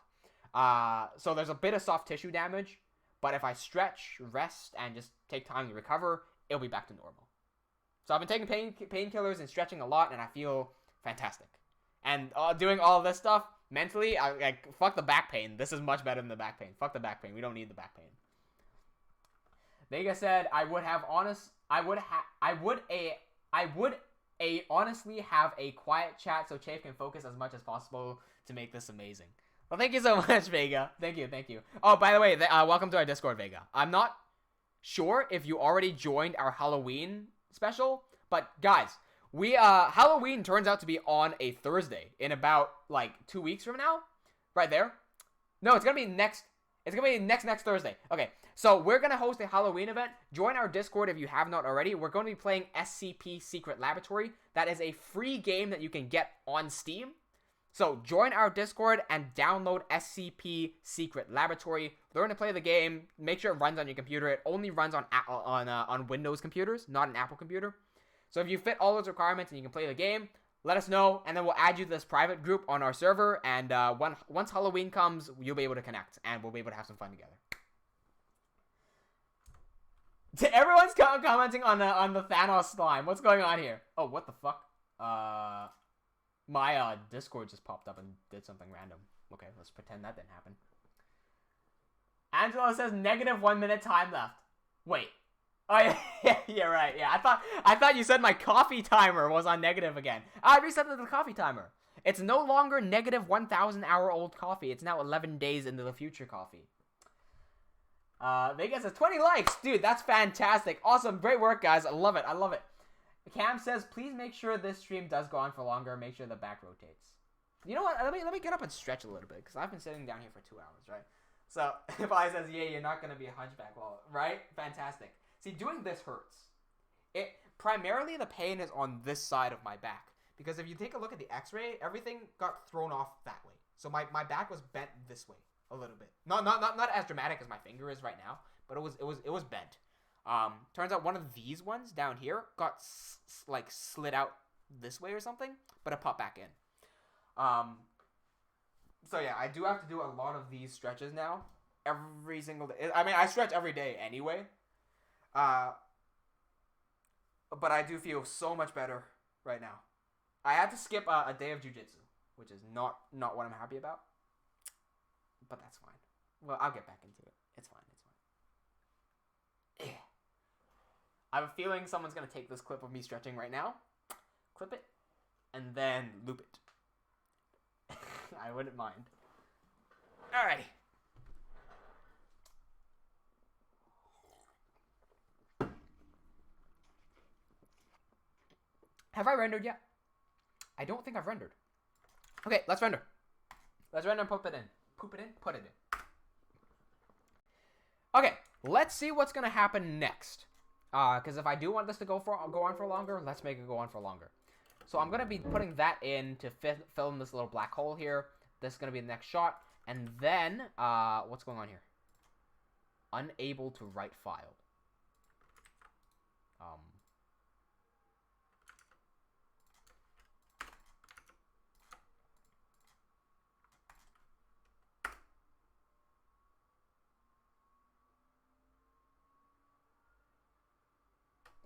So there's a bit of soft tissue damage, but if I stretch, rest, and just take time to recover, it'll be back to normal. So I've been taking painkillers and stretching a lot, and I feel fantastic. And doing all of this stuff, mentally, like, fuck the back pain. This is much better than the back pain. Fuck the back pain. We don't need the back pain. Vega said, I would honestly have a quiet chat so Chafe can focus as much as possible to make this amazing. Well, thank you so much, Vega. Thank you. Oh, by the way, welcome to our Discord, Vega. I'm not sure if you already joined our Halloween special, but guys, we Halloween turns out to be on a Thursday in about like 2 weeks from now, right there. No, it's gonna be next. It's gonna be next Thursday. Okay, so we're gonna host a Halloween event. Join our Discord if you have not already. We're going to be playing SCP Secret Laboratory. That is a free game that you can get on Steam. So join our Discord and download SCP Secret Laboratory. Learn to play the game. Make sure it runs on your computer. It only runs on Windows computers, not an Apple computer. So if you fit all those requirements and you can play the game, let us know, and then we'll add you to this private group on our server. And once Halloween comes, you'll be able to connect, and we'll be able to have some fun together. Everyone's commenting on the Thanos slime. What's going on here? Oh, what the fuck? My Discord just popped up and did something random. Okay, let's pretend that didn't happen. Angela says -1 minute time left. Wait. Oh yeah, yeah, right. Yeah, I thought you said my coffee timer was on negative again. I reset the coffee timer. It's no longer negative 1,000 hour old coffee. It's now 11 days into the future coffee. Vegas says 20 likes, dude. That's fantastic. Awesome, great work, guys. I love it. I love it. Cam says, please make sure this stream does go on for longer. Make sure the back rotates. You know what? Let me get up and stretch a little bit because I've been sitting down here for 2 hours, right? So if I says, yeah, you're not gonna be a hunchback, well, right? Fantastic. See, doing this hurts. It primarily the pain is on this side of my back because if you take a look at the X-ray, everything got thrown off that way. So my back was bent this way a little bit. Not as dramatic as my finger is right now, but it was bent. Turns out one of these ones down here got like slid out this way or something, but it popped back in. So yeah, I do have to do a lot of these stretches now every single day. I mean, I stretch every day anyway. But I do feel so much better right now. I had to skip a day of jiu-jitsu, which is not what I'm happy about. But that's fine. Well, I'll get back into it. It's fine. Yeah. I have a feeling someone's going to take this clip of me stretching right now, clip it, and then loop it. I wouldn't mind. Alrighty. Have I rendered yet? I don't think I've rendered. Okay, let's render. Let's render and put it in. Put it in. Okay, let's see what's gonna happen next. Because if I do want this to go on for longer, let's make it go on for longer. So I'm gonna be putting that in to film this little black hole here. This is gonna be the next shot, and then what's going on here? Unable to write file.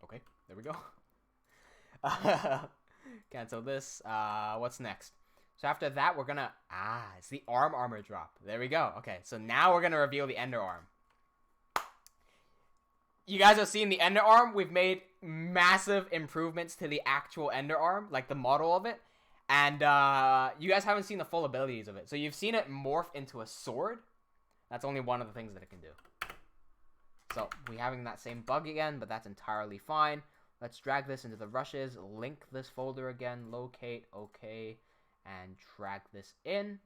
Okay, there we go. Cancel this. What's next? So after that, we're gonna... it's the armor drop. There we go. Okay, so now we're gonna reveal the ender arm. You guys have seen the ender arm. We've made massive improvements to the actual ender arm, like the model of it. And you guys haven't seen the full abilities of it. So you've seen it morph into a sword. That's only one of the things that it can do. So we're having that same bug again, but that's entirely fine. Let's drag this into the rushes, link this folder again, locate, okay, and drag this in.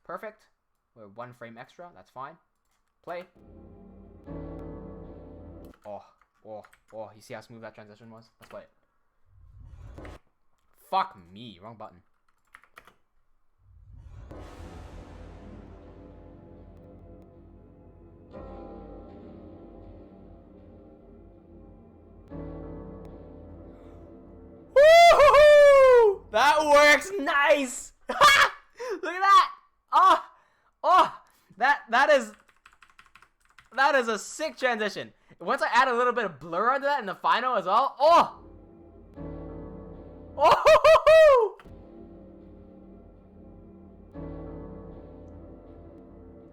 Perfect. We're 1 frame extra, that's fine. Play. Oh, you see how smooth that transition was? Let's play it. Fuck me, wrong button. That works nice. Look at that. That is a sick transition. Once I add a little bit of blur onto that in the final as well.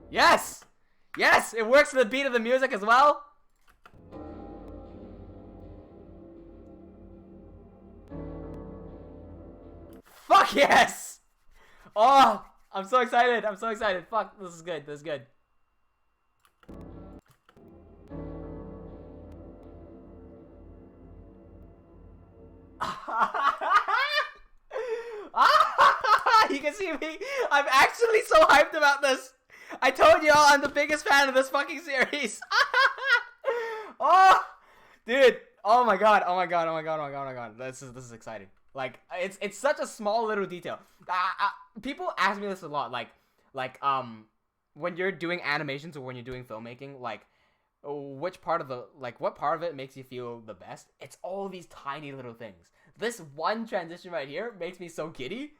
Yes, it works to the beat of the music as well. Fuck yes! Oh, I'm so excited. Fuck, this is good. You can see me. I'm actually so hyped about this. I told y'all I'm the biggest fan of this fucking series. Oh, dude. Oh my god. This is exciting. Like, it's such a small little detail. People ask me this a lot, like, when you're doing animations or when you're doing filmmaking, like, what part of it makes you feel the best? It's all these tiny little things. This one transition right here makes me so giddy.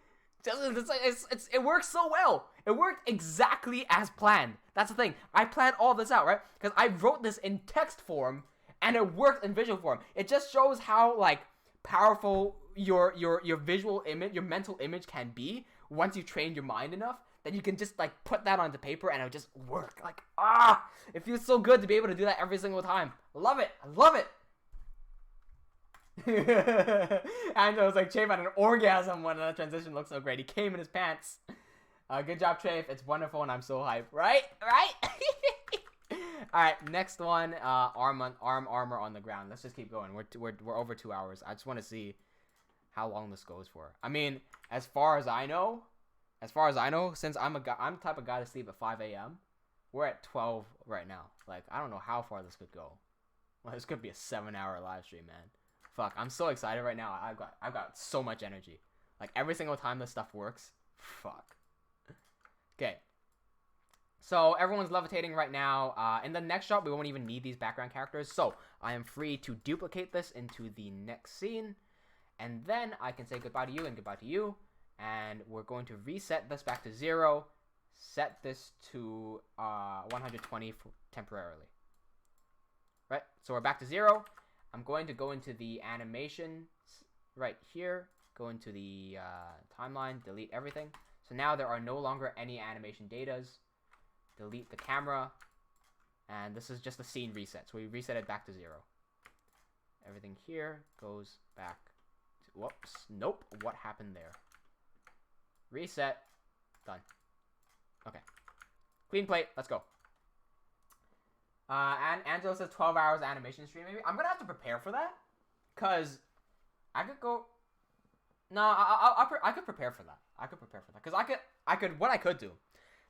It works so well. It worked exactly as planned. That's the thing. I planned all this out, right? Because I wrote this in text form, and it worked in visual form. It just shows how, like, powerful your visual image, your mental image can be once you've trained your mind enough that you can just like put that onto paper and it'll just work. Like, it feels so good to be able to do that every single time. Love it. I love it. And I was like, Chafe had an orgasm when the transition looked so great. He came in his pants. Good job, Chafe. It's wonderful and I'm so hyped. Right? Alright, next one. Arm armor on the ground. Let's just keep going. We're over 2 hours. I just want to see how long this goes for. I mean, as far as I know, since I'm the type of guy to sleep at 5 a.m., we're at 12 right now. Like, I don't know how far this could go. Well, this could be a 7-hour live stream, man. Fuck, I'm so excited right now. I've got so much energy. Like, every single time this stuff works. Fuck. Okay. So, everyone's levitating right now. In the next shot, we won't even need these background characters. So, I am free to duplicate this into the next scene. And then I can say goodbye to you and goodbye to you. And we're going to reset this back to 0. Set this to 120 temporarily. Right? So we're back to 0. I'm going to go into the animations right here. Go into the timeline. Delete everything. So now there are no longer any animation datas. Delete the camera. And this is just a scene reset. So we reset it back to 0. Everything here goes back. Whoops. Nope. What happened there? Reset. Done. Okay. Clean plate. Let's go. And Angelo says 12 hours animation stream maybe. I'm going to have to prepare for that. Because I could go... No, I could prepare for that. Because what I could do.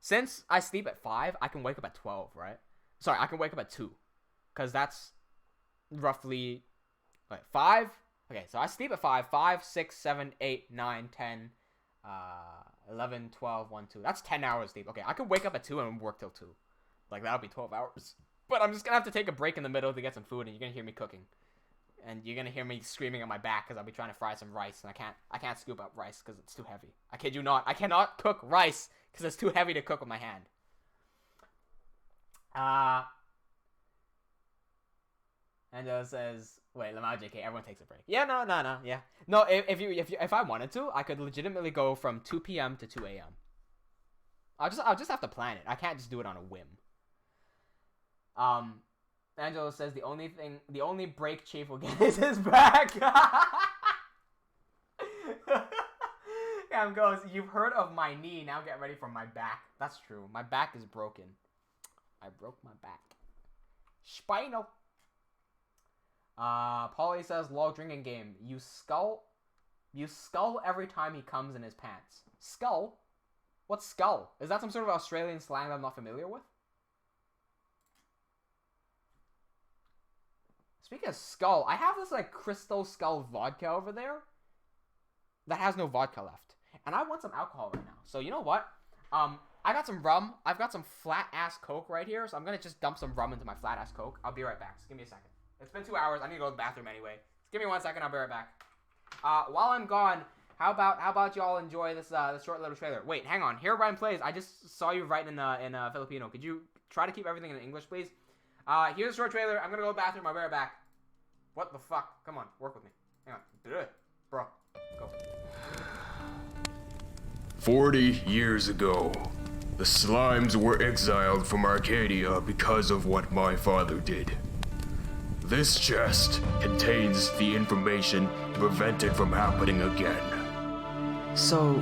Since I sleep at 5, I can wake up at 12, right? Sorry, I can wake up at 2. Because that's roughly... Like, 5... Okay, so I sleep at 5. 5, 6, 7, 8, 9, 10, 11, 12, 1, 2. That's 10 hours sleep. Okay, I could wake up at 2 and work till 2. Like, that would be 12 hours. But I'm just going to have to take a break in the middle to get some food, and you're going to hear me cooking. And you're going to hear me screaming at my back because I'll be trying to fry some rice, and I can't scoop up rice because it's too heavy. I kid you not. I cannot cook rice because it's too heavy to cook with my hand. And it says... Wait, LiveStream, everyone takes a break. Yeah, no, yeah. No, if I wanted to, I could legitimately go from 2 p.m. to 2 a.m. I'll just have to plan it. I can't just do it on a whim. Angelo says the only break Chief will get is his back. Cam goes, you've heard of my knee, now get ready for my back. That's true. My back is broken. I broke my back. Spinal. Polly says, lol, drinking game. You skull every time he comes in his pants. Skull? What's skull? Is that some sort of Australian slang that I'm not familiar with? Speaking of skull, I have this, like, Crystal Skull vodka over there that has no vodka left. And I want some alcohol right now. So, you know what? I got some rum. I've got some flat-ass Coke right here, so I'm gonna just dump some rum into my flat-ass Coke. I'll be right back. Just give me a second. It's been 2 hours. I need to go to the bathroom anyway. Just give me 1 second. I'll be right back. While I'm gone, how about y'all enjoy this short little trailer? Wait, hang on. Here, Ryan plays. I just saw you write in Filipino. Could you try to keep everything in English, please? Here's a short trailer. I'm gonna go to the bathroom. I'll be right back. What the fuck? Come on, work with me. Hang on, bro. Go. 40 years ago, the slimes were exiled from Arcadia because of what my father did. This chest contains the information to prevent it from happening again. So,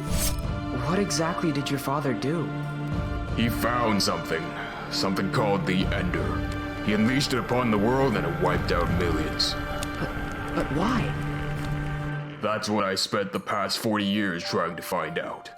what exactly did your father do? He found something called the Ender. He unleashed it upon the world and it wiped out millions. But why? That's what I spent the past 40 years trying to find out.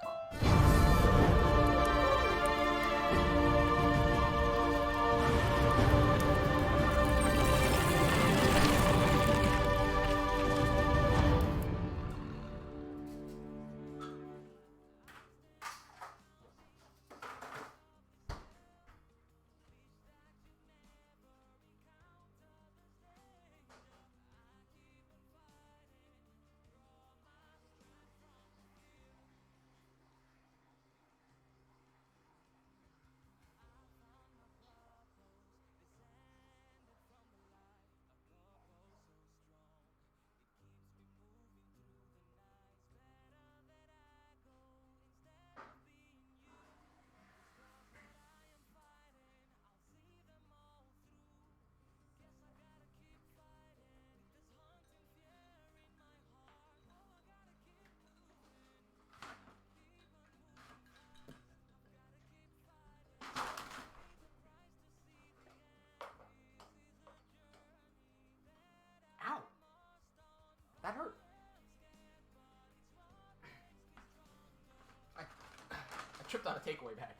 tripped on a takeaway bag.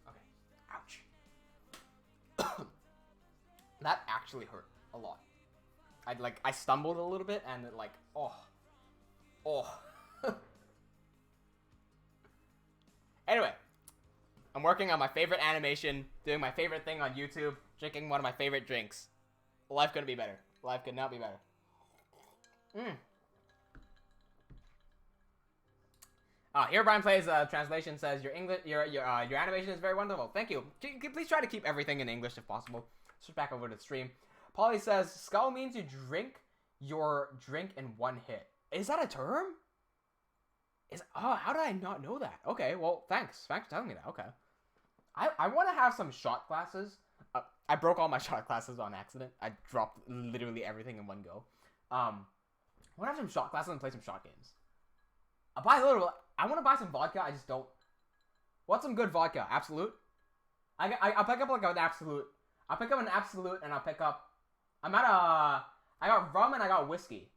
Okay. Ouch. That actually hurt a lot. I stumbled a little bit and it like, oh. Anyway, I'm working on my favorite animation, doing my favorite thing on YouTube, drinking one of my favorite drinks. Life couldn't be better. Life could not be better. Here Brian Plays translation says your animation is very wonderful. Thank you. Please try to keep everything in English if possible. Switch back over to the stream. Polly says skull means you drink your drink in one hit. Is that a term? How did I not know that? Okay, well thanks for telling me that. Okay, I want to have some shot classes. I broke all my shot classes on accident. I dropped literally everything in one go. I want to have some shot classes and play some shot games. I want to buy some vodka. I just don't. What's some good vodka? Absolute. I'll pick up like an absolute. I'll pick up an absolute and I'll pick up. I got rum and I got whiskey.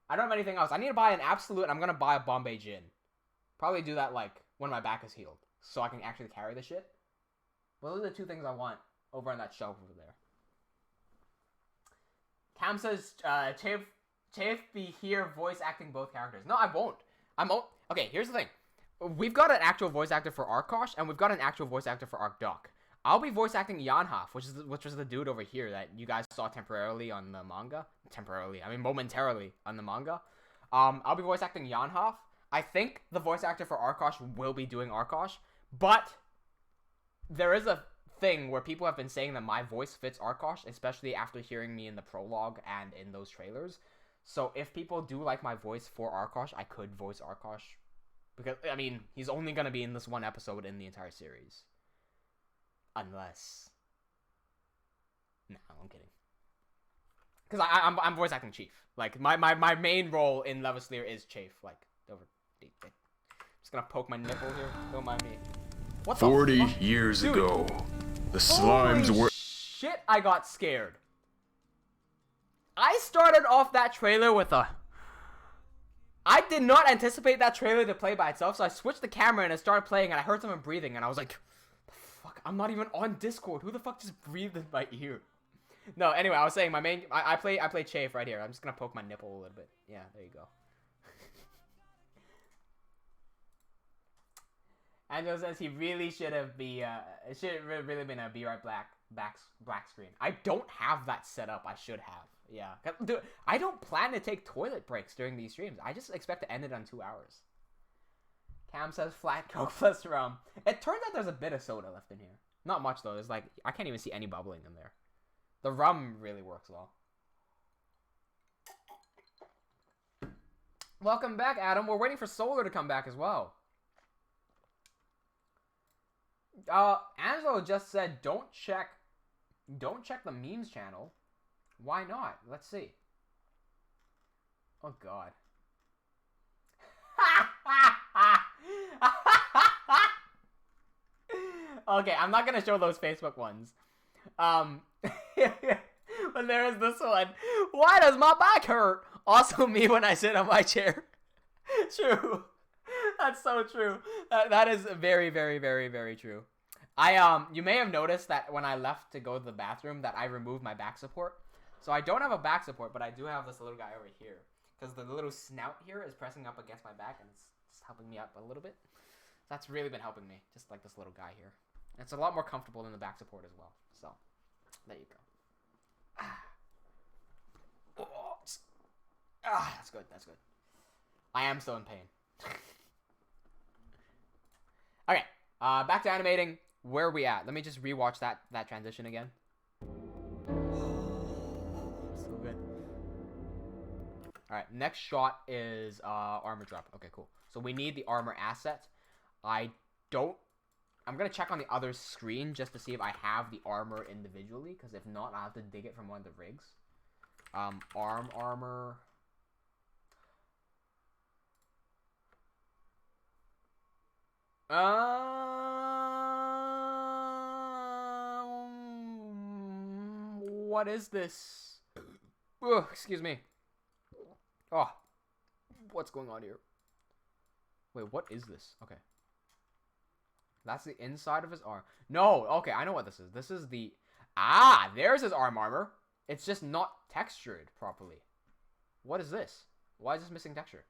I don't have anything else. I need to buy an absolute and I'm gonna buy a Bombay gin. Probably do that like when my back is healed, so I can actually carry the shit. Well, those are the two things I want over on that shelf over there. Cam says, Chafe be here voice acting both characters. No, I won't. Okay, here's the thing. We've got an actual voice actor for Arkosh, and we've got an actual voice actor for Arkdok. I'll be voice acting Yanhaf, which was the dude over here that you guys saw temporarily on the manga. Momentarily on the manga. I'll be voice acting Yanhaf. I think the voice actor for Arkosh will be doing Arkosh, but there is a thing where people have been saying that my voice fits Arkosh, especially after hearing me in the prologue and in those trailers. So if people do like my voice for Arkosh, I could voice Arkosh. Because, I mean, he's only going to be in this one episode in the entire series. Unless... No, I'm kidding. Because I'm voice acting Chief. Like, my main role in Levaslier is Chief. Like, over... Just gonna poke my nipple here. Don't mind me. What the 40 fuck? years Dude. ago, the slimes Holy were... shit, I got scared. I started off that trailer with a... I did not anticipate that trailer to play by itself, so I switched the camera and it started playing and I heard someone breathing and I was like, fuck, I'm not even on Discord. Who the fuck just breathed in my ear? No, anyway, I was saying my main... I play Chafe right here. I'm just gonna poke my nipple a little bit. Yeah, there you go. Angelo says he really should have it should have really been a Be Right black screen. I don't have that set up. I should have. Yeah. Dude, I don't plan to take toilet breaks during these streams. I just expect to end it on 2 hours. Cam says flat Coke plus rum. It turns out there's a bit of soda left in here. Not much though. There's like, I can't even see any bubbling in there. The rum really works well. Welcome back, Adam. We're waiting for Solar to come back as well. Angelo just said don't check the memes channel. Why not? Let's see. Oh god. Okay, I'm not gonna show those Facebook ones. But there is this one. Why does my back hurt? Also me when I sit on my chair. True. That's so true. That is very, very, very, very true. You may have noticed that when I left to go to the bathroom that I removed my back support. So I don't have a back support, but I do have this little guy over here. Because the little snout here is pressing up against my back and it's just helping me up a little bit. That's really been helping me. Just like this little guy here. And it's a lot more comfortable than the back support as well. So, there you go. That's good, that's good. I am still in pain. Okay, back to animating. Where are we at? Let me just rewatch that transition again. So good. Alright, next shot is armor drop. Okay, cool. So we need the armor asset. I'm gonna check on the other screen just to see if I have the armor individually, because if not, I'll have to dig it from one of the rigs. Armor. What is this? Ugh, excuse me. Oh, what's going on here? Wait, what is this? Okay. That's the inside of his arm. No, okay, I know what this is. This is the... Ah, there's his arm armor. It's just not textured properly. What is this? Why is this missing texture?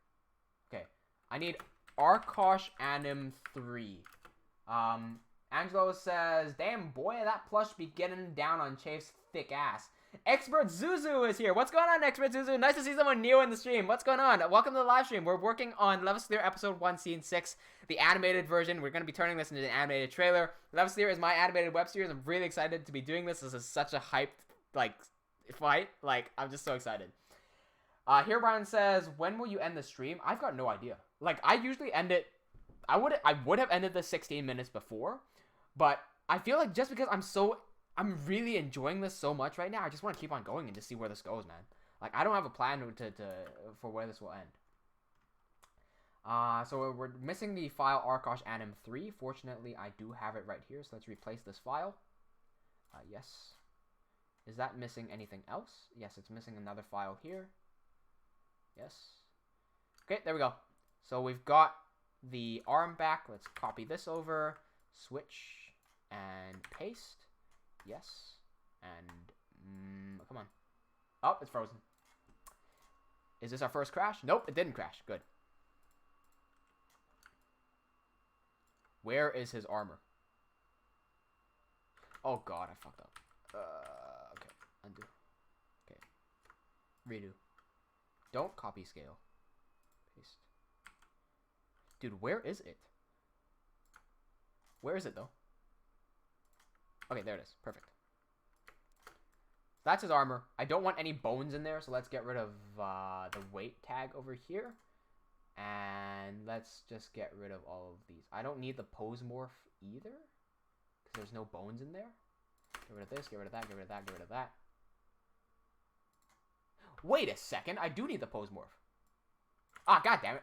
Okay, I need Arkosh Anim 3. Angelo says, damn boy, that plush be getting down on Chafe's thick ass. Expert Zuzu is here. What's going on, Expert Zuzu? Nice to see someone new in the stream. What's going on? Welcome to the live stream. We're working on Levaslier episode 1, scene 6, the animated version. We're going to be turning this into an animated trailer. Levaslier is my animated web series. I'm really excited to be doing this. This is such a hyped, like, fight. Like, I'm just so excited. Herebrand says, when will you end the stream? I've got no idea. Like, I usually end it... I would have ended the 16 minutes before, but I feel like just because I'm really enjoying this so much right now, I just want to keep on going and just see where this goes, man. Like, I don't have a plan for where this will end. So we're missing the file Arkosh Anim 3. Fortunately, I do have it right here, so let's replace this file. Yes. Is that missing anything else? Yes, it's missing another file here. Yes. Okay, there we go. So we've got the arm back. Let's copy this over, switch, and paste. Yes. And, come on. Oh, it's frozen. Is this our first crash? Nope, it didn't crash. Good. Where is his armor? Oh, God, I fucked up. Okay, undo. Okay. Redo. Don't copy scale. Paste. Dude, where is it? Where is it, though? Okay, there it is. Perfect. That's his armor. I don't want any bones in there, so let's get rid of the weight tag over here. And let's just get rid of all of these. I don't need the pose morph either, because there's no bones in there. Get rid of this, get rid of that, get rid of that, get rid of that. Wait a second, I do need the pose morph. Ah, god damn it.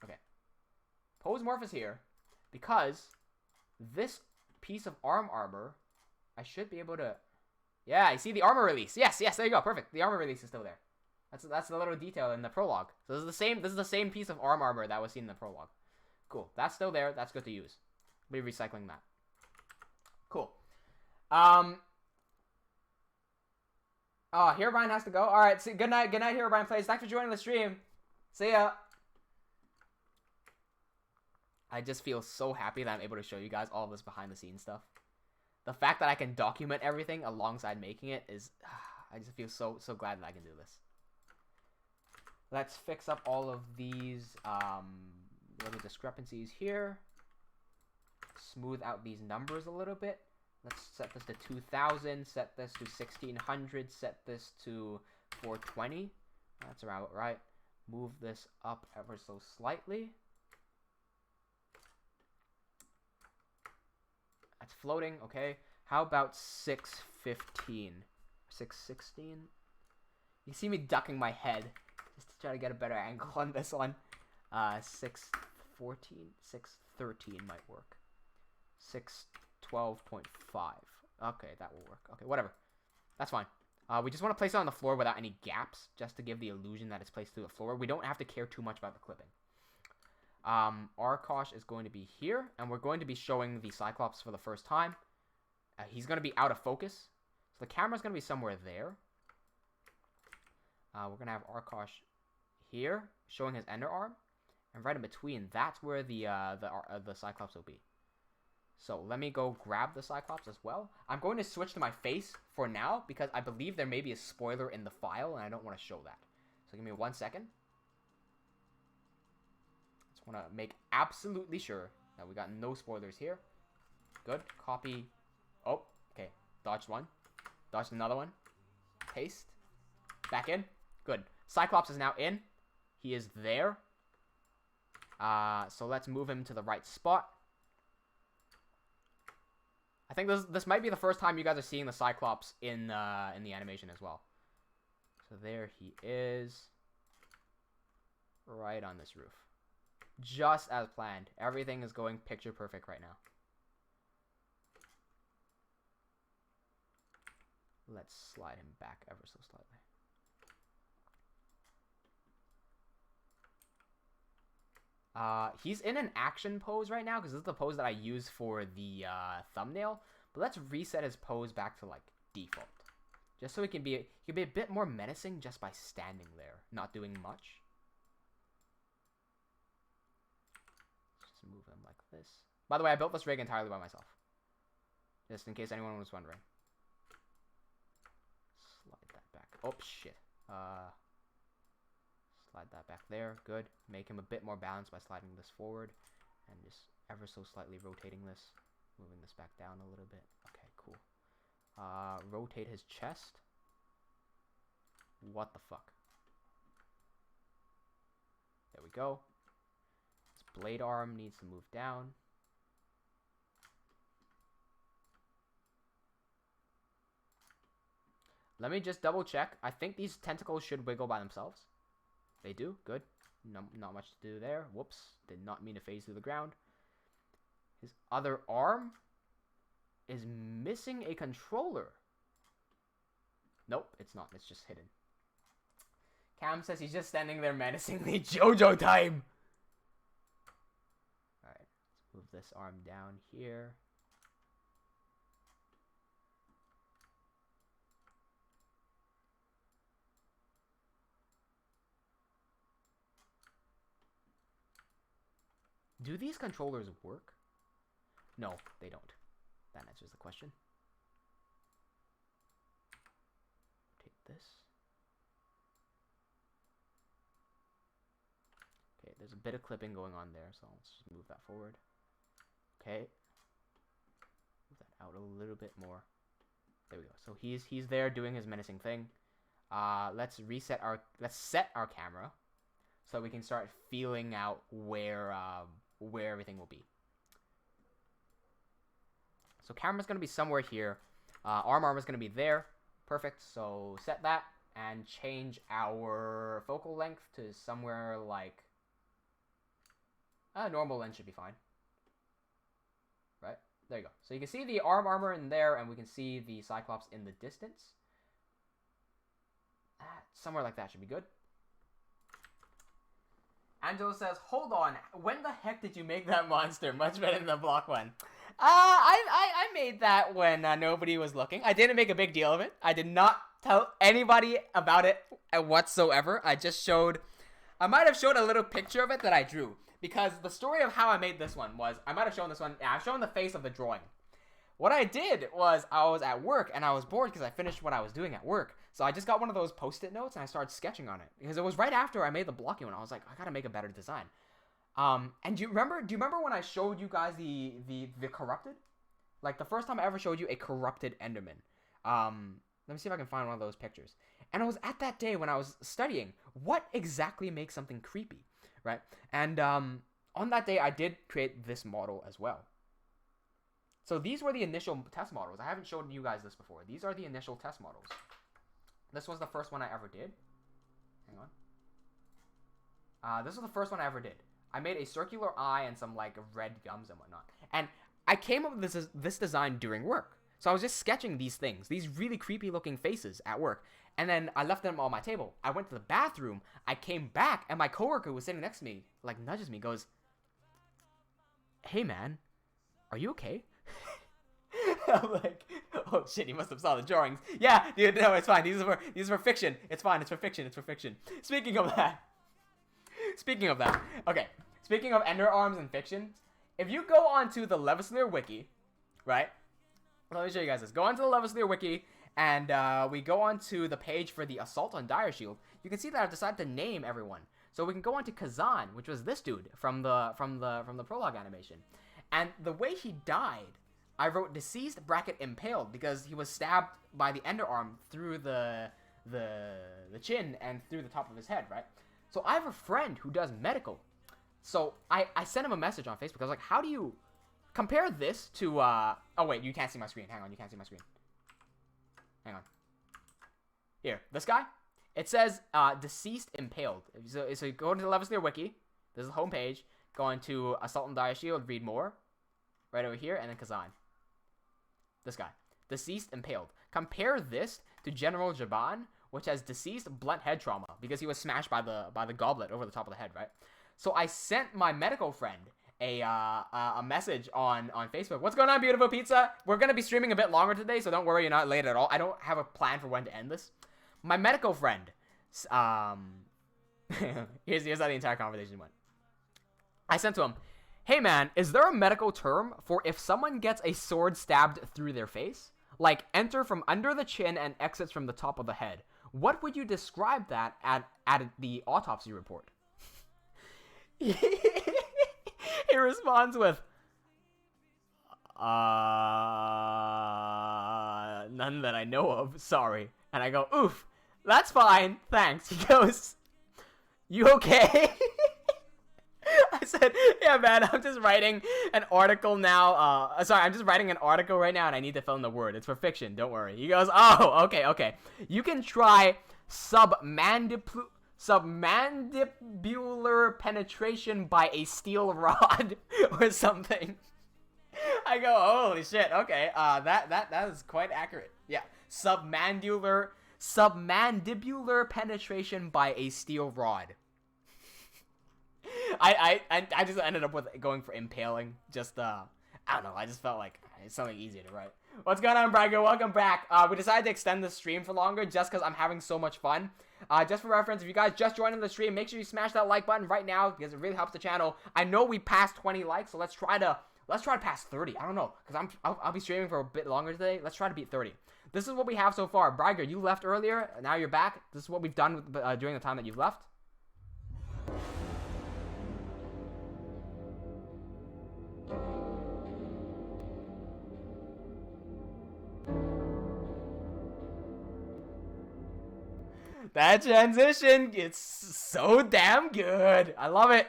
Okay. Pose morph is here, because this piece of arm armor, I should be able to... Yeah, I see the armor release. Yes, yes, there you go. Perfect. The armor release is still there. That's the little detail in the prologue. So this is the same piece of arm armor that was seen in the prologue. Cool. That's still there. That's good to use. We'll be recycling that. Cool. Oh, Herobrine has to go. All right. See, good night. Good night, Herobrine Plays. Thanks for joining the stream. See ya. I just feel so happy that I'm able to show you guys all of this behind the scenes stuff. The fact that I can document everything alongside making it is... I just feel so glad that I can do this. Let's fix up all of these little discrepancies here. Smooth out these numbers a little bit. Let's set this to 2000, set this to 1600, set this to 420. That's about right. Move this up ever so slightly. That's floating, okay. How about 615? 616? You see me ducking my head just to try to get a better angle on this one. 614? 613 might work. 612.5. Okay, that will work. Okay, whatever. That's fine. We just want to place it on the floor without any gaps, just to give the illusion that it's placed through the floor. We don't have to care too much about the clipping. Arkosh is going to be here, and we're going to be showing the Cyclops for the first time. He's going to be out of focus, so the camera's going to be somewhere there. We're going to have Arkosh here, showing his ender arm, and right in between, that's where the Cyclops will be. So let me go grab the Cyclops as well. I'm going to switch to my face for now, because I believe there may be a spoiler in the file, and I don't want to show that. So give me 1 second. Just want to make absolutely sure that we got no spoilers here. Good. Copy. Oh, okay. Dodged one. Dodged another one. Paste. Back in. Good. Cyclops is now in. He is there. So let's move him to the right spot. I think this might be the first time you guys are seeing the Cyclops in the animation as well. So there he is. Right on this roof. Just as planned. Everything is going picture perfect right now. Let's slide him back ever so slightly. He's in an action pose right now because this is the pose that I use for the thumbnail. But let's reset his pose back to like default, just so he can be a bit more menacing just by standing there, not doing much. Just move him like this. By the way, I built this rig entirely by myself, just in case anyone was wondering. Slide that back. Oh shit. Slide that back there. Good. Make him a bit more balanced by sliding this forward and just ever so slightly rotating this. Moving this back down a little bit. Okay, cool. Rotate his chest. What the fuck? There we go. His blade arm needs to move down. Let me just double check. I think these tentacles should wiggle by themselves. They do. Good. Not much to do there. Whoops. Did not mean to phase through the ground. His other arm is missing a controller. Nope, it's not. It's just hidden. Cam says he's just standing there menacingly. JoJo time! Alright, let's move this arm down here. Do these controllers work? No, they don't. That answers the question. Take this. Okay, there's a bit of clipping going on there, so let's just move that forward. Okay. Move that out a little bit more. There we go. So he's there doing his menacing thing. Let's set our camera so we can start feeling out where everything will be. So camera's going to be somewhere here. Arm is going to be there. Perfect. So set that and change our focal length to somewhere like... normal length should be fine. Right? There you go. So you can see the armor in there, and we can see the Cyclops in the distance. Somewhere like that should be good. Angelo says, hold on, when the heck did you make that monster? Much better than the block one. I made that when nobody was looking. I didn't make a big deal of it. I did not tell anybody about it whatsoever. I might have showed a little picture of it that I drew. Because the story of how I made this one was, I might have shown this one, I've shown the face of the drawing. What I did was, I was at work and I was bored because I finished what I was doing at work. So I just got one of those post-it notes and I started sketching on it. Because it was right after I made the blocking one. I was like, I gotta make a better design. And do you remember when I showed you guys the corrupted? Like the first time I ever showed you a corrupted Enderman. Let me see if I can find one of those pictures. And it was at that day when I was studying what exactly makes something creepy, right? And on that day I did create this model as well. So these were the initial test models. I haven't shown you guys this before. These are the initial test models. This was the first one I ever did. Hang on. This was the first one I ever did. I made a circular eye and some like red gums and whatnot. And I came up with this design during work. So I was just sketching these things, these really creepy looking faces at work. And then I left them on my table. I went to the bathroom. I came back and my coworker was sitting next to me, like nudges me, goes, "Hey man, are you okay?" I'm like, oh shit, he must have saw the drawings. Yeah, dude, no, it's fine. These are for fiction. It's fine. It's for fiction. It's for fiction. Speaking of that, okay. Speaking of Ender Arms and fiction, if you go onto the Levaslier wiki, right? Let me show you guys this. Go onto the Levaslier wiki, and we go onto the page for the assault on Dire Shield. You can see that I've decided to name everyone. So we can go onto Kazan, which was this dude from the prologue animation, and the way he died. I wrote deceased bracket impaled because he was stabbed by the Ender Arm through the chin and through the top of his head, right? So I have a friend who does medical. So I sent him a message on Facebook. I was like, how do you compare this to, oh wait, you can't see my screen. Hang on, you can't see my screen. Hang on. Here, this guy. It says deceased impaled. So you go into the Levaslier wiki. This is the home page. Go into Assault on Dire Shield, read more. Right over here, and then Kazan. This guy. Deceased impaled. Compare this to General Jaban, which has deceased blunt head trauma because he was smashed by the goblet over the top of the head, right? So I sent my medical friend a message on Facebook. What's going on, beautiful pizza? We're going to be streaming a bit longer today, so don't worry, you're not late at all. I don't have a plan for when to end this. My medical friend, here's how the entire conversation went. I sent to him, hey man, is there a medical term for if someone gets a sword stabbed through their face? Like, enter from under the chin and exits from the top of the head. What would you describe that at the autopsy report? He responds with, none that I know of, sorry. And I go, oof, that's fine, thanks. He goes, you okay? I said, yeah, man, I'm just writing an article now. I'm just writing an article right now, and I need to fill in the word. It's for fiction, don't worry. He goes, oh, okay. You can try submandibular penetration by a steel rod or something. I go, holy shit, okay. That is quite accurate. Yeah, submandibular penetration by a steel rod. I just ended up with going for impaling. Just I don't know. I just felt like it's something easier to write. What's going on, Brago? Welcome back. We decided to extend the stream for longer just because I'm having so much fun. Just for reference, if you guys just joined the stream, make sure you smash that like button right now because it really helps the channel. I know we passed 20 likes, so let's try to pass 30. I don't know because I'll be streaming for a bit longer today. Let's try to beat 30. This is what we have so far. Brago, you left earlier. Now you're back. This is what we've done during the time that you've left. That transition, it's so damn good. I love it.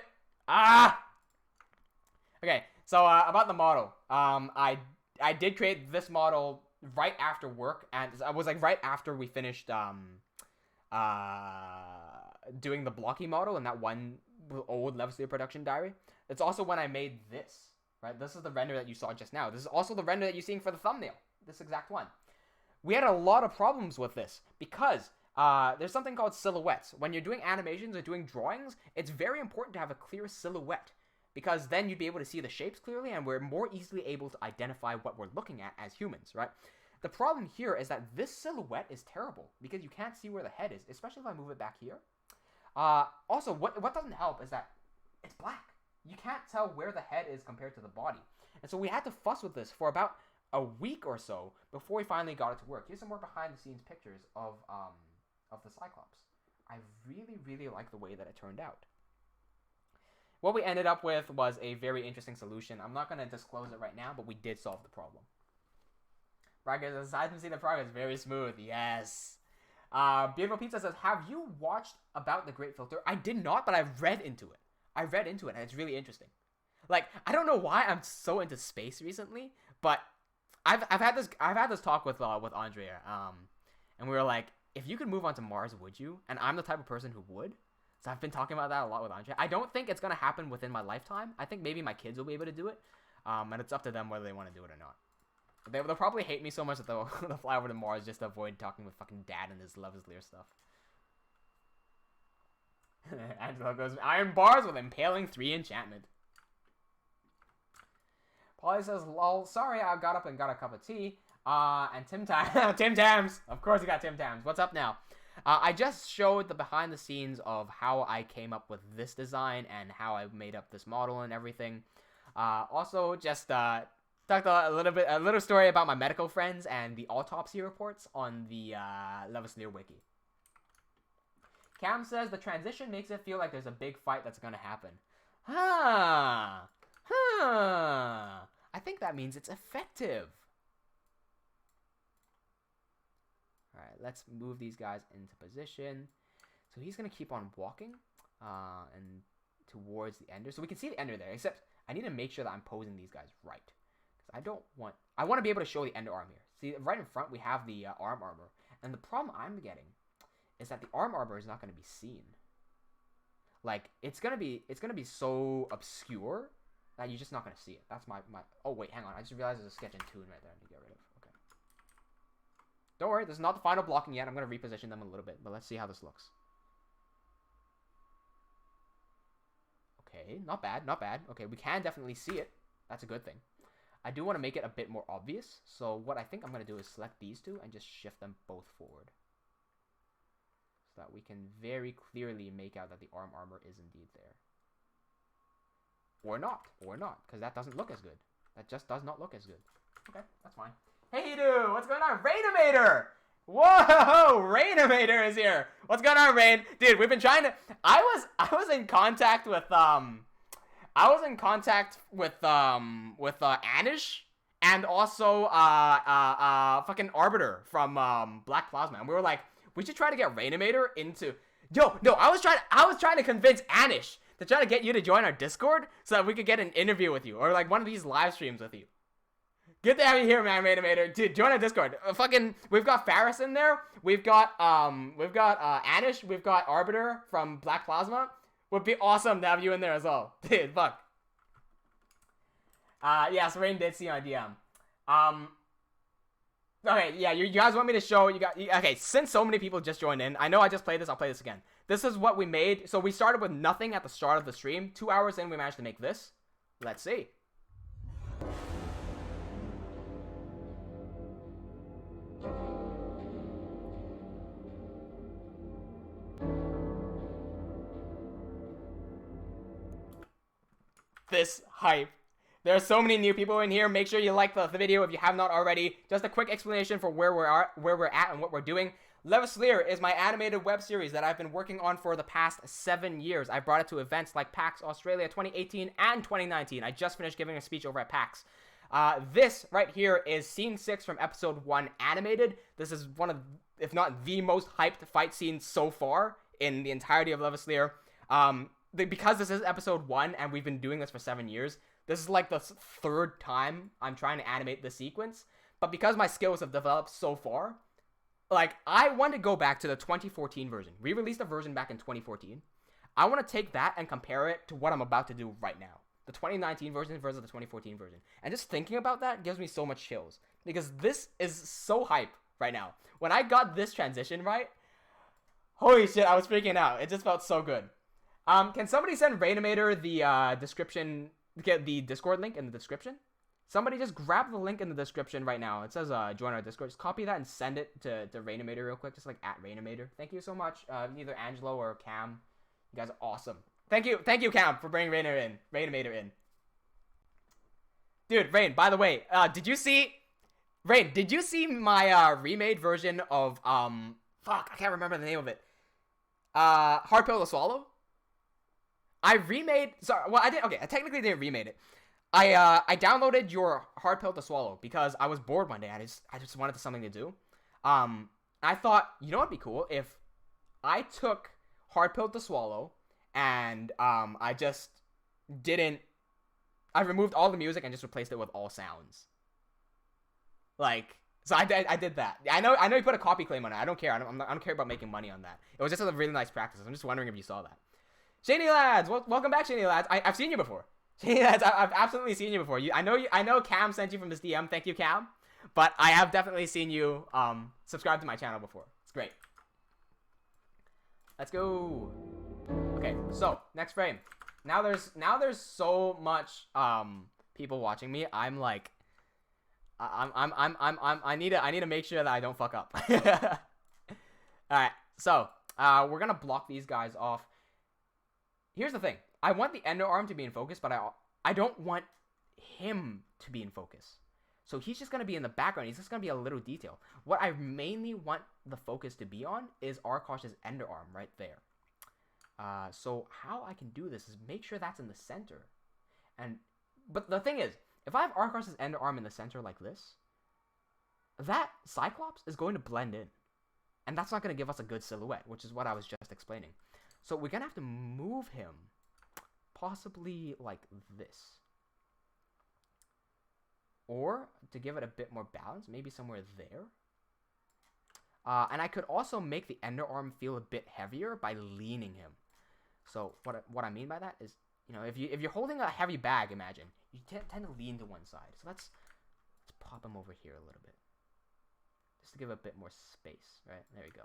Okay, so about the model. I did create this model right after work, and I was like right after we finished doing the blocky model in that one old Levaslier Production Diary. It's also when I made this, right? This is the render that you saw just now. This is also the render that you're seeing for the thumbnail. This exact one. We had a lot of problems with this because there's something called silhouettes. When you're doing animations or doing drawings, it's very important to have a clear silhouette because then you'd be able to see the shapes clearly and we're more easily able to identify what we're looking at as humans, right? The problem here is that this silhouette is terrible because you can't see where the head is, especially if I move it back here. Also, what doesn't help is that it's black. You can't tell where the head is compared to the body. And so we had to fuss with this for about a week or so before we finally got it to work. Here's some more behind the scenes pictures of the Cyclops. I really like the way that it turned out. What we ended up with was a very interesting solution. I'm not going to disclose it right now, but we did solve the problem. Right, guys, aside from seeing the progress, very smooth. Yes. Beautiful Pizza says, have you watched about the Great Filter? I did not, but I've read into it. And it's really interesting. Like, I don't know why I'm so into space recently, but I've had this talk with Andrea, and we were like, if you could move on to Mars, would you? And I'm the type of person who would. So I've been talking about that a lot with Andrea. I don't think it's gonna happen within my lifetime. I think maybe my kids will be able to do it, and it's up to them whether they want to do it or not. They'll probably hate me so much that they'll fly over to Mars just to avoid talking with fucking Dad and his Levaslier stuff. Angelo goes, iron bars with impaling 3 enchantment. Polly says, lol, sorry, I got up and got a cup of tea. And Tim Tams. Of course you got Tim Tams. What's up now? I just showed the behind the scenes of how I came up with this design and how I made up this model and everything. Also, just talked a little story about my medical friends and the autopsy reports on the Levaslier wiki. Cam says the transition makes it feel like there's a big fight that's gonna happen. I think that means it's effective. Alright, let's move these guys into position. So he's going to keep on walking and towards the ender. So we can see the ender there, except I need to make sure that I'm posing these guys right. Because I want to be able to show the ender arm here. See, right in front we have the arm armor. And the problem I'm getting is that the arm armor is not going to be seen. Like, it's going to be so obscure that you're just not going to see it. That's my... Oh, wait, hang on. I just realized there's a sketch in tune right there to get rid of. Okay. Don't worry, this is not the final blocking yet. I'm going to reposition them a little bit, but let's see how this looks. Okay, not bad, not bad. Okay, we can definitely see it. That's a good thing. I do want to make it a bit more obvious. So what I think I'm going to do is select these two and just shift them both forward. So that we can very clearly make out that the arm armor is indeed there. Or not, because that doesn't look as good. That just does not look as good. Okay, that's fine. Hey, dude, what's going on? Rainimator! Whoa, Rainimator is here. What's going on, Rain? Dude, we've been trying to. I was in contact with Anish and also fucking Arbiter from Black Plasma, and we were like, we should try to get Rainimator into. Yo, no, I was trying to convince Anish to try to get you to join our Discord so that we could get an interview with you or like one of these live streams with you. Good to have you here, man, Rainimator. Dude, join our Discord. We've got Faris in there. We've got Anish. We've got Arbiter from Black Plasma. Would be awesome to have you in there as well. Dude, fuck. Yeah, so Rain did see my DM. Okay, yeah, you guys want me to show you got okay, since so many people just joined in, I know I just played this, I'll play this again. This is what we made. So we started with nothing at the start of the stream. 2 hours in, we managed to make this. Let's see. This hype. There are so many new people in here. Make sure you like the video if you have not already. Just a quick explanation for where we're at and what we're doing. Levaslier is my animated web series that I've been working on for the past 7 years. I brought it to events like PAX Australia 2018 and 2019. I just finished giving a speech over at PAX. This right here is scene 6 from episode 1 animated. This is one of, if not the most hyped fight scene so far in the entirety of Levaslier. Because this is episode 1 and we've been doing this for 7 years, this is like the 3rd time I'm trying to animate the sequence. But because my skills have developed so far, like, I want to go back to the 2014 version. We released a version back in 2014. I want to take that and compare it to what I'm about to do right now. The 2019 version versus the 2014 version. And just thinking about that gives me so much chills. Because this is so hype right now. When I got this transition right, holy shit, I was freaking out. It just felt so good. Can somebody send Rainimator the description, get the Discord link in the description? Somebody just grab the link in the description right now. It says join our Discord. Just copy that and send it to Rainimator real quick. Just like at Rainimator. Thank you so much. Either Angelo or Cam. You guys are awesome. Thank you Cam for bringing Rainimator in. Dude, Rain, by the way, did you see my remade version of fuck, I can't remember the name of it. Hard Pill to Swallow? I technically didn't remade it. I downloaded your Hard Pill to Swallow because I was bored one day. I just wanted something to do. I thought, you know what'd be cool if I took Hard Pill to Swallow and I removed all the music and just replaced it with all sounds. Like, so I did that. I know you put a copy claim on it. I don't care. I don't care about making money on that. It was just a really nice practice. I'm just wondering if you saw that. Shady Lads, welcome back, Shady Lads. I've seen you before. Shady Lads, I've absolutely seen you before. I know Cam sent you from his DM. Thank you, Cam. But I have definitely seen you subscribe to my channel before. It's great. Let's go. Okay, so next frame. Now there's so much people watching me. I'm like, I need to make sure that I don't fuck up. All right, so we're gonna block these guys off. Here's the thing. I want the ender arm to be in focus, but I don't want him to be in focus. So he's just going to be in the background. He's just going to be a little detail. What I mainly want the focus to be on is Arkosh's ender arm right there. So how I can do this is make sure that's in the center. But the thing is, if I have Arkosh's ender arm in the center like this, that Cyclops is going to blend in. And that's not going to give us a good silhouette, which is what I was just explaining. So we're going to have to move him possibly like this. Or to give it a bit more balance, maybe somewhere there. And I could also make the ender arm feel a bit heavier by leaning him. So what I mean by that is, you know, if you're holding a heavy bag, imagine, you tend to lean to one side. So let's pop him over here a little bit. Just to give a bit more space, right? There we go.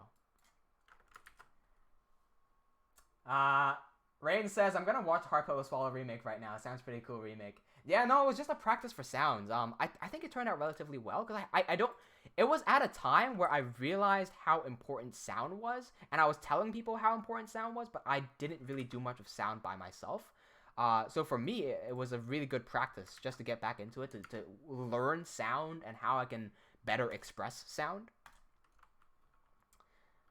Rain says, I'm gonna watch Heart Pillow Swallow remake right now. Sounds pretty cool remake. Yeah, no, it was just a practice for sounds. I think it turned out relatively well, because I don't... It was at a time where I realized how important sound was, and I was telling people how important sound was, but I didn't really do much of sound by myself. So for me, it was a really good practice just to get back into it, to learn sound and how I can better express sound.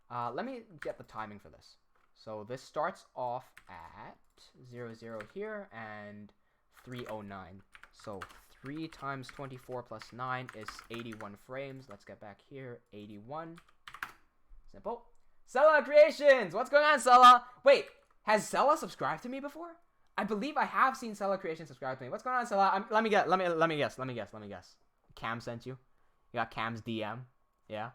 Let me get the timing for this. So this starts off at 00 here and 309. So 3 times 24 plus 9 is 81 frames. Let's get back here. 81. Simple. Sella Creations! What's going on, Sella? Wait, has Sella subscribed to me before? I believe I have seen Sella Creations subscribe to me. What's going on, Sella? Let me guess. Cam sent you? You got Cam's DM? Yeah?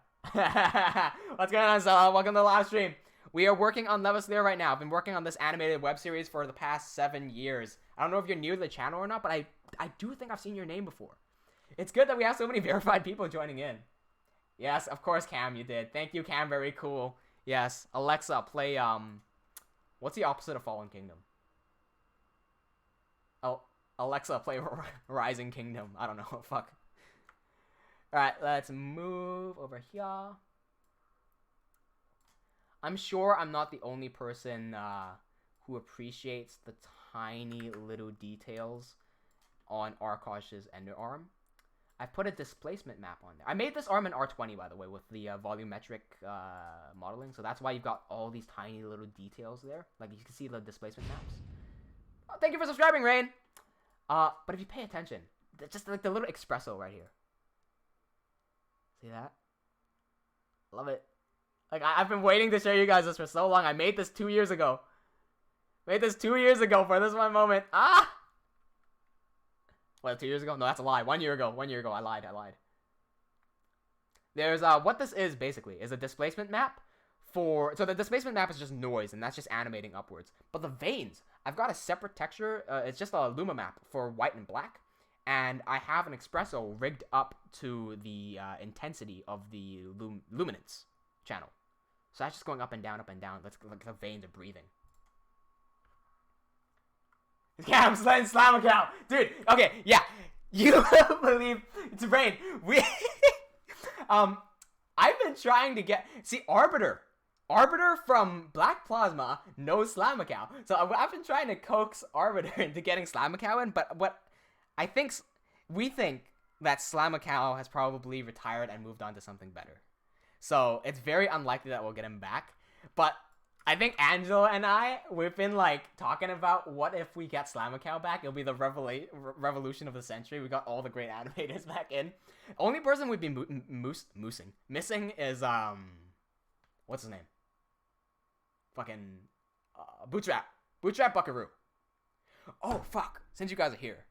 What's going on, Sella? Welcome to the live stream. We are working on Levaslier right now. I've been working on this animated web series for the past 7 years. I don't know if you're new to the channel or not, but I do think I've seen your name before. It's good that we have so many verified people joining in. Yes, of course, Cam, you did. Thank you, Cam. Very cool. Yes, Alexa, play, what's the opposite of Fallen Kingdom? Oh, Alexa, play Rising Kingdom. I don't know. Fuck. Alright, let's move over here. I'm sure I'm not the only person who appreciates the tiny little details on Arkosh's underarm. I put a displacement map on there. I made this arm in R20, by the way, with the volumetric modeling. So that's why you've got all these tiny little details there. Like, you can see the displacement maps. Oh, thank you for subscribing, Rain! But if you pay attention, just like the little espresso right here. See that? Love it. Like, I've been waiting to show you guys this for so long. I made this 2 years ago. Made this 2 years ago for this one moment. Ah! What, 2 years ago? No, that's a lie. 1 year ago. 1 year ago. I lied. There's, what this is, basically, is a displacement map for... So the displacement map is just noise, and that's just animating upwards. But the veins, I've got a separate texture. It's just a Luma map for white and black. And I have an espresso rigged up to the intensity of the luminance channel. So that's just going up and down, up and down. Like the veins are breathing. Yeah, I'm slaying Slam account. Dude, okay, yeah. You believe it's Rain. I've been trying to get... See, Arbiter from Black Plasma knows Slam account. So I've been trying to coax Arbiter into getting Slam account in, but what... We think that Slamakao has probably retired and moved on to something better. So it's very unlikely that we'll get him back. But I think Angela and we've been like talking about what if we get Slamakao back. It'll be the revolution of the century. We got all the great animators back in. Only person we'd be missing is what's his name? Fucking Bootstrap Buckaroo. Oh fuck! Since you guys are here.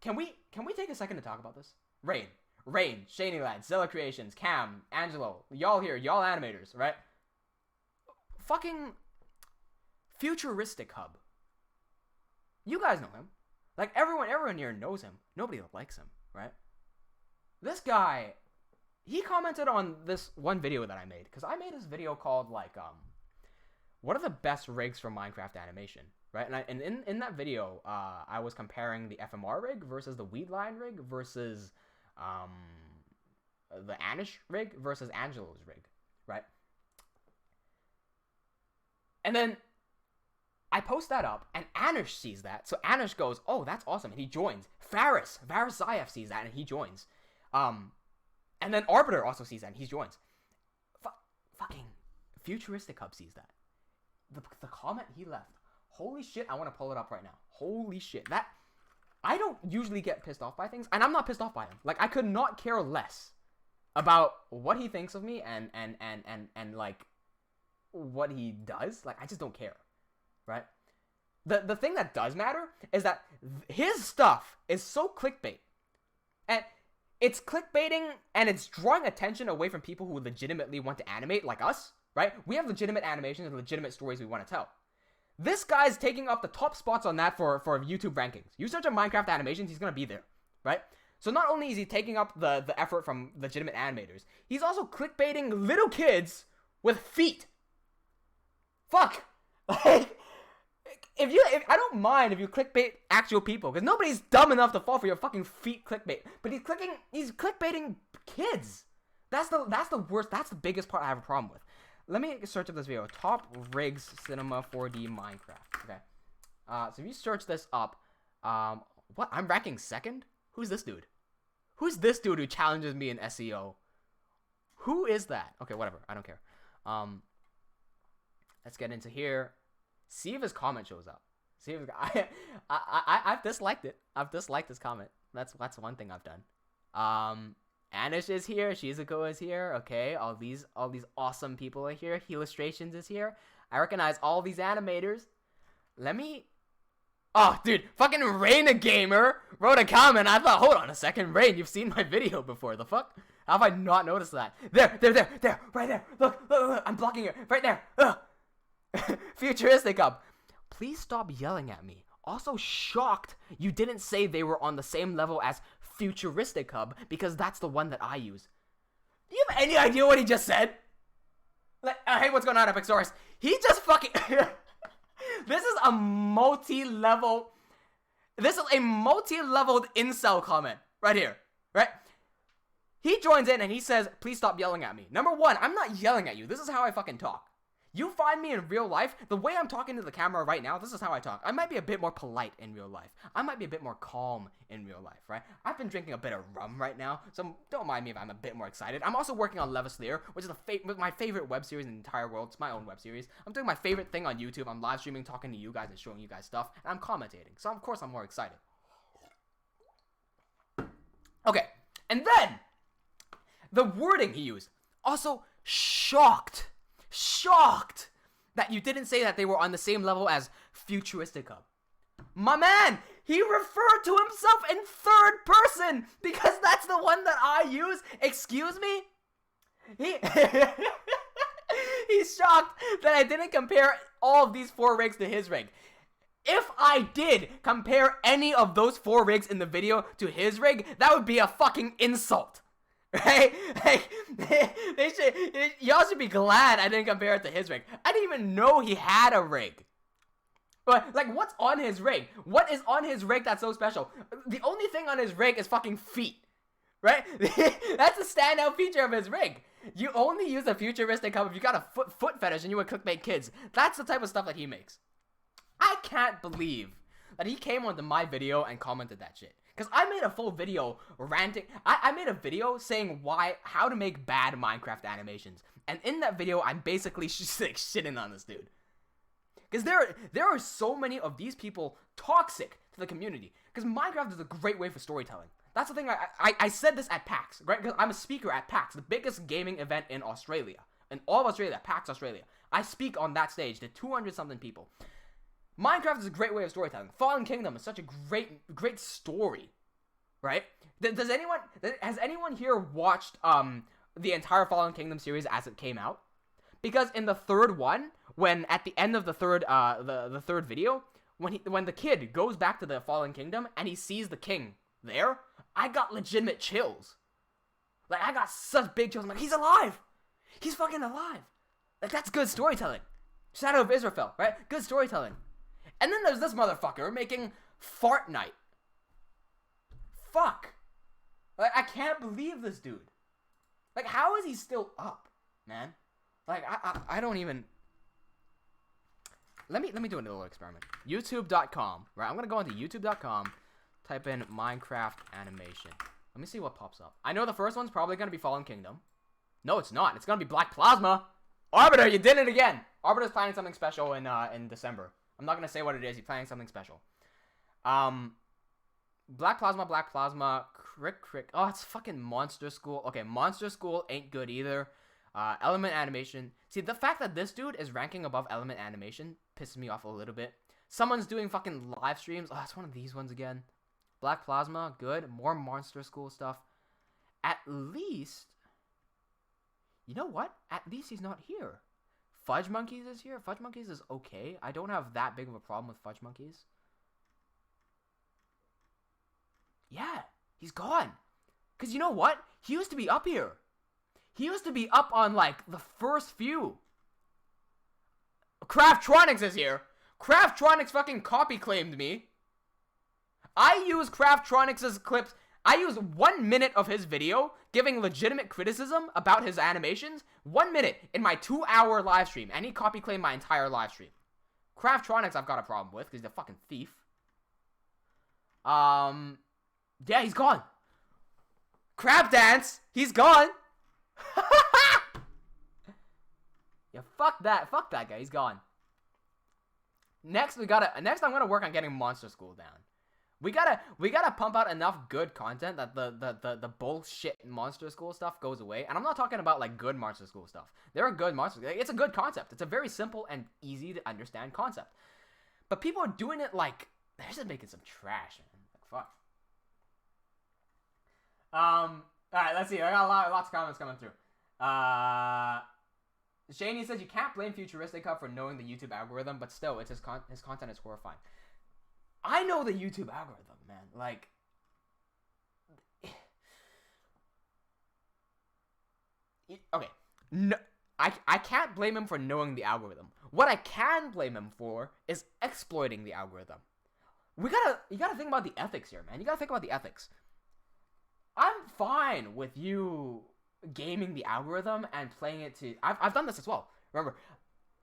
Can we take a second to talk about this? Rain, Shany Lad, Zilla Creations, Cam, Angelo, y'all here, y'all animators, right? Fucking Futuristic Hub. You guys know him. Like, everyone here knows him. Nobody likes him, right? This guy, he commented on this one video that I made, because I made this video called, like, what are the best rigs for Minecraft animation? Right, and in that video, I was comparing the FMR rig versus the Weedline rig versus the Anish rig versus Angelo's rig, right? And then I post that up, and Anish sees that, so Anish goes, "Oh, that's awesome," and he joins. Varys Zayev sees that, and he joins. And then Arbiter also sees that, and he joins. Fucking Futuristic Hub sees that. The comment he left. Holy shit, I want to pull it up right now. Holy shit. That... I don't usually get pissed off by things, and I'm not pissed off by him. Like, I could not care less about what he thinks of me and like, what he does. Like, I just don't care, right? The thing that does matter is that his stuff is so clickbait. And it's clickbaiting, and it's drawing attention away from people who legitimately want to animate, like us, right? We have legitimate animations and legitimate stories we want to tell. This guy's taking up the top spots on that for YouTube rankings. You search on Minecraft animations, he's gonna be there, right? So not only is he taking up the effort from legitimate animators, he's also clickbaiting little kids with feet. Fuck! Like, if I don't mind if you clickbait actual people, because nobody's dumb enough to fall for your fucking feet clickbait. But he's clickbaiting kids. That's the worst. That's the biggest part I have a problem with. Let me search up this video. Top rigs cinema 4D Minecraft. Okay. So if you search this up, what? I'm ranking second? Who's this dude? Who's this dude who challenges me in SEO? Who is that? Okay, whatever. I don't care. Let's get into here. See if his comment shows up. See if I've disliked it. I've disliked this comment. That's one thing I've done. Anish is here. Shizuko is here. Okay, all these awesome people are here. Illustrations is here. I recognize all these animators. Let me. Oh, dude, fucking Raina Gamer wrote a comment. I thought, hold on a second, Rain, you've seen my video before. The fuck? How have I not noticed that? There, right there. Look, I'm blocking it. Right there. Futuristic up. Please stop yelling at me. Also shocked you didn't say they were on the same level as Futuristic Hub, because that's the one that I use. Do you have any idea what he just said? Like, hey, what's going on, Epic Source? He just fucking... This is a multi-leveled incel comment right here, right? He joins in and he says, please stop yelling at me. Number one, I'm not yelling at you. This is how I fucking talk. You find me in real life, the way I'm talking to the camera right now, this is how I talk. I might be a bit more polite in real life. I might be a bit more calm in real life, right? I've been drinking a bit of rum right now, so don't mind me if I'm a bit more excited. I'm also working on Levaslier, which is my favorite web series in the entire world. It's my own web series. I'm doing my favorite thing on YouTube. I'm live streaming, talking to you guys and showing you guys stuff, and I'm commentating. So of course I'm more excited. Okay, and then the wording he used. Also shocked that you didn't say that they were on the same level as Futuristic Hub. My man, he referred to himself in third person because that's the one that I use. Excuse me? He's shocked that I didn't compare all of these 4 rigs to his rig. If I did compare any of those 4 rigs in the video to his rig, that would be a fucking insult. Right? Like, y'all should be glad I didn't compare it to his rig. I didn't even know he had a rig. But, like, what's on his rig? What is on his rig that's so special? The only thing on his rig is fucking feet. Right? That's the standout feature of his rig. You only use a Futuristic Hub if you got a foot fetish and you would clickbait kids. That's the type of stuff that he makes. I can't believe that he came onto my video and commented that shit. Because I made a full video ranting. I made a video saying how to make bad Minecraft animations. And in that video, I'm basically just like shitting on this dude. Because there are so many of these people toxic to the community. Because Minecraft is a great way for storytelling. That's the thing. I said this at PAX, right? Because I'm a speaker at PAX, the biggest gaming event in Australia. In all of Australia, PAX Australia. I speak on that stage to 200-something people. Minecraft is a great way of storytelling. Fallen Kingdom is such a great story, right? Has anyone here watched the entire Fallen Kingdom series as it came out? Because in the third one, when at the end of the third the third video, when the kid goes back to the Fallen Kingdom and he sees the king there, I got legitimate chills. Like, I got such big chills. I'm like, he's alive. He's fucking alive. Like, that's good storytelling. Shadow of Israfel, right? Good storytelling. And then there's this motherfucker making Fortnite. Fuck. Like, I can't believe this dude. Like, how is he still up, man? Like, I don't even... Let me do a little experiment. YouTube.com, right? I'm gonna go into YouTube.com, type in Minecraft animation. Let me see what pops up. I know the first one's probably gonna be Fallen Kingdom. No, it's not. It's gonna be Black Plasma. Arbiter, you did it again. Arbiter's planning something special in December. I'm not gonna say what it is. He's planning something special. Black Plasma, Crick. Oh, it's fucking Monster School. Okay, Monster School ain't good either. Element Animation. See, the fact that this dude is ranking above Element Animation pisses me off a little bit. Someone's doing fucking live streams. Oh, it's one of these ones again. Black Plasma, good. More Monster School stuff. At least... You know what? At least he's not here. Fudge Monkeys is here. Fudge Monkeys is okay. I don't have that big of a problem with Fudge Monkeys. Yeah, he's gone. Because you know what? He used to be up here. He used to be up on, like, the first few. Craftronics is here. Craftronics fucking copy claimed me. I use Craftronics' clips. I use 1 minute of his video giving legitimate criticism about his animations. 1 minute in my 2-hour live stream, and he copy claimed my entire live stream. Craftronics I've got a problem with because he's a fucking thief. Yeah, he's gone. Crab Dance, he's gone. Yeah, fuck that guy, he's gone. Next I'm gonna work on getting Monster School down. We gotta pump out enough good content that the bullshit Monster School stuff goes away. And I'm not talking about like good Monster School stuff. There are good Monster School. It's a good concept. It's a very simple and easy to understand concept. But people are doing it like they're just making some trash, man. Like fuck. Alright, let's see. I got lots of comments coming through. Shaney says you can't blame Futuristic Hub for knowing the YouTube algorithm, but still, it's his content is horrifying. I know the YouTube algorithm, man. Like, okay, no, I can't blame him for knowing the algorithm. What I can blame him for is exploiting the algorithm. You gotta think about the ethics here, man. You gotta think about the ethics. I'm fine with you gaming the algorithm and playing it to. I've done this as well. Remember,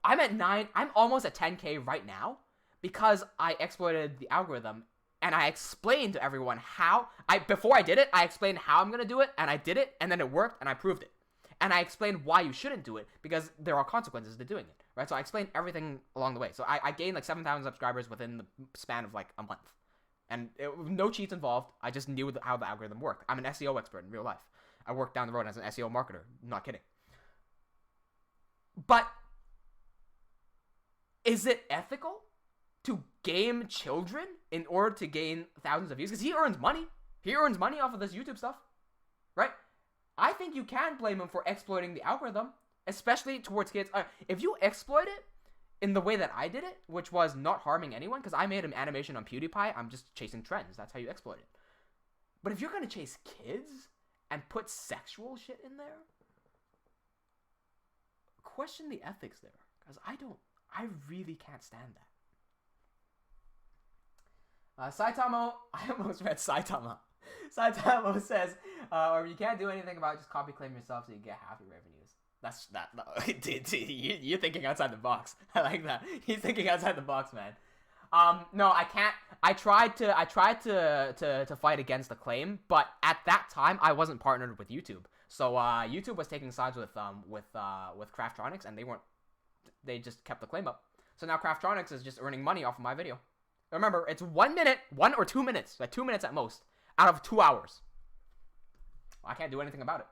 I'm almost at 10K right now because I exploited the algorithm and I explained to everyone how before I did it, I explained how I'm gonna do it, and I did it, and then it worked, and I proved it. And I explained why you shouldn't do it because there are consequences to doing it, right? So I explained everything along the way. So I gained like 7,000 subscribers within the span of like a month. And no cheats involved. I just knew how the algorithm worked. I'm an SEO expert in real life. I work down the road as an SEO marketer. Not kidding. But is it ethical to game children in order to gain thousands of views? Because he earns money. He earns money off of this YouTube stuff, right? I think you can blame him for exploiting the algorithm, especially towards kids. If you exploit it in the way that I did it, which was not harming anyone, because I made an animation on PewDiePie, I'm just chasing trends. That's how you exploit it. But if you're going to chase kids and put sexual shit in there, question the ethics there, because I really can't stand that. Saitama, I almost read Saitama. Saitama says, or you can't do anything about it, just copy claim yourself so you get half your revenues. No, you're thinking outside the box. I like that. He's thinking outside the box, man. No, I can't. I tried to fight against the claim, but at that time I wasn't partnered with YouTube. So YouTube was taking sides with Craftronics, and they just kept the claim up. So now Craftronics is just earning money off of my video. Remember, it's 1 minute, 1 or 2 minutes, like 2 minutes at most, out of 2 hours. I can't do anything about it.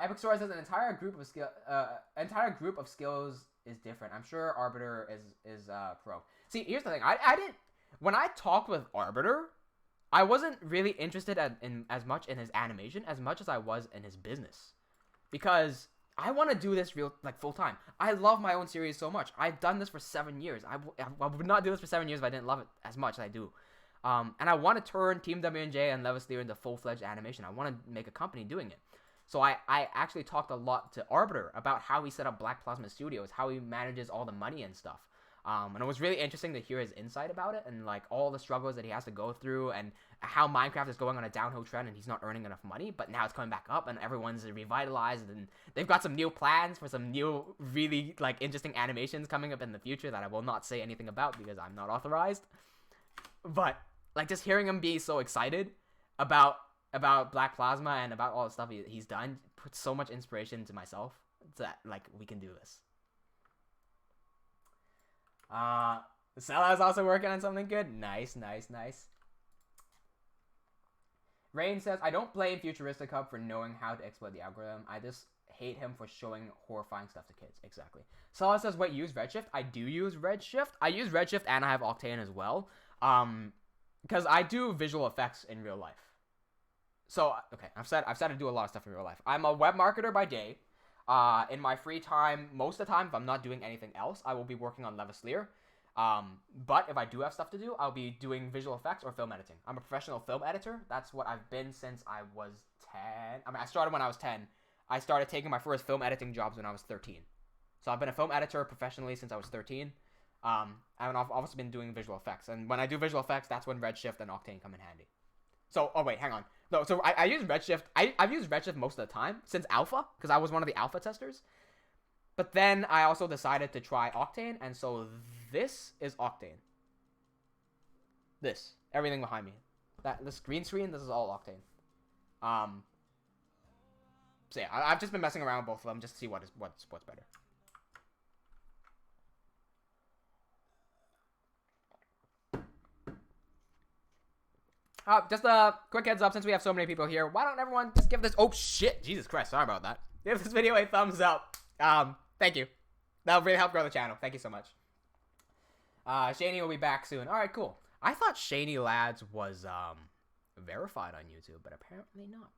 Epic Story says an entire group of skills is different. I'm sure Arbiter is pro. See, here's the thing. I didn't, when I talked with Arbiter, I wasn't really interested in as much in his animation as much as I was in his business, because I want to do this full time. I love my own series so much. I've done this for 7 years. I would not do this for 7 years if I didn't love it as much as I do. And I want to turn TeamWnJ and Levaslier into full-fledged animation. I want to make a company doing it. So I actually talked a lot to Arbiter about how he set up Black Plasma Studios, how he manages all the money and stuff. And it was really interesting to hear his insight about it, and like all the struggles that he has to go through, and how Minecraft is going on a downhill trend and he's not earning enough money, but now it's coming back up and everyone's revitalized, and they've got some new plans for some new really like interesting animations coming up in the future that I will not say anything about because I'm not authorized. But like just hearing him be so excited about Black Plasma and about all the stuff he's done puts so much inspiration into myself that like we can do this. Salah is also working on something good. Nice. Rain says, I don't blame Futuristic Hub for knowing how to exploit the algorithm. I just hate him for showing horrifying stuff to kids. Exactly. Salah says, wait, use Redshift? I do use Redshift. I use Redshift and I have Octane as well. Because I do visual effects in real life. So, okay, I've said I do a lot of stuff in real life. I'm a web marketer by day. In my free time, most of the time, if I'm not doing anything else, I will be working on Levaslier. But if I do have stuff to do, I'll be doing visual effects or film editing. I'm a professional film editor. That's what I've been since I was 10. I mean, I started when I was 10. I started taking my first film editing jobs when I was 13. So I've been a film editor professionally since I was 13. I've also been doing visual effects, and when I do visual effects, that's when Redshift and Octane come in handy. So, oh wait, hang on. No, so I use Redshift. I've used Redshift most of the time since Alpha, because I was one of the Alpha testers. But then I also decided to try Octane, and so this is Octane. This, everything behind me, this green screen, this is all Octane. So yeah, I've just been messing around with both of them just to see what's better. Just a quick heads up, since we have so many people here, why don't everyone just give this, oh shit, Jesus Christ, sorry about that. Give this video a thumbs up. Thank you. That'll really help grow the channel. Thank you so much. Shani will be back soon. Alright, cool. I thought Shani Lads was, verified on YouTube, but apparently not.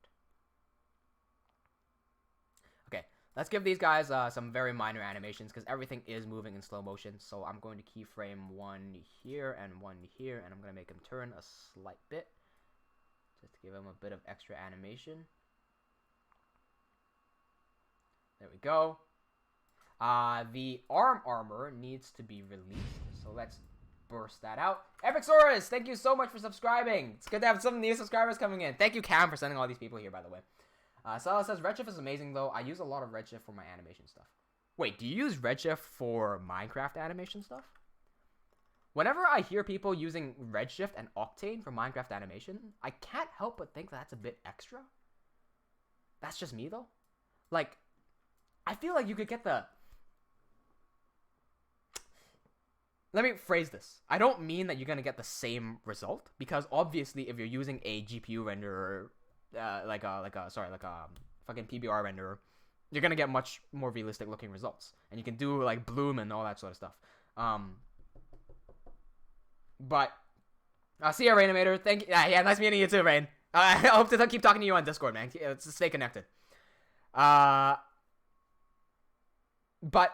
Okay, let's give these guys, some very minor animations, because everything is moving in slow motion, so I'm going to keyframe one here and one here, and I'm going to make him turn a slight bit, just to give him a bit of extra animation. There we go. The arm armor needs to be released, so let's burst that out. Epixorus, thank you so much for subscribing. It's good to have some new subscribers coming in. Thank you, Cam, for sending all these people here, by the way. Sala says, Redshift is amazing, though. I use a lot of Redshift for my animation stuff. Wait, do you use Redshift for Minecraft animation stuff? Whenever I hear people using Redshift and Octane for Minecraft animation, I can't help but think that's a bit extra. That's just me, though. Like, I feel like you could get the... Let me phrase this. I don't mean that you're going to get the same result, because obviously if you're using a GPU renderer, like a fucking PBR renderer, you're going to get much more realistic looking results. And you can do like bloom and all that sort of stuff. But see you, Rainimator. Thank you. Yeah, nice meeting you too, Rain. I hope to keep talking to you on Discord, man. Let's stay connected. But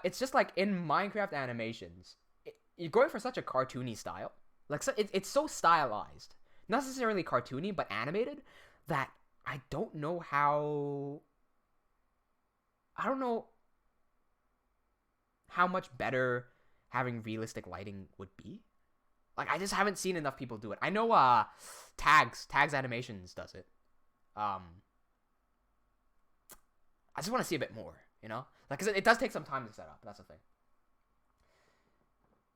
it's just like in Minecraft animations, you're going for such a cartoony style. Like, so it's so stylized. Not necessarily cartoony, but animated, that I don't know how... I don't know how much better having realistic lighting would be. Like, I just haven't seen enough people do it. I know Tags Animations does it. I just want to see a bit more, you know? Like, 'cause it does take some time to set up. That's the thing.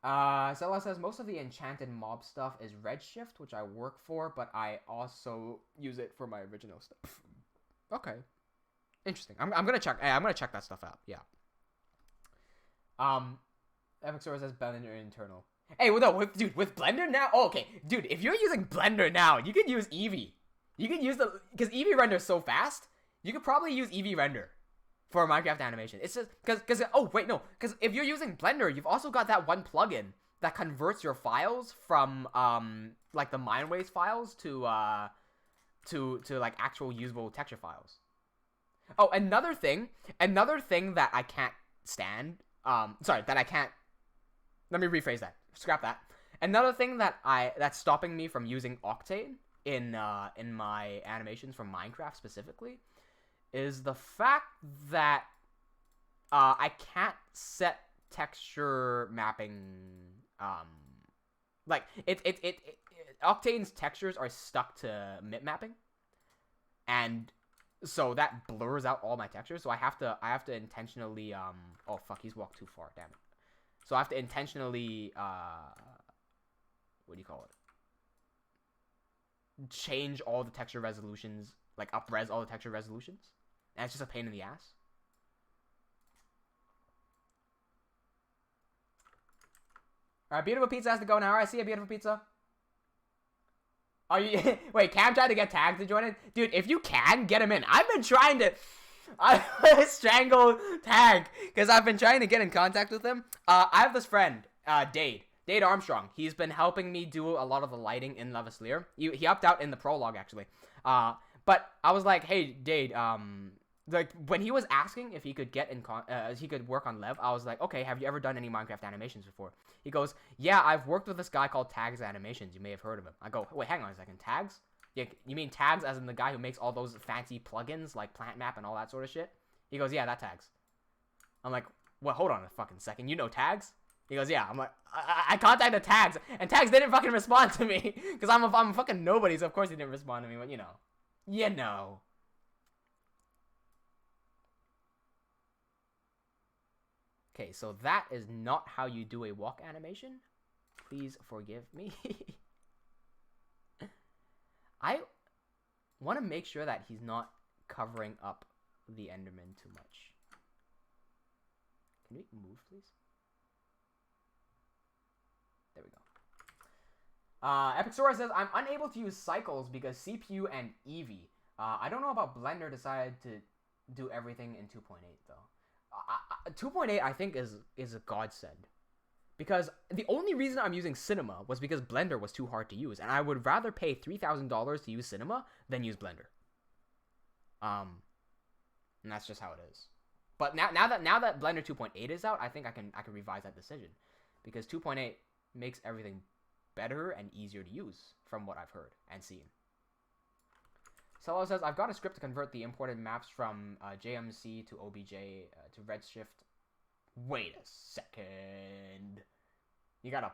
Zella says, most of the enchanted mob stuff is Redshift, which I work for, but I also use it for my original stuff. Okay. Interesting. I'm gonna check. Hey, I'm gonna check that stuff out. Yeah. Epixor says Blender internal. Hey, well, no, dude, with Blender now. Oh, okay, dude, if you're using Blender now, you can use Eevee. You can use because Eevee renders so fast. You could probably use Eevee render for Minecraft animation. It's just because oh wait, no, because if you're using Blender, you've also got that one plugin that converts your files from like the Mindways files to like actual usable texture files. Oh, another thing that I can't stand. Sorry, that I can't. Let me rephrase that. Scrap that. Another thing that's stopping me from using Octane in my animations from Minecraft specifically is the fact that I can't set texture mapping. Like Octane's textures are stuck to mip mapping, and so that blurs out all my textures. So I have to intentionally oh fuck, he's walked too far. Damn it. So I have to intentionally what do you call it? Change all the texture resolutions, like up-res all the texture resolutions. And it's just a pain in the ass. Alright, Beautiful Pizza has to go now. Alright, see ya, Beautiful Pizza. Are you... Wait, Cam tried to get Tag to join it? Dude, if you can, get him in. I've been trying to... I strangle Tag, because I've been trying to get in contact with him. I have this friend, Dade Armstrong. He's been helping me do a lot of the lighting in Levaslier. He opted out in the prologue, actually. But I was like, hey, Dade, like, when he was asking if he could get in he could work on Lev, I was like, okay, have you ever done any Minecraft animations before? He goes, yeah, I've worked with this guy called Tags Animations. You may have heard of him. I go, wait, hang on a second, Tags? Yeah, you mean Tags as in the guy who makes all those fancy plugins like Plant Map and all that sort of shit? He goes, yeah, that Tags. I'm like, well, hold on a fucking second. You know tags? He goes, yeah. I'm like, I contacted tags, and tags didn't fucking respond to me because I'm a fucking nobody. So of course he didn't respond to me. But you know. Okay, so that is not how you do a walk animation. Please forgive me. I want to make sure that he's not covering up the Enderman too much. Can we move, please? There we go. Epic Sora says, I'm unable to use cycles because CPU and Eevee. I don't know about Blender decided to do everything in 2.8 though. 2.8 I think is a godsend. Because the only reason I'm using Cinema was because Blender was too hard to use. And I would rather pay $3,000 to use Cinema than use Blender. And that's just how it is. But now that Blender 2.8 is out, I think I can revise that decision. Because 2.8 makes everything better and easier to use from what I've heard and seen. Cello says, I've got a script to convert the imported maps from JMC to OBJ to Redshift. Wait a second. You gotta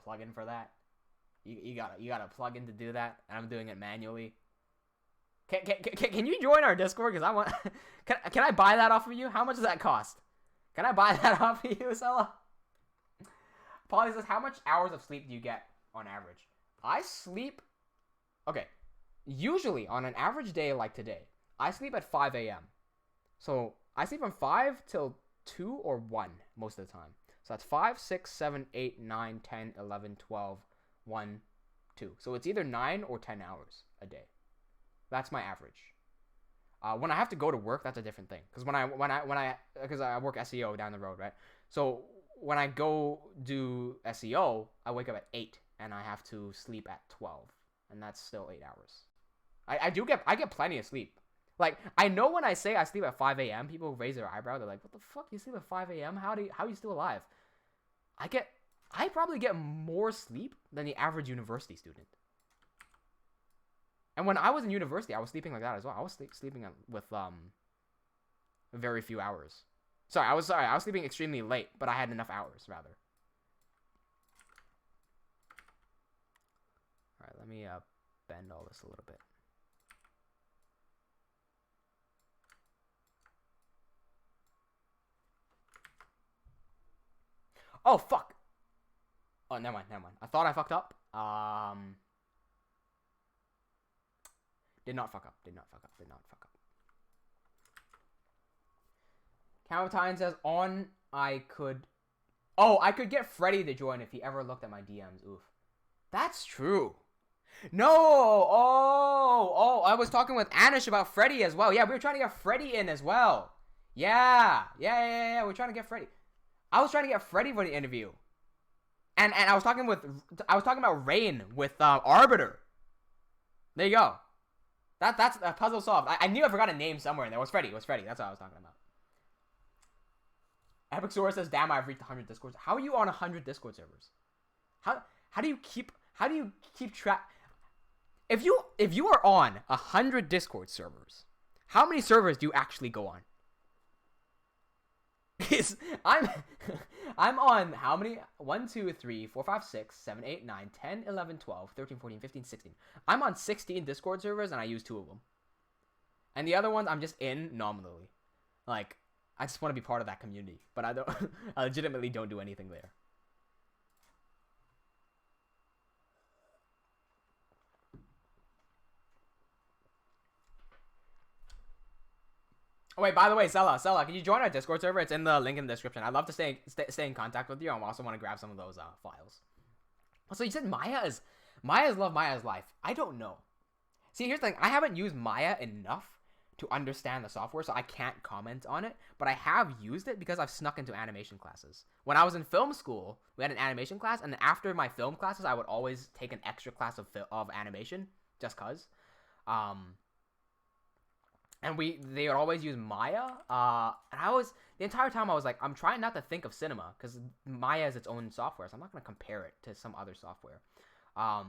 plug in for that. You gotta plug in to do that, and I'm doing it manually. Can you join our Discord? Because I want. Can I buy that off of you? How much does that cost? Can I buy that off of you, Sella? Polly says, how much hours of sleep do you get on average? I sleep. Okay. Usually, on an average day like today, I sleep at 5 a.m. So, I sleep from 5 till 2 or 1 most of the time. So, that's 5, 6, 7, 8, 9, 10, 11, 12, 1, 2. So, it's either 9 or 10 hours a day. That's my average. When I have to go to work, that's a different thing. Because because I work SEO down the road, right? So, when I go do SEO, I wake up at 8 and I have to sleep at 12. And that's still 8 hours. I get plenty of sleep. Like, I know when I say I sleep at 5 a.m., people raise their eyebrow. They're like, what the fuck? You sleep at 5 a.m.? How are you still alive? I probably get more sleep than the average university student. And when I was in university, I was sleeping like that as well. I was sleeping with very few hours. I was sleeping extremely late, but I had enough hours, rather. Alright, let me bend all this a little bit. Oh, fuck! Oh, never mind. I thought I fucked up. Did not fuck up. Camatine says, I could get Freddy to join if he ever looked at my DMs. Oof. That's true. No! Oh, I was talking with Anish about Freddy as well. Yeah, we were trying to get Freddy in as well. Yeah. We're trying to get Freddy. I was trying to get Freddy for the interview. And I was talking about Rain with Arbiter. There you go. That's a puzzle solved. I knew I forgot a name somewhere in there. It was Freddy. That's what I was talking about. Epic Sora says, damn, I've reached 100 Discords. How are you on 100 Discord servers? How do you keep track? If you are on 100 Discord servers, how many servers do you actually go on? I'm on how many? 1, 2, 3, 4, 5, 6, 7, 8, 9, 10, 11, 12, 13, 14, 15, 16. I'm on 16 Discord servers and I use 2 of them. And the other ones I'm just in nominally. Like, I just want to be part of that community, but I legitimately don't do anything there. Oh wait, by the way, Sella, can you join our Discord server? It's in the link in the description. I'd love to stay in contact with you. I also want to grab some of those files. So you said Maya's love Maya's life. I don't know. See, here's the thing. I haven't used Maya enough to understand the software, so I can't comment on it. But I have used it because I've snuck into animation classes. When I was in film school, we had an animation class, and after my film classes, I would always take an extra class of animation, just cause. And they would always use Maya. And the entire time I was like, I'm trying not to think of Cinema because Maya is its own software, so I'm not gonna compare it to some other software. But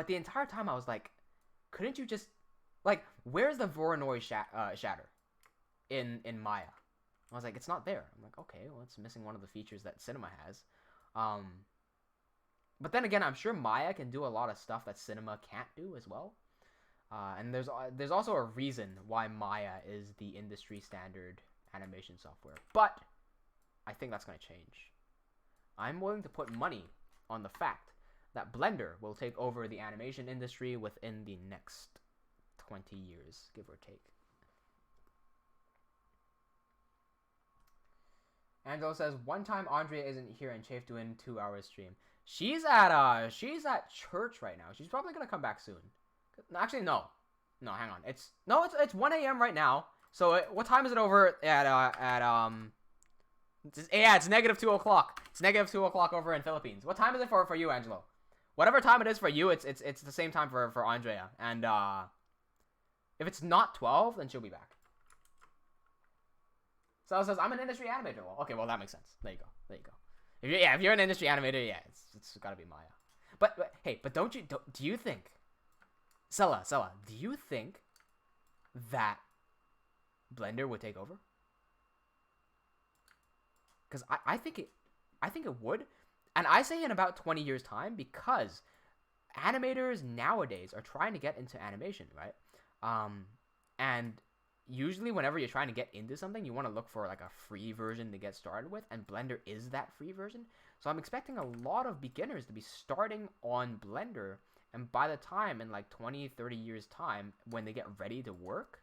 the entire time I was like, couldn't you just, like, where's the Voronoi shatter in Maya? I was like, it's not there. I'm like, okay, well, it's missing one of the features that Cinema has. But then again, I'm sure Maya can do a lot of stuff that Cinema can't do as well. And there's also a reason why Maya is the industry standard animation software. But I think that's going to change. I'm willing to put money on the fact that Blender will take over the animation industry within the next 20 years, give or take. Angelo says, one time Andrea isn't here and Chafe doing 2-hour stream. She's at church right now. She's probably gonna come back soon. Actually, no, hang on. It's 1 a.m. right now. So what time is it over at it's -2 o'clock. It's -2 o'clock over in Philippines. What time is it for you, Angelo? Whatever time it is for you, it's the same time for Andrea. And if it's not 12, then she'll be back. So it says, I'm an industry animator. Well, okay, well, that makes sense. There you go. If you're an industry animator, yeah, it's got to be Maya. But hey, do you think, Sella, do you think that Blender would take over? Because I think it would. And I say in about 20 years' time, because animators nowadays are trying to get into animation, right? And usually whenever you're trying to get into something, you want to look for like a free version to get started with, and Blender is that free version. So I'm expecting a lot of beginners to be starting on Blender, and by the time in like 20, 30 years time, when they get ready to work,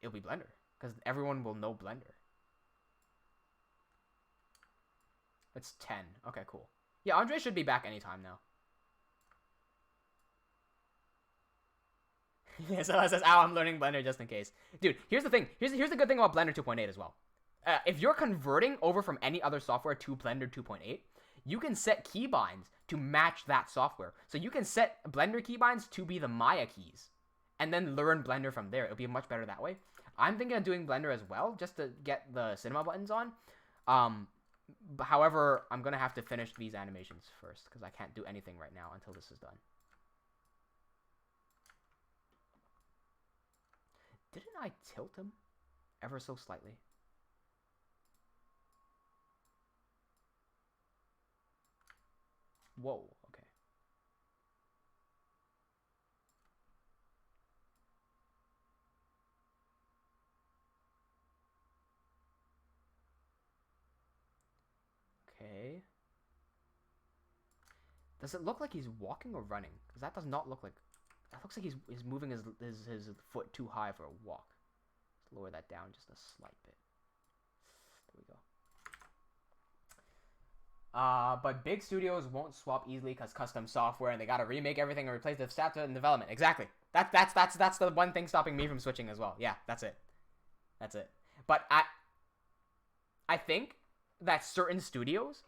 it'll be Blender, because everyone will know Blender. It's 10. Okay, cool. Yeah, Andre should be back anytime now. Yeah, so it says, "Ow, I'm learning Blender just in case." Dude, here's the thing. Here's the good thing about Blender 2.8 as well. If you're converting over from any other software to Blender 2.8, you can set keybinds to match that software. So you can set Blender keybinds to be the Maya keys, and then learn Blender from there. It'll be much better that way. I'm thinking of doing Blender as well, just to get the cinema buttons on. However, I'm gonna have to finish these animations first, because I can't do anything right now until this is done. Didn't I tilt him ever so slightly? Whoa, okay. Okay. Does it look like he's walking or running? Because that does not look like... It looks like he's moving his foot too high for a walk. Let's lower that down just a slight bit. There we go. But big studios won't swap easily because custom software, and they gotta remake everything and replace the staff in development. Exactly. That's the one thing stopping me from switching as well. Yeah, that's it. But I think that certain studios,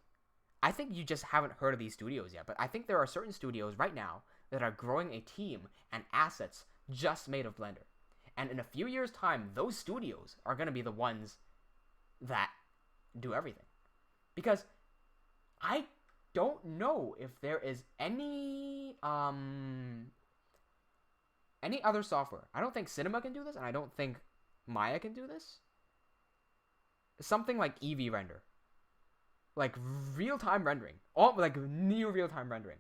I think you just haven't heard of these studios yet, but I think there are certain studios right now that are growing a team and assets just made of Blender. And in a few years' time, those studios are going to be the ones that do everything. Because I don't know if there is any other software. I don't think Cinema can do this, and I don't think Maya can do this. Something like Eevee Render. Like real-time rendering. Like near real-time rendering.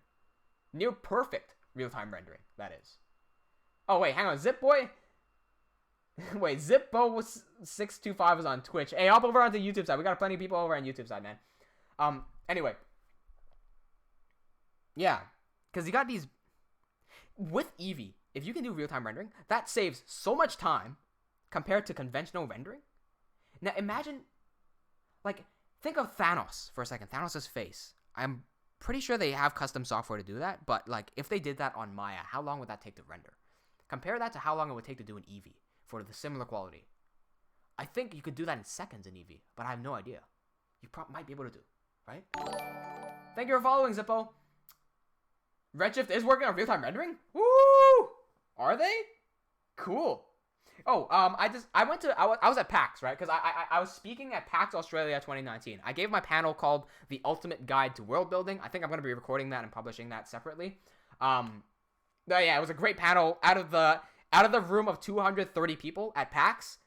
Near perfect real-time rendering, that is. Oh, wait, hang on. Zipboy? Wait, Zipbo was 625 was on Twitch. Hey, hop over onto YouTube side. We got plenty of people over on YouTube side, man. Anyway. Yeah. Because you got these... With Eevee, if you can do real-time rendering, that saves so much time compared to conventional rendering. Now, imagine... Like, think of Thanos for a second. Thanos' face. I'm pretty sure they have custom software to do that, but like if they did that on Maya, how long would that take to render? Compare that to how long it would take to do an Eevee for the similar quality. I think you could do that in seconds in Eevee, but I have no idea. You might be able to do, right? Thank you for following, Zippo. Redshift is working on real-time rendering? Woo! Are they? Cool. Oh, I was at PAX, right? Because I was speaking at PAX Australia 2019. I gave my panel called The Ultimate Guide to World Building. I think I'm going to be recording that and publishing that separately. But yeah, it was a great panel. Out Out of the room of 230 people at PAX,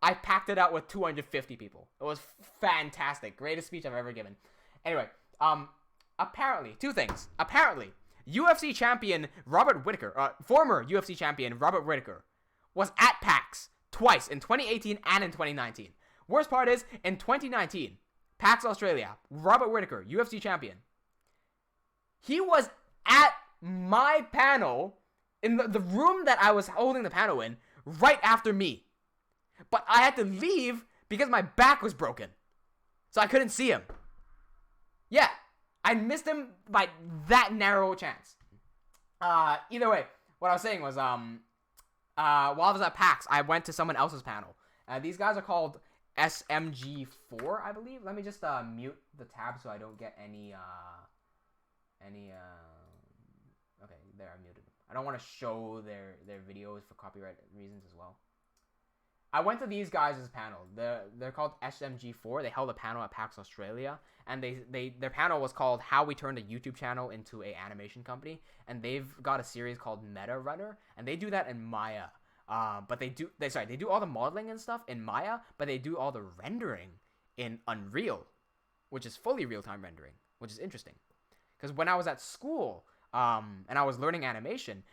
I packed it out with 250 people. It was fantastic. Greatest speech I've ever given. Anyway, apparently, two things. Apparently, UFC champion Robert Whittaker, former UFC champion Robert Whittaker, was at PAX twice in 2018 and in 2019. Worst part is, in 2019, PAX Australia, Robert Whittaker, UFC champion, he was at my panel, in the room that I was holding the panel in, right after me. But I had to leave because my back was broken. So I couldn't see him. Yeah, I missed him by that narrow chance. Either way, what I was saying was, while I was at PAX, I went to someone else's panel. These guys are called SMG4, I believe. Let me just mute the tab so I don't get any okay, there, I muted them. I don't want to show their videos for copyright reasons as well. I went to these guys' panel. They're called SMG4. They held a panel at PAX Australia, and their panel was called "How We Turned a YouTube Channel into a Animation Company," and they've got a series called Meta Runner, and they do that in Maya. But they do all the modeling and stuff in Maya, but they do all the rendering in Unreal, which is fully real-time rendering, which is interesting. Because when I was at school, and I was learning animation,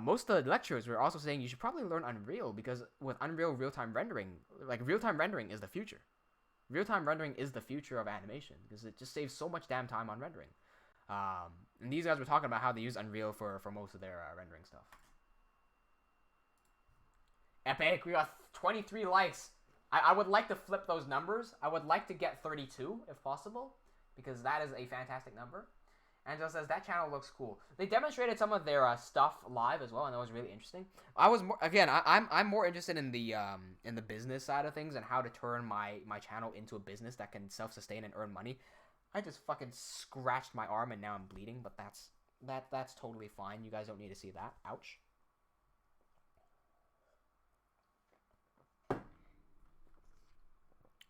most of the lecturers were also saying you should probably learn Unreal, because with Unreal real-time rendering, real-time rendering is the future. Real-time rendering is the future of animation, because it just saves so much damn time on rendering. And these guys were talking about how they use Unreal for most of their rendering stuff. Epic, we got 23 likes. I would like to flip those numbers. I would like to get 32 if possible, because that is a fantastic number. Angela says that channel looks cool. They demonstrated some of their stuff live as well, and that was really interesting. I'm more interested in the business side of things and how to turn my channel into a business that can self-sustain and earn money. I just fucking scratched my arm and now I'm bleeding, but that's totally fine. You guys don't need to see that. Ouch.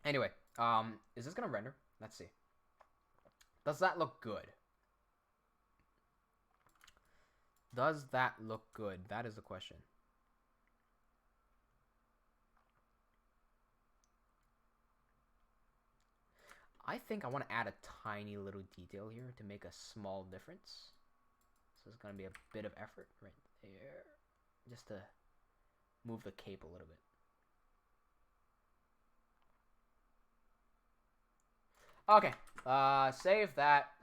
Anyway, is this gonna render? Let's see. Does that look good? Does that look good? That is the question. I think I want to add a tiny little detail here to make a small difference. So it's going to be a bit of effort right there. Just to move the cape a little bit. Okay, save that,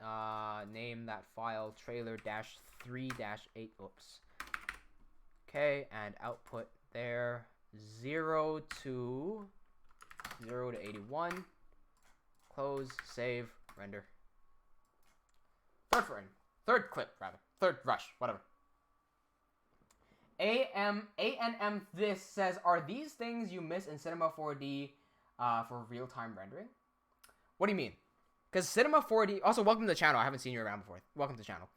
name that file trailer-3-8, oops. Okay, and output there, 0 to 81, close, save, render. Third clip, rather, third rush, whatever. ANM this says, are these things you miss in Cinema 4D for real-time rendering? What do you mean? Because Cinema 4D... Also, welcome to the channel. I haven't seen you around before. Welcome to the channel.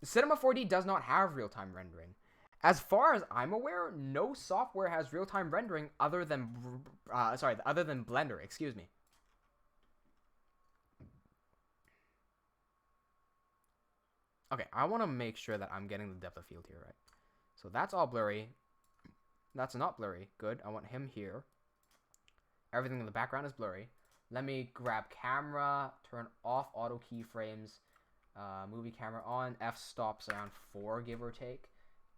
Cinema 4D does not have real-time rendering. As far as I'm aware, no software has real-time rendering other than... other than Blender. Excuse me. Okay, I want to make sure that I'm getting the depth of field here, right? So that's all blurry. That's not blurry. Good. I want him here. Everything in the background is blurry. Let me grab camera, turn off auto keyframes, movie camera on, f-stops around 4, give or take.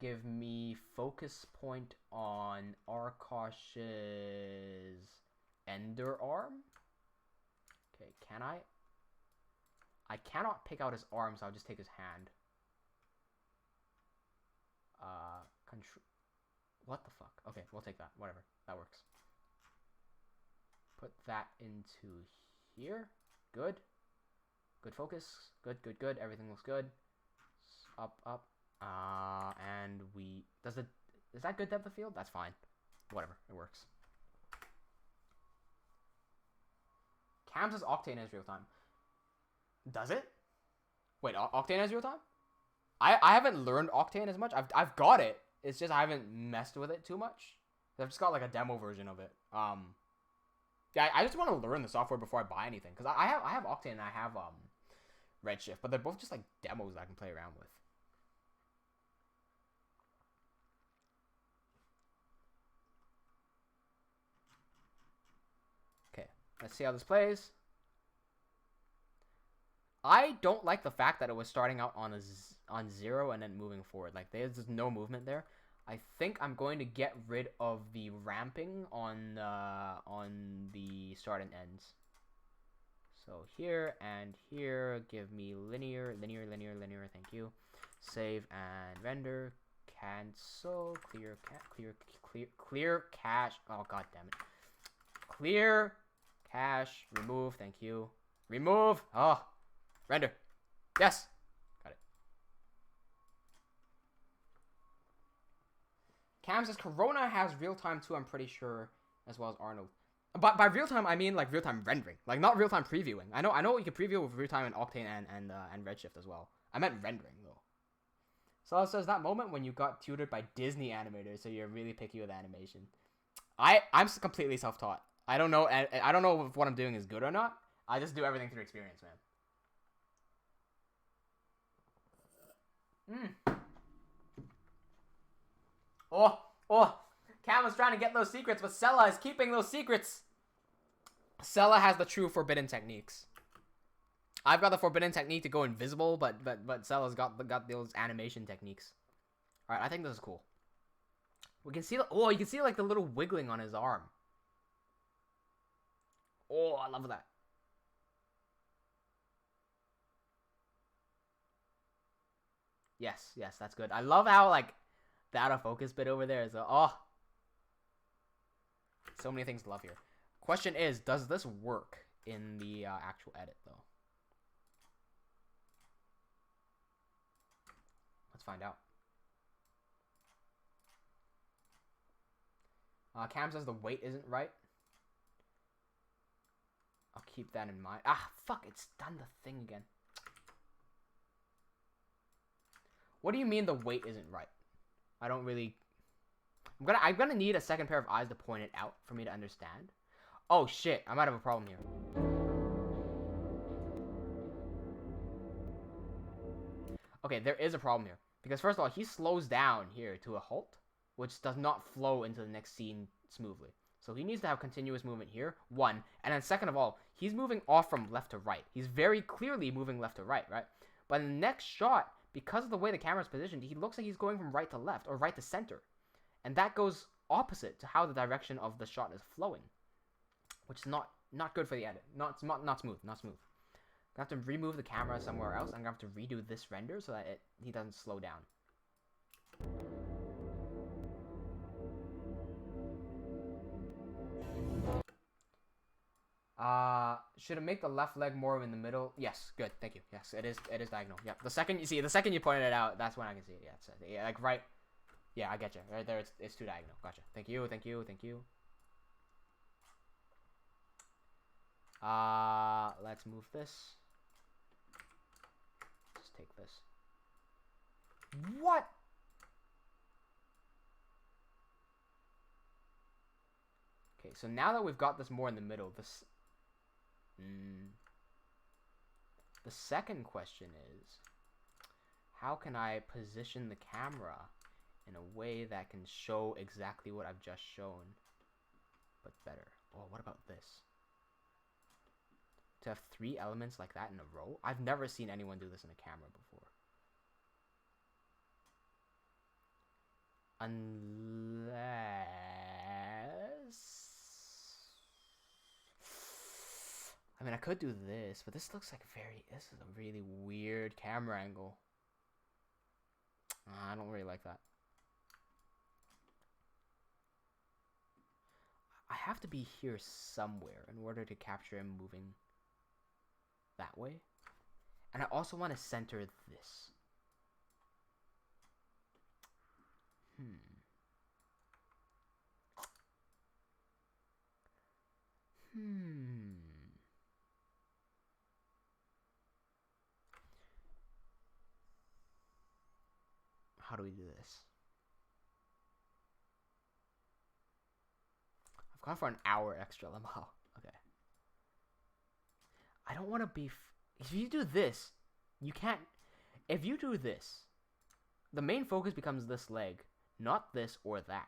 Give me focus point on Arkosh's ender arm. Okay, can I? I cannot pick out his arm, so I'll just take his hand. What the fuck? Okay, we'll take that. Whatever. That works. Put that into here. Good. Good focus. Good, good, good. Everything looks good. Up, up. And we... Is that good depth of field? That's fine. Whatever. It works. Cam says Octane has real time. Does it? Wait, Octane has real time? I haven't learned Octane as much. I've got it. It's just I haven't messed with it too much. I've just got like a demo version of it. Yeah, I just want to learn the software before I buy anything, because I have Octane and I have Redshift, but they're both just like demos that I can play around with. Let's see how this plays. I don't like the fact that it was starting out on on 0 and then moving forward. Like, there's just no movement there. I think I'm going to get rid of the ramping on the start and ends. So here and here, give me linear. Thank you. Save and render. Cancel. Clear cache. Oh, god damn it. Clear cache. Remove. Thank you. Remove. Oh, render. Yes. Got it. Cam says Corona has real time too, I'm pretty sure, as well as Arnold. But by real time, I mean like real time rendering, like not real time previewing. I know you can preview with real time in Octane and Redshift as well. I meant rendering though. So it says that moment when you got tutored by Disney animators, so you're really picky with animation. I'm completely self-taught. I don't know if what I'm doing is good or not. I just do everything through experience, man. Oh, Cam was trying to get those secrets, but Sella is keeping those secrets. Sella has the true forbidden techniques. I've got the forbidden technique to go invisible, but Sella's got those animation techniques. All right, I think this is cool. We can see you can see like the little wiggling on his arm. Oh, I love that. Yes, that's good. I love how like the out of focus bit over there is so many things to love here. Question is, does this work in the actual edit though? Let's find out. Cam says the weight isn't right. I'll keep that in mind. Ah, fuck, it's done the thing again. What do you mean the weight isn't right? I don't really... I'm gonna need a second pair of eyes to point it out for me to understand. Oh shit, I might have a problem here. Okay, there is a problem here. Because first of all, he slows down here to a halt, which does not flow into the next scene smoothly. So he needs to have continuous movement here, one. And then second of all, he's moving off from left to right. He's very clearly moving left to right, right? But in the next shot, because of the way the camera's positioned, he looks like he's going from right to left or right to center. And that goes opposite to how the direction of the shot is flowing, which is not good for the edit. Not smooth. I'm gonna have to remove the camera somewhere else. I'm gonna have to redo this render so that he doesn't slow down. Should it make the left leg more in the middle? Yes, good, thank you. Yes, it is diagonal. Yeah, the second you pointed it out, that's when I can see it. Yeah, it's yeah, like right. Yeah, I get you. Right there, it's too diagonal. Gotcha. Thank you. Let's move this. Just take this. What? Okay, so now that we've got this more in the middle, the second question is, how can I position the camera in a way that can show exactly what I've just shown, but better? Oh, what about this? To have 3 elements like that in a row? I've never seen anyone do this in a camera before. Unless... I mean, I could do this, but this looks like this is a really weird camera angle. I don't really like that. I have to be here somewhere in order to capture him moving that way. And I also want to center this. How do we do this? I've gone for an hour extra. Okay. I don't want to be... If you do this, you can't... If you do this, the main focus becomes this leg, not this or that.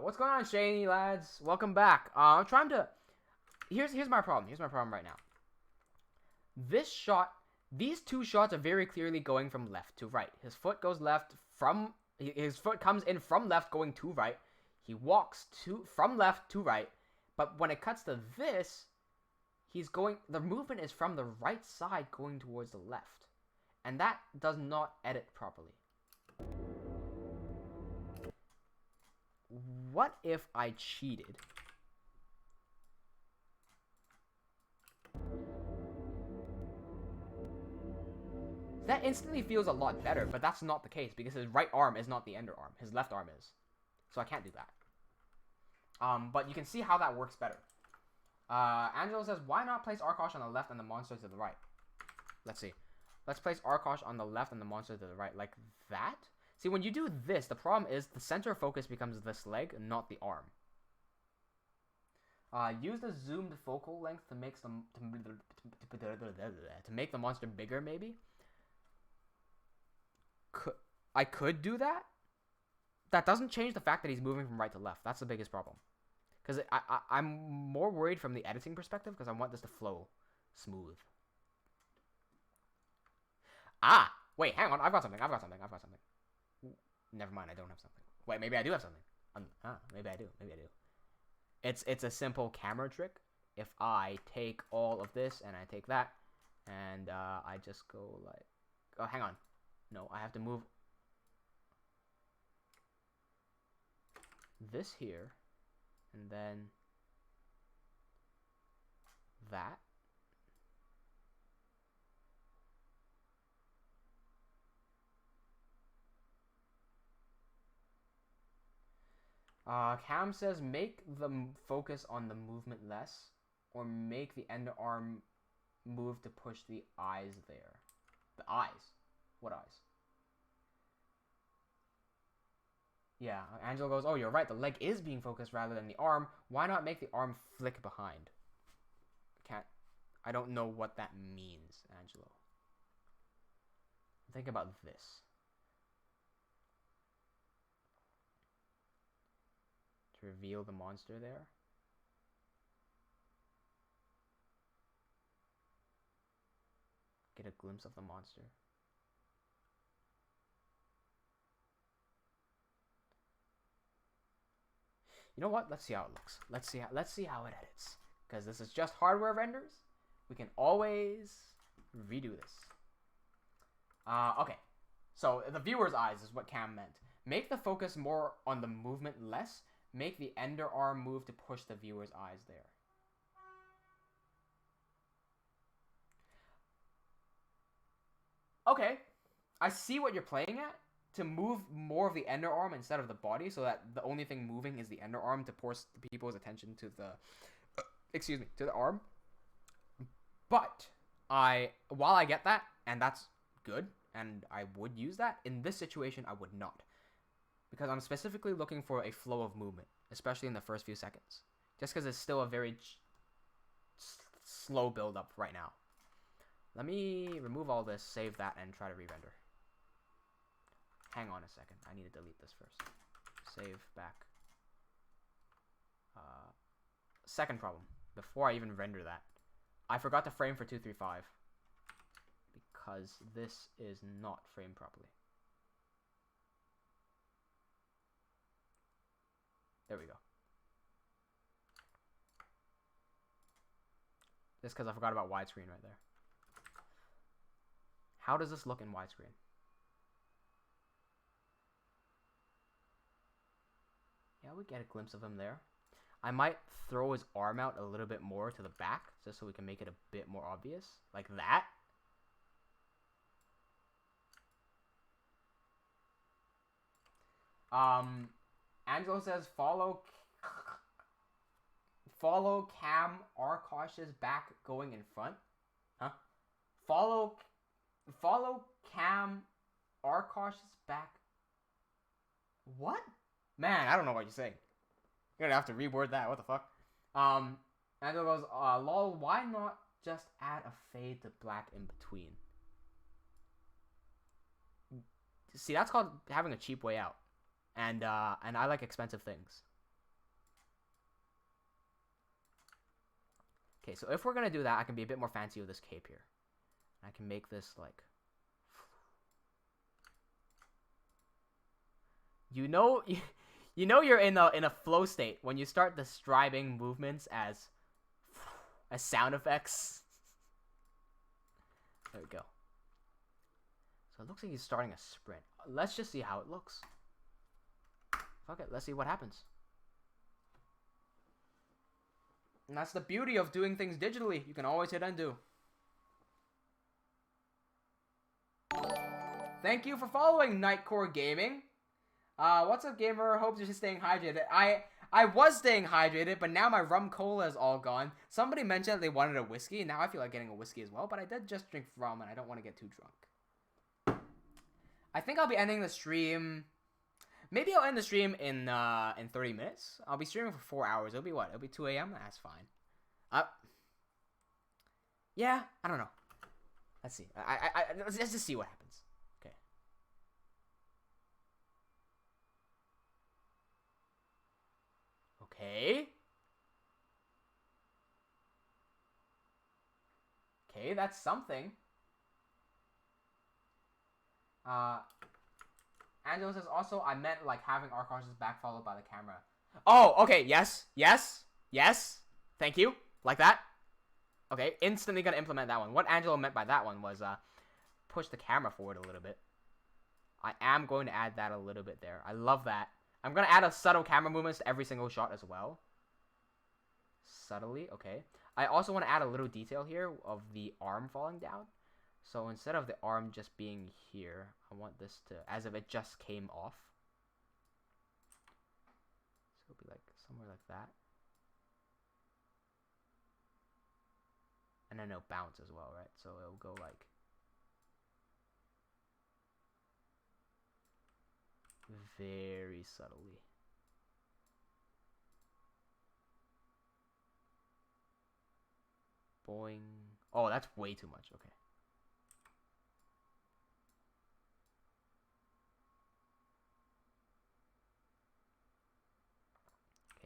What's going on, Shaney, lads? Welcome back. I'm trying to... here's my problem. Here's my problem right now. This shot, these two shots are very clearly going from left to right. His foot goes left from, his foot comes in from left going to right. He walks from left to right. But when it cuts to this, the movement is from the right side going towards the left. And that does not edit properly. What if I cheated? That instantly feels a lot better, but that's not the case because his right arm is not the underarm. His left arm is. So I can't do that. But you can see how that works better. Angelo says, why not place Arkosh on the left and the monster to the right? Let's see. Let's place Arkosh on the left and the monster to the right. Like that? See, when you do this, the problem is the center of focus becomes this leg, not the arm. Use the zoomed focal length to make the monster bigger, maybe? I could do that. That doesn't change the fact that he's moving from right to left. That's the biggest problem. Because I'm more worried from the editing perspective because I want this to flow smooth. Ah! Wait, hang on. I've got something. Never mind, I don't have something. Wait, maybe I do have something. Maybe I do. It's a simple camera trick. If I take all of this and I take that, and I just go like... Oh, hang on. No, I have to move this here, and then that. Cam says make the focus on the movement less, or make the underarm move to push the eyes there. The eyes? What eyes? Yeah, Angelo goes, oh, you're right, the leg is being focused rather than the arm. Why not make the arm flick behind? I don't know what that means, Angelo. Think about this. To reveal the monster there. Get a glimpse of the monster. You know what? Let's see how it looks. Let's see how it edits. Because this is just hardware renders. We can always redo this. Okay. So the viewer's eyes is what Cam meant. Make the focus more on the movement less. Make the underarm move to push the viewer's eyes there. Okay. I see what you're playing at. To move more of the underarm instead of the body, so that the only thing moving is the underarm to force the people's attention to the, to the arm. But while I get that, and that's good, and I would use that, in this situation I would not. Because I'm specifically looking for a flow of movement, especially in the first few seconds. Just because it's still a very slow build up right now. Let me remove all this, save that, and try to re-render. Hang on a second. I need to delete this first. Save back. Second problem. Before I even render that, I forgot to frame for 235 because this is not framed properly. There we go. Just because I forgot about widescreen right there. How does this look in widescreen? Yeah, we get a glimpse of him there. I might throw his arm out a little bit more to the back, just so we can make it a bit more obvious. Like that. Angelo says follow Cam Arkosh's back going in front. Huh? Follow Cam Arkosh's back. What? Man, I don't know what you're saying. You're gonna have to reword that. What the fuck? Angelo goes, lol, why not just add a fade to black in between? See, that's called having a cheap way out. And I like expensive things. Okay, so if we're gonna do that, I can be a bit more fancy with this cape here. I can make this like, you know you're in a flow state when you start describing movements as sound effects. There we go. So it looks like he's starting a sprint. Let's just see how it looks. Fuck it, let's see what happens. And that's the beauty of doing things digitally. You can always hit undo. Thank you for following Nightcore Gaming. What's up, gamer? Hope you're staying hydrated. I was staying hydrated, but now my rum cola is all gone. Somebody mentioned that they wanted a whiskey, and now I feel like getting a whiskey as well, but I did just drink rum, and I don't want to get too drunk. I think I'll be ending the stream... Maybe I'll end the stream in 30 minutes. I'll be streaming for 4 hours. It'll be what? It'll be 2 a.m.? That's fine. Yeah, I don't know. Let's see. Let's just see what happens. Okay. Okay. Okay, that's something. Angela says, also, I meant, like, having our cars back followed by the camera. Oh, okay, yes, yes, yes. Thank you. Like that. Okay, instantly gonna implement that one. What Angela meant by that one was, push the camera forward a little bit. I am going to add that a little bit there. I love that. I'm gonna add a subtle camera movements to every single shot as well. Subtly, okay. I also want to add a little detail here of the arm falling down. So instead of the arm just being here, I want this to, as if it just came off. So it'll be like somewhere like that. And then it'll bounce as well, right? So it'll go like very subtly. Boing. Oh, that's way too much. Okay.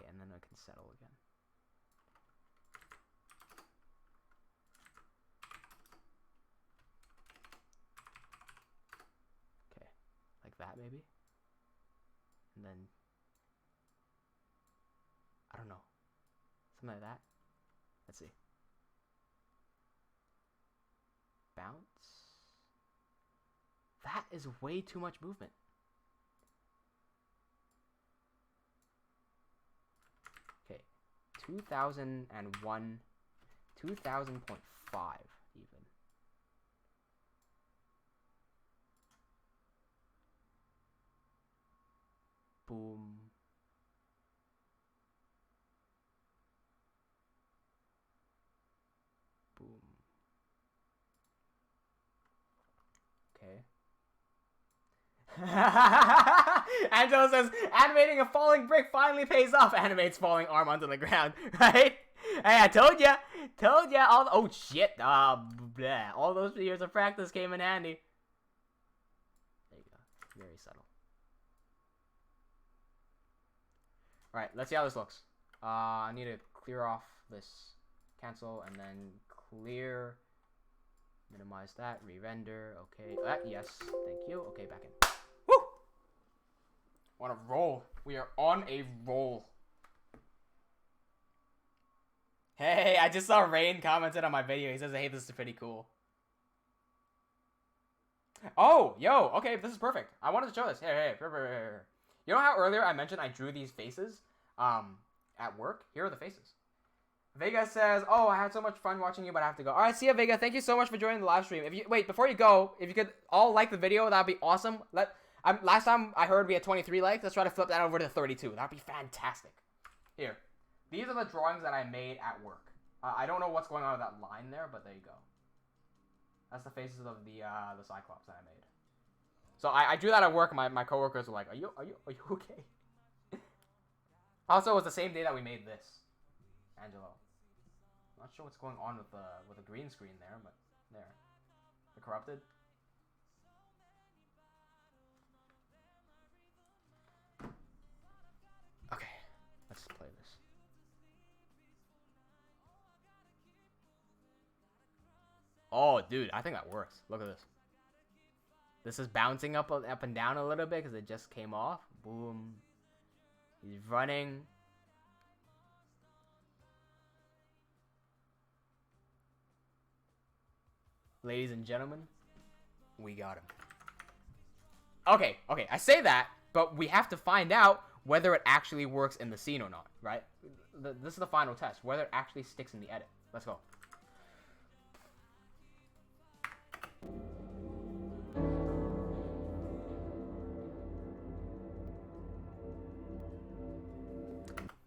And then I can settle again. Okay, like that maybe. And then, I don't know, something like that. Let's see. Bounce. That is way too much movement. Okay, 2001, 2000.5 even. Boom. Boom. Okay. Angelo says, animating a falling brick finally pays off. Animates falling arm onto the ground, right? Hey, I told ya. Oh shit. Bleh. All those years of practice came in handy. There you go. Very subtle. Alright, let's see how this looks. I need to clear off this cancel and then clear. Minimize that. Re-render. Okay. Yes. Thank you. Okay, back in. Woo! On a roll. We are on a roll. Hey, I just saw Rain commented on my video. He says, hey, this is pretty cool. Oh, yo. Okay, this is perfect. I wanted to show this. Hey. You know how earlier I mentioned I drew these faces at work? Here are the faces. Vega says, oh, I had so much fun watching you, but I have to go. All right, see ya, Vega. Thank you so much for joining the live stream. Wait, before you go, if you could all like the video, that would be awesome. Last time I heard we had 23 likes. Let's try to flip that over to 32. That would be fantastic. Here. These are the drawings that I made at work. I don't know what's going on with that line there, but there you go. That's the faces of the Cyclops that I made. So I drew that at work, and my coworkers were like, are you okay? Also, it was the same day that we made this. Angelo. Not sure what's going on with the green screen there, but there. The corrupted. Okay, let's play this. Oh, dude, I think that works. Look at this. This is bouncing up and down a little bit because it just came off. Boom. He's running. Ladies and gentlemen, we got him. Okay, I say that, but we have to find out whether it actually works in the scene or not, right? This is the final test, whether it actually sticks in the edit. Let's go.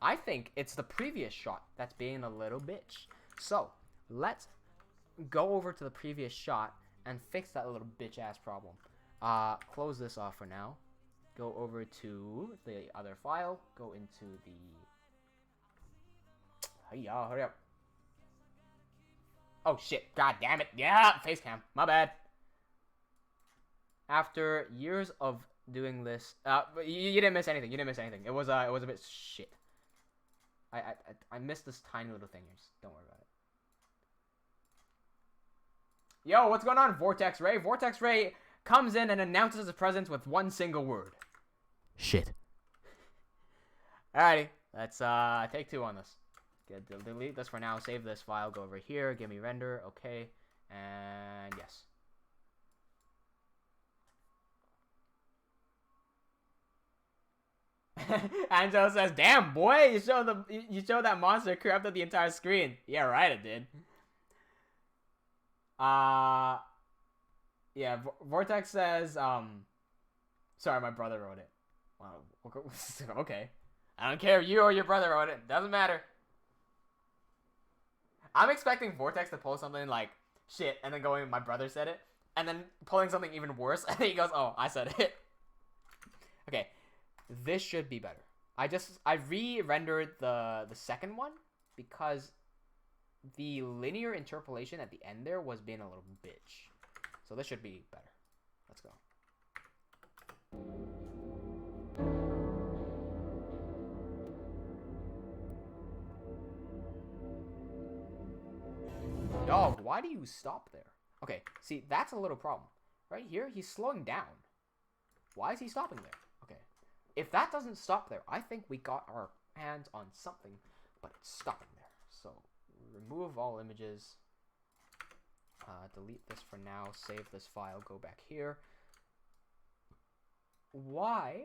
I think it's the previous shot that's being a little bitch. So, let's go over to the previous shot and fix that little bitch ass problem. Close this off for now. Go over to the other file. Go into the... Hey, y'all, hurry up. Oh, shit. God damn it. Yeah, face cam. My bad. After years of doing this... you didn't miss anything. You didn't miss anything. It was a bit shit. I missed this tiny little thing here. Just don't worry about it. Yo, what's going on, Vortex Ray? Vortex Ray comes in and announces his presence with one single word. Shit. Alrighty, let's take 2 on this. Delete this for now. Save this file. Go over here. Give me render. Okay, and yes. Angelo says, "Damn boy, you showed that monster corrupted the entire screen." Yeah, right, it did. Yeah, Vortex says, sorry, my brother wrote it. Wow, okay. I don't care if you or your brother wrote it. Doesn't matter. I'm expecting Vortex to post something like, shit, and then going, my brother said it, and then pulling something even worse, and then he goes, oh, I said it. Okay, this should be better. I re-rendered the second one because the linear interpolation at the end there was being a little bitch. So this should be better. Let's go. Dog, why do you stop there? Okay, see, that's a little problem. Right here, he's slowing down. Why is he stopping there? Okay. If that doesn't stop there, I think we got our hands on something, but it's stopping there. So, remove all images. Delete this for now. Save this file. Go back here. Why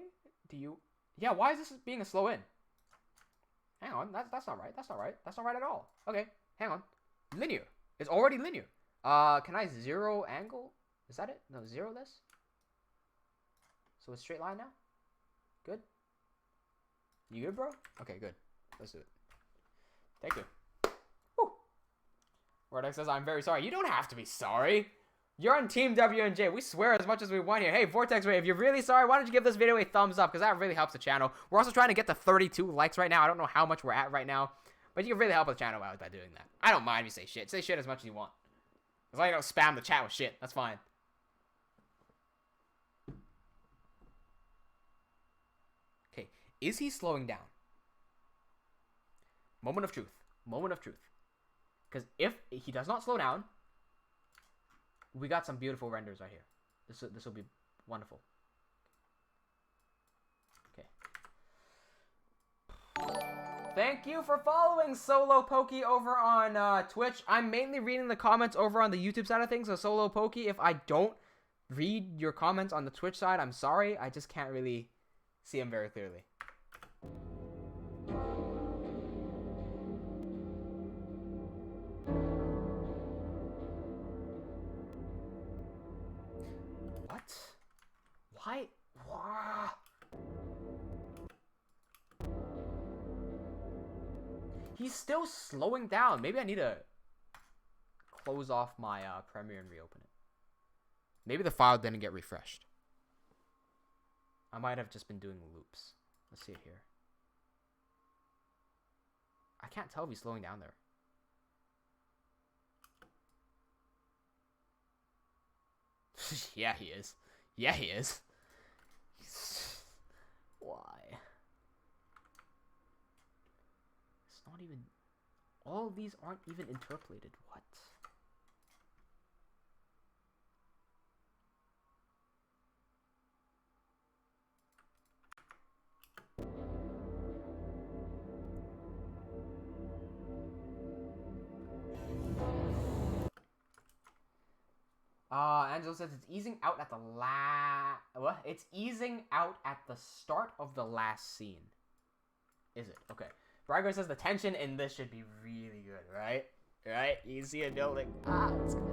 do you... Yeah, why is this being a slow in? Hang on. That's not right. That's not right. That's not right at all. Okay, hang on. Linear. It's already linear. Can I zero angle? Is that it? No, zero this. So it's straight line now? Good? You good, bro? Okay, good. Let's do it. Take 2. Woo! Vortex says, I'm very sorry. You don't have to be sorry. You're on TeamWnJ. We swear as much as we want here. Hey, Vortex Ray, if you're really sorry, why don't you give this video a thumbs up? Because that really helps the channel. We're also trying to get to 32 likes right now. I don't know how much we're at right now. But you can really help the channel out by doing that. I don't mind if you say shit. Say shit as much as you want. As long as you don't spam the chat with shit. That's fine. Okay. Is he slowing down? Moment of truth. Moment of truth. Because if he does not slow down, we got some beautiful renders right here. This will be wonderful. Okay. Thank you for following Solo Pokey over on Twitch. I'm mainly reading the comments over on the YouTube side of things. So Solo Pokey, if I don't read your comments on the Twitch side, I'm sorry. I just can't really see them very clearly. What? Why? Wow. He's still slowing down. Maybe I need to close off my Premiere and reopen it. Maybe the file didn't get refreshed. I might have just been doing loops. Let's see it here. I can't tell if he's slowing down there. Yeah, he is. Yeah, he is. Why? It's not even... All of these aren't even interpolated. What? Angelo says it's easing out at the what? It's easing out at the start of the last scene. Is it? Okay. Brigar says the tension in this should be really good, right? Right? You see a building. It's good.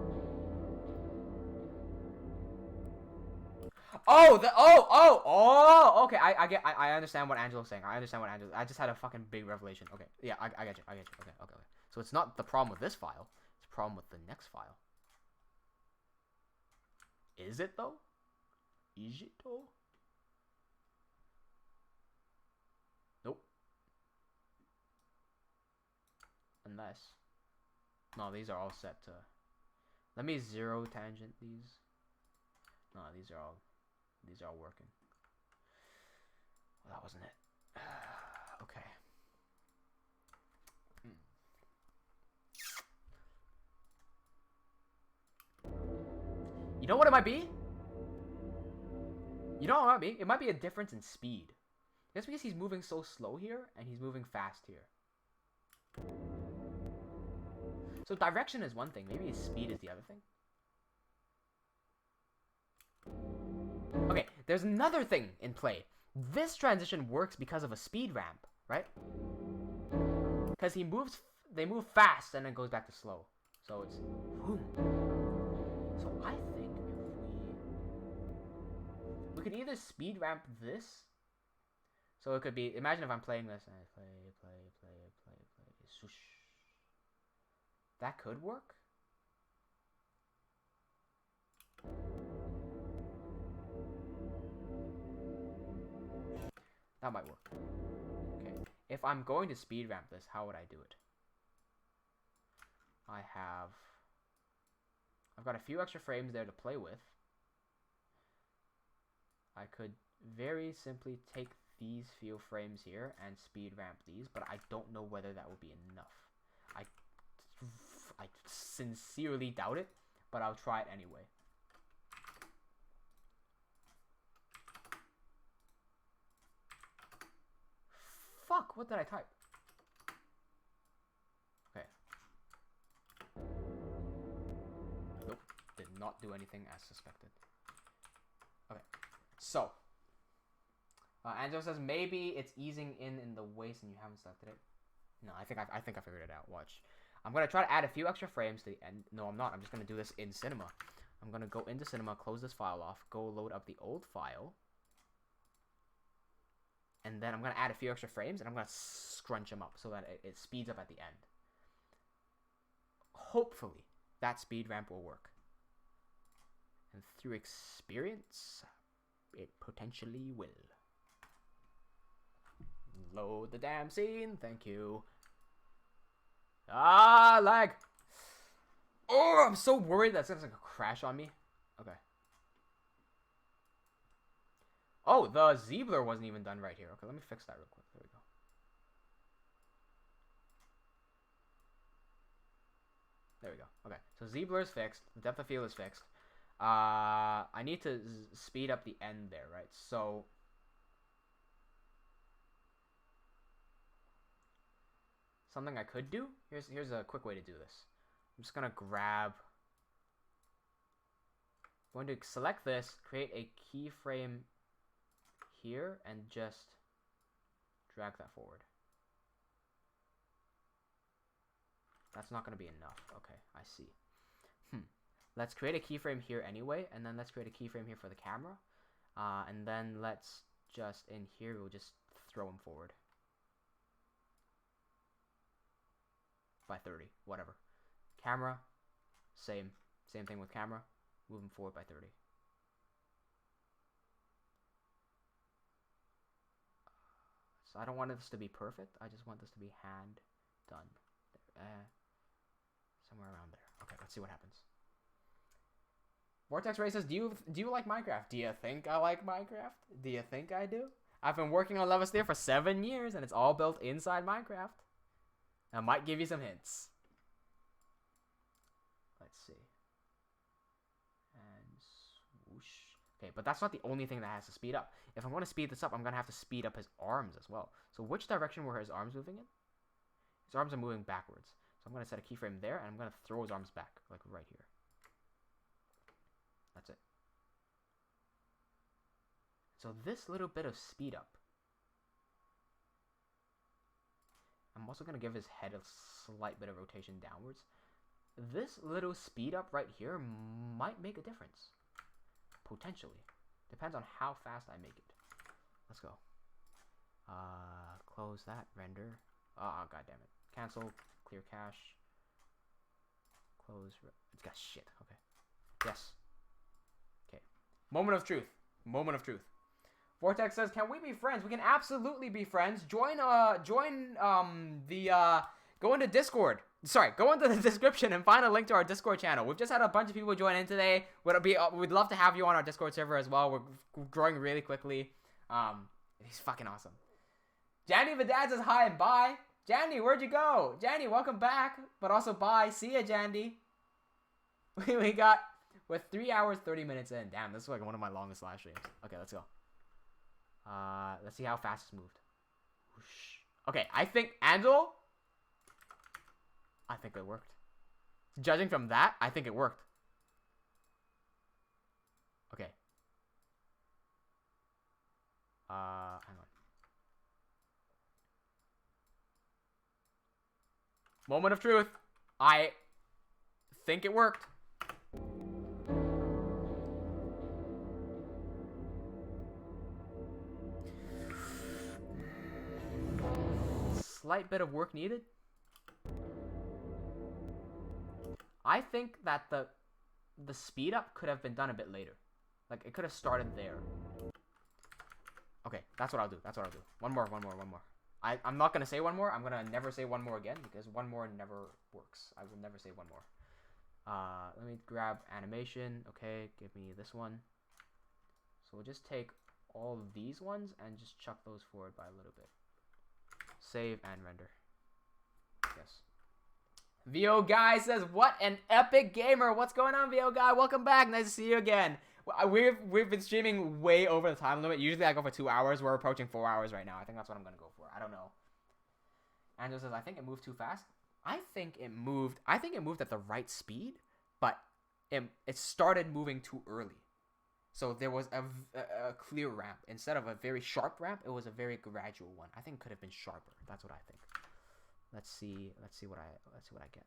Okay. I understand what Angelo's saying. I just had a fucking big revelation. Okay. Yeah, I get you. Okay. So it's not the problem with this file. It's the problem with the next file. Is it though? Is it though? Nope. Unless. No, these are all set to. Let me zero tangent these. No, these are all working. Well, that wasn't it. Okay. You know what it might be? It might be a difference in speed. That's because he's moving so slow here, and he's moving fast here. So direction is one thing. Maybe his speed is the other thing. Okay, there's another thing in play. This transition works because of a speed ramp, right? Because they move fast, and then it goes back to slow. So it's... Whoom. So I think if we could either speed ramp this. So it could be, imagine if I'm playing this and I play. Swoosh. That could work. That might work. Okay. If I'm going to speed ramp this, how would I do it? I've got a few extra frames there to play with. I could very simply take these few frames here and speed ramp these, but I don't know whether that will be enough. I sincerely doubt it, but I'll try it anyway. Fuck, what did I type? Okay. Nope, did not do anything as suspected. Okay, so Angelo says maybe it's easing in the waist and you haven't selected it. No, I think I figured it out. Watch. I'm gonna try to add a few extra frames to the end. No, I'm not. I'm just gonna do this in Cinema. I'm gonna go into Cinema, close this file off, go load up the old file, and then I'm gonna add a few extra frames and I'm gonna scrunch them up so that it speeds up at the end. Hopefully, that speed ramp will work. And through experience, it potentially will. Load the damn scene, thank you. Ah, lag! Oh, I'm so worried that's gonna crash on me. Okay. Oh, the Z-blur wasn't even done right here. Okay, let me fix that real quick. There we go. There we go. Okay, so Z-blur is fixed. The depth of field is fixed. I need to speed up the end there, right? So something I could do. Here's a quick way to do this. I'm just gonna grab. I'm going to select this, create a keyframe here, and just drag that forward. That's not gonna be enough. Okay, I see. Let's create a keyframe here anyway, and then let's create a keyframe here for the camera, and then let's just in here we'll just throw them forward by 30, whatever. Camera, same thing with camera, move them forward by 30. So I don't want this to be perfect. I just want this to be hand done. Somewhere around there. Okay, let's see what happens. Vortex Ray says, do you like Minecraft? Do you think I like Minecraft? Do you think I do? I've been working on Levaslier for 7 years, and it's all built inside Minecraft. I might give you some hints. Let's see. And swoosh. Okay, but that's not the only thing that has to speed up. If I'm going to speed this up, I'm going to have to speed up his arms as well. So which direction were his arms moving in? His arms are moving backwards. So I'm going to set a keyframe there, and I'm going to throw his arms back, like right here. So this little bit of speed up. I'm also going to give his head a slight bit of rotation downwards. This little speed up right here might make a difference. Potentially. Depends on how fast I make it. Let's go. Close that. Render. Oh, god damn it. Cancel. Clear cache. Close. It's got shit. Okay. Yes. Okay. Moment of truth. Moment of truth. Vortex says, "Can we be friends?" We can absolutely be friends. Go into Discord. Sorry, go into the description and find a link to our Discord channel. We've just had a bunch of people join in today. We'd love to have you on our Discord server as well. We're growing really quickly. He's fucking awesome. Jandy Vidad says hi and bye. Jandy, where'd you go? Jandy, welcome back, but also bye. See ya, Jandy. We're 3 hours, 30 minutes in. Damn, this is like one of my longest live streams. Okay, let's go. Let's see how fast it's moved. Whoosh. Okay, I think Angelo. I think it worked. Judging from that, I think it worked. Okay. Hang on. Moment of truth. I think it worked. Slight bit of work needed. I think that the speed up could have been done a bit later. Like, it could have started there. Okay, that's what I'll do. That's what I'll do. One more. I'm not going to say one more. I'm going to never say one more again because one more never works. I will never say one more. Let me grab animation. Okay, give me this one. So we'll just take all of these ones and just chuck those forward by a little bit. Save and render. Yes. VO Guy says, "What an epic gamer." What's going on, VO Guy? Welcome back. Nice to see you again. We've been streaming way over the time limit. Usually I go for 2 hours. We're approaching 4 hours right now. I think that's what I'm gonna go for. I don't know. Angelo says, "I think it moved too fast." I think it moved at the right speed, but it started moving too early. So there was a clear ramp. Instead of a very sharp ramp, it was a very gradual one. I think it could have been sharper. That's what I think. Let's see what I get.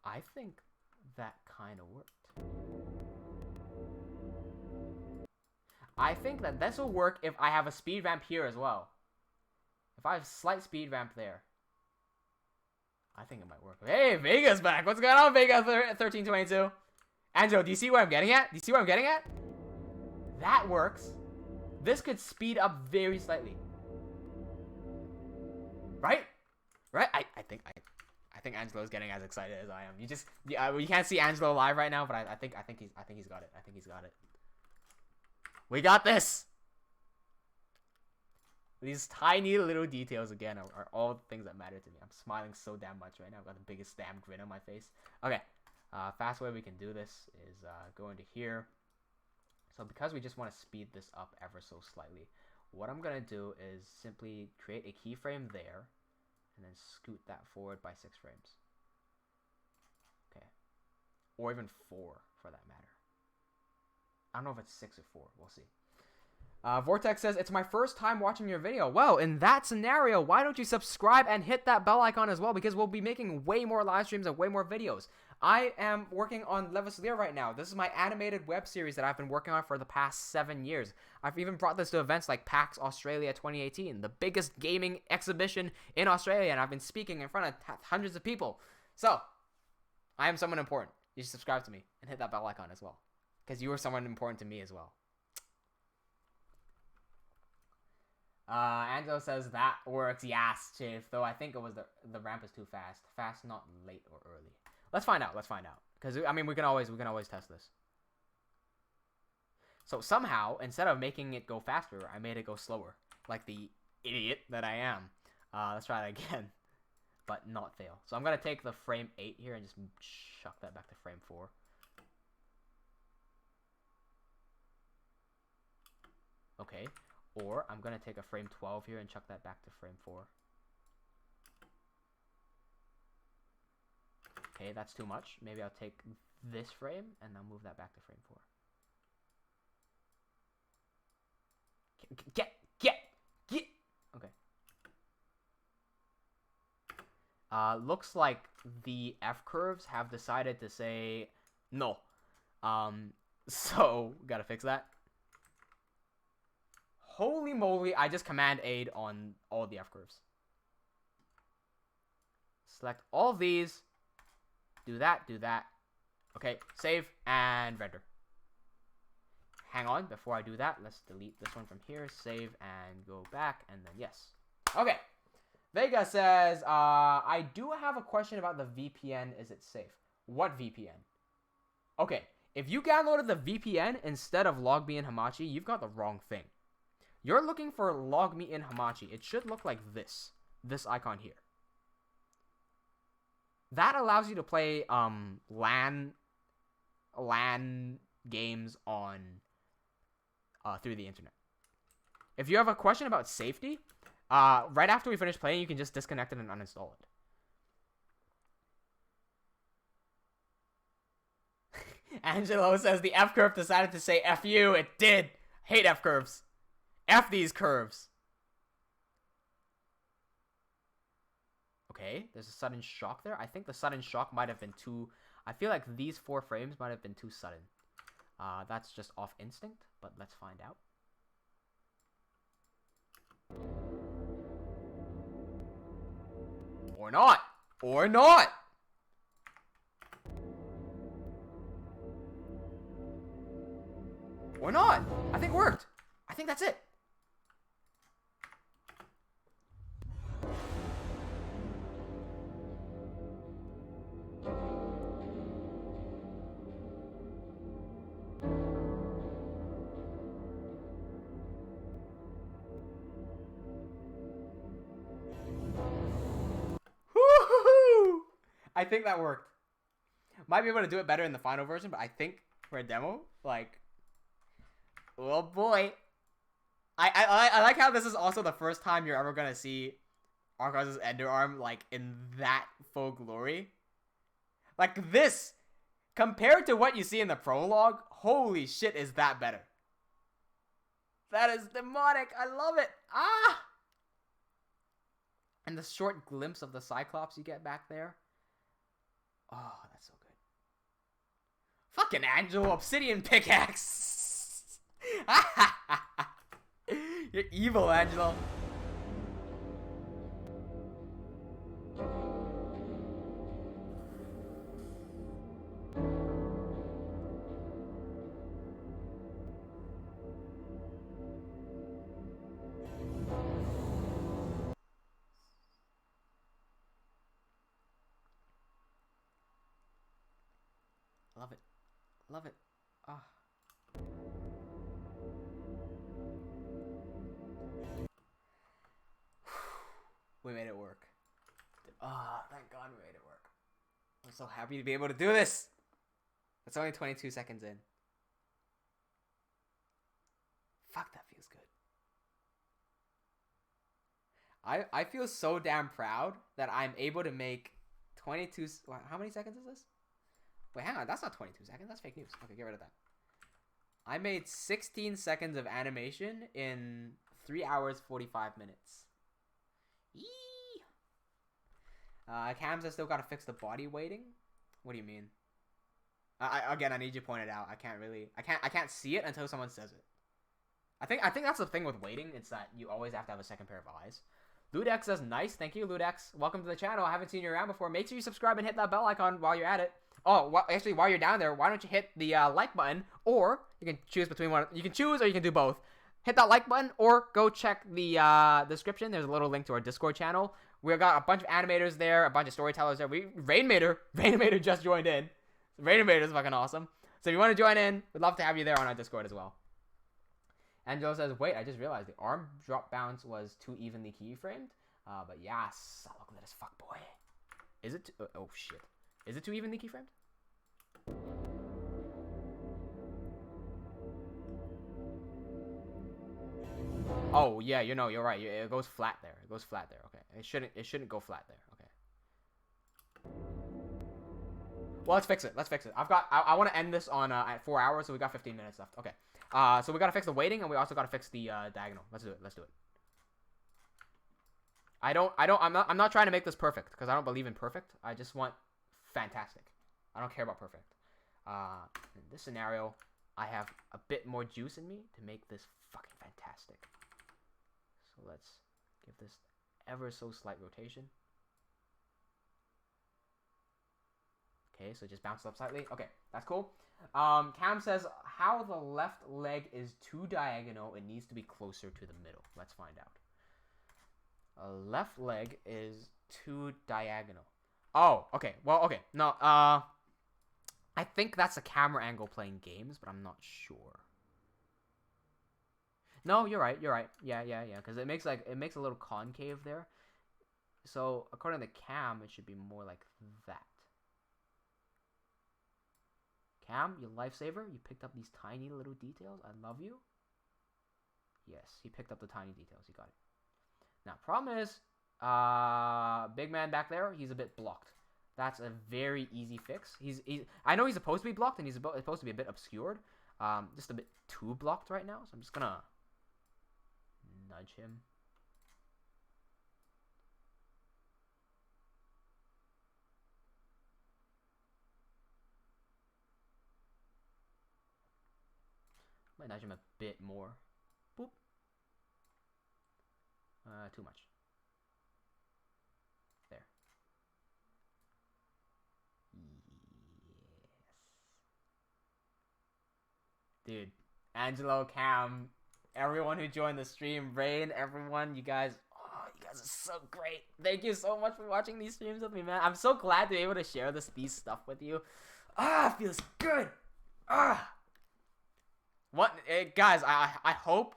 I think that kind of worked. I think that this will work if I have a speed ramp here as well. If I have a slight speed ramp there, I think it might work. Hey, Vega's back. What's going on, Vega 1322? Angelo, do you see what I'm getting at? That works. This could speed up very slightly. Right? I think Angelo's getting as excited as I am. We can't see Angelo live right now, but I think he's got it. We got this. These tiny little details again are all the things that matter to me. I'm smiling so damn much right now. I've got the biggest damn grin on my face. Okay, fast way we can do this is go into here. So because we just want to speed this up ever so slightly, what I'm gonna do is simply create a keyframe there, and then scoot that forward by 6 frames. Okay, or even 4 for that matter. I don't know if it's 6 or 4. We'll see. Vortex says, "It's my first time watching your video." Well, in that scenario, why don't you subscribe and hit that bell icon as well? Because we'll be making way more live streams and way more videos. I am working on Levaslier right now. This is my animated web series that I've been working on for the past 7 years. I've even brought this to events like PAX Australia 2018, the biggest gaming exhibition in Australia, and I've been speaking in front of hundreds of people. So, I am someone important. You should subscribe to me and hit that bell icon as well, because you are someone important to me as well. Angelo says that works. Yes, Chief. Though I think it was the ramp is too fast. Fast, not late or early. Let's find out. Because I mean, we can always test this. So somehow, instead of making it go faster, I made it go slower, like the idiot that I am. Let's try that again, but not fail. So I'm gonna take the frame 8 here and just chuck that back to frame 4. Okay. Okay. Or I'm going to take a frame 12 here and chuck that back to frame 4. Okay, that's too much. Maybe I'll take this frame and I'll move that back to frame 4. Get! Okay. Looks like the F curves have decided to say no. So gotta fix that. Holy moly, I just Command Aid on all the F curves. Select all of these. Do that. Okay, save and render. Hang on, before I do that, let's delete this one from here, save and go back, and then yes. Okay, Vega says, I do have a question about the VPN, is it safe? What VPN? Okay, if you downloaded the VPN instead of LogMe and Hamachi, you've got the wrong thing. You're looking for LogMe in Hamachi. It should look like this icon here. That allows you to play LAN games on through the internet. If you have a question about safety, right after we finish playing, you can just disconnect it and uninstall it. Angelo says the F curve decided to say F you. It did. Hate F curves. F these curves. Okay, there's a sudden shock there. I think the sudden shock might have been too... I feel like these 4 frames might have been too sudden. That's just off instinct, but let's find out. Or not! Or not! Or not! I think it worked! I think that's it! I think that worked. Might be able to do it better in the final version, but I think for a demo, like, oh boy. I like how this is also the first time you're ever gonna see Arcos' Enderarm like in that full glory. Like this, compared to what you see in the prologue, holy shit, is that better? That is demonic. I love it. Ah! And the short glimpse of the Cyclops you get back there. Oh, that's so good. Fucking Angelo, Obsidian Pickaxe! You're evil, Angelo. Love it. Love it. Ah. We made it work. Ah, thank God we made it work. I'm so happy to be able to do this. It's only 22 seconds in. Fuck, that feels good. I feel so damn proud that I'm able to make 22... How many seconds is this? Wait, hang on. That's not 22 seconds. That's fake news. Okay, get rid of that. I made 16 seconds of animation in 3 hours, 45 minutes. Yee! Cam says still gotta fix the body weighting. What do you mean? Again, I need you to point it out. I can't see it until someone says it. I think that's the thing with weighting. It's that you always have to have a second pair of eyes. Ludex says nice. Thank you, Ludex. Welcome to the channel. I haven't seen you around before. Make sure you subscribe and hit that bell icon while you're at it. Oh, actually, while you're down there, why don't you hit the like button, or you can choose between one. You can choose, or you can do both. Hit that like button, or go check the description. There's a little link to our Discord channel. We've got a bunch of animators there, a bunch of storytellers there. Rainmater just joined in. Rainmater is fucking awesome. So if you want to join in, we'd love to have you there on our Discord as well. Angelo says, wait, I just realized the arm drop bounce was too evenly keyframed. But yes, look at this fuck boy. Is it? Oh shit. Is it too evenly keyframed? Oh yeah, you know, you're right. It goes flat there. It goes flat there. Okay. It shouldn't go flat there. Okay. Well, let's fix it. Let's fix it. I want to end this on at 4 hours, so we got 15 minutes left. Okay. So we gotta fix the weighting, and we also gotta fix the diagonal. Let's do it. Let's do it. I'm not trying to make this perfect because I don't believe in perfect. I just want fantastic. I don't care about perfect. In this scenario, I have a bit more juice in me to make this fucking fantastic. So let's give this ever so slight rotation. Okay, so just bounce up slightly. Okay, that's cool. Cam says, how the left leg is too diagonal, it needs to be closer to the middle. Let's find out. A left leg is too diagonal. Oh, okay. Well, okay. No, I think that's a camera angle playing games, but I'm not sure. No, you're right. You're right. Yeah. Because it makes a little concave there. So according to Cam, it should be more like that. Cam, you lifesaver. You picked up these tiny little details. I love you. Yes, he picked up the tiny details. He got it. Now, problem is, big man back there, he's a bit blocked. That's a very easy fix. I know he's supposed to be blocked, and he's supposed to be a bit obscured. Just a bit too blocked right now, so I'm just gonna nudge him. Might nudge him a bit more. Boop. Too much. There. Yes. Dude, Angelo, Cam, everyone who joined the stream, Rain, everyone, you guys are so great. Thank you so much for watching these streams with me, man. I'm so glad to be able to share these stuff with you. It feels good. Guys, I hope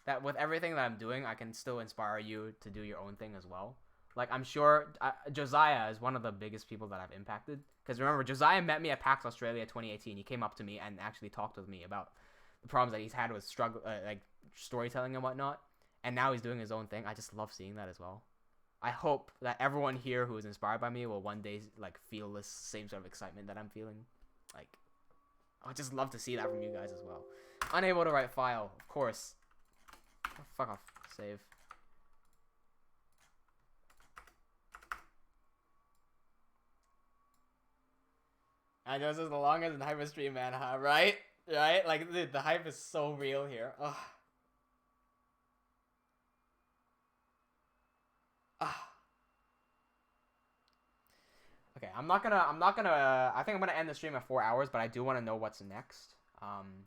that with everything that I'm doing, I can still inspire you to do your own thing as well. Like, I'm sure Josiah is one of the biggest people that I've impacted. Because remember, Josiah met me at PAX Australia 2018. He came up to me and actually talked with me about the problems that he's had with like storytelling and whatnot. And now he's doing his own thing. I just love seeing that as well. I hope that everyone here who is inspired by me will one day like feel this same sort of excitement that I'm feeling. Like, I just love to see that from you guys as well. Unable to write file, of course. Oh, fuck off. Save. I know this is the longest in HyperStream, man, huh? Right? Right? Like, dude, the hype is so real here. Ugh. Okay, I think I'm gonna end the stream at 4 hours, but I do want to know what's next.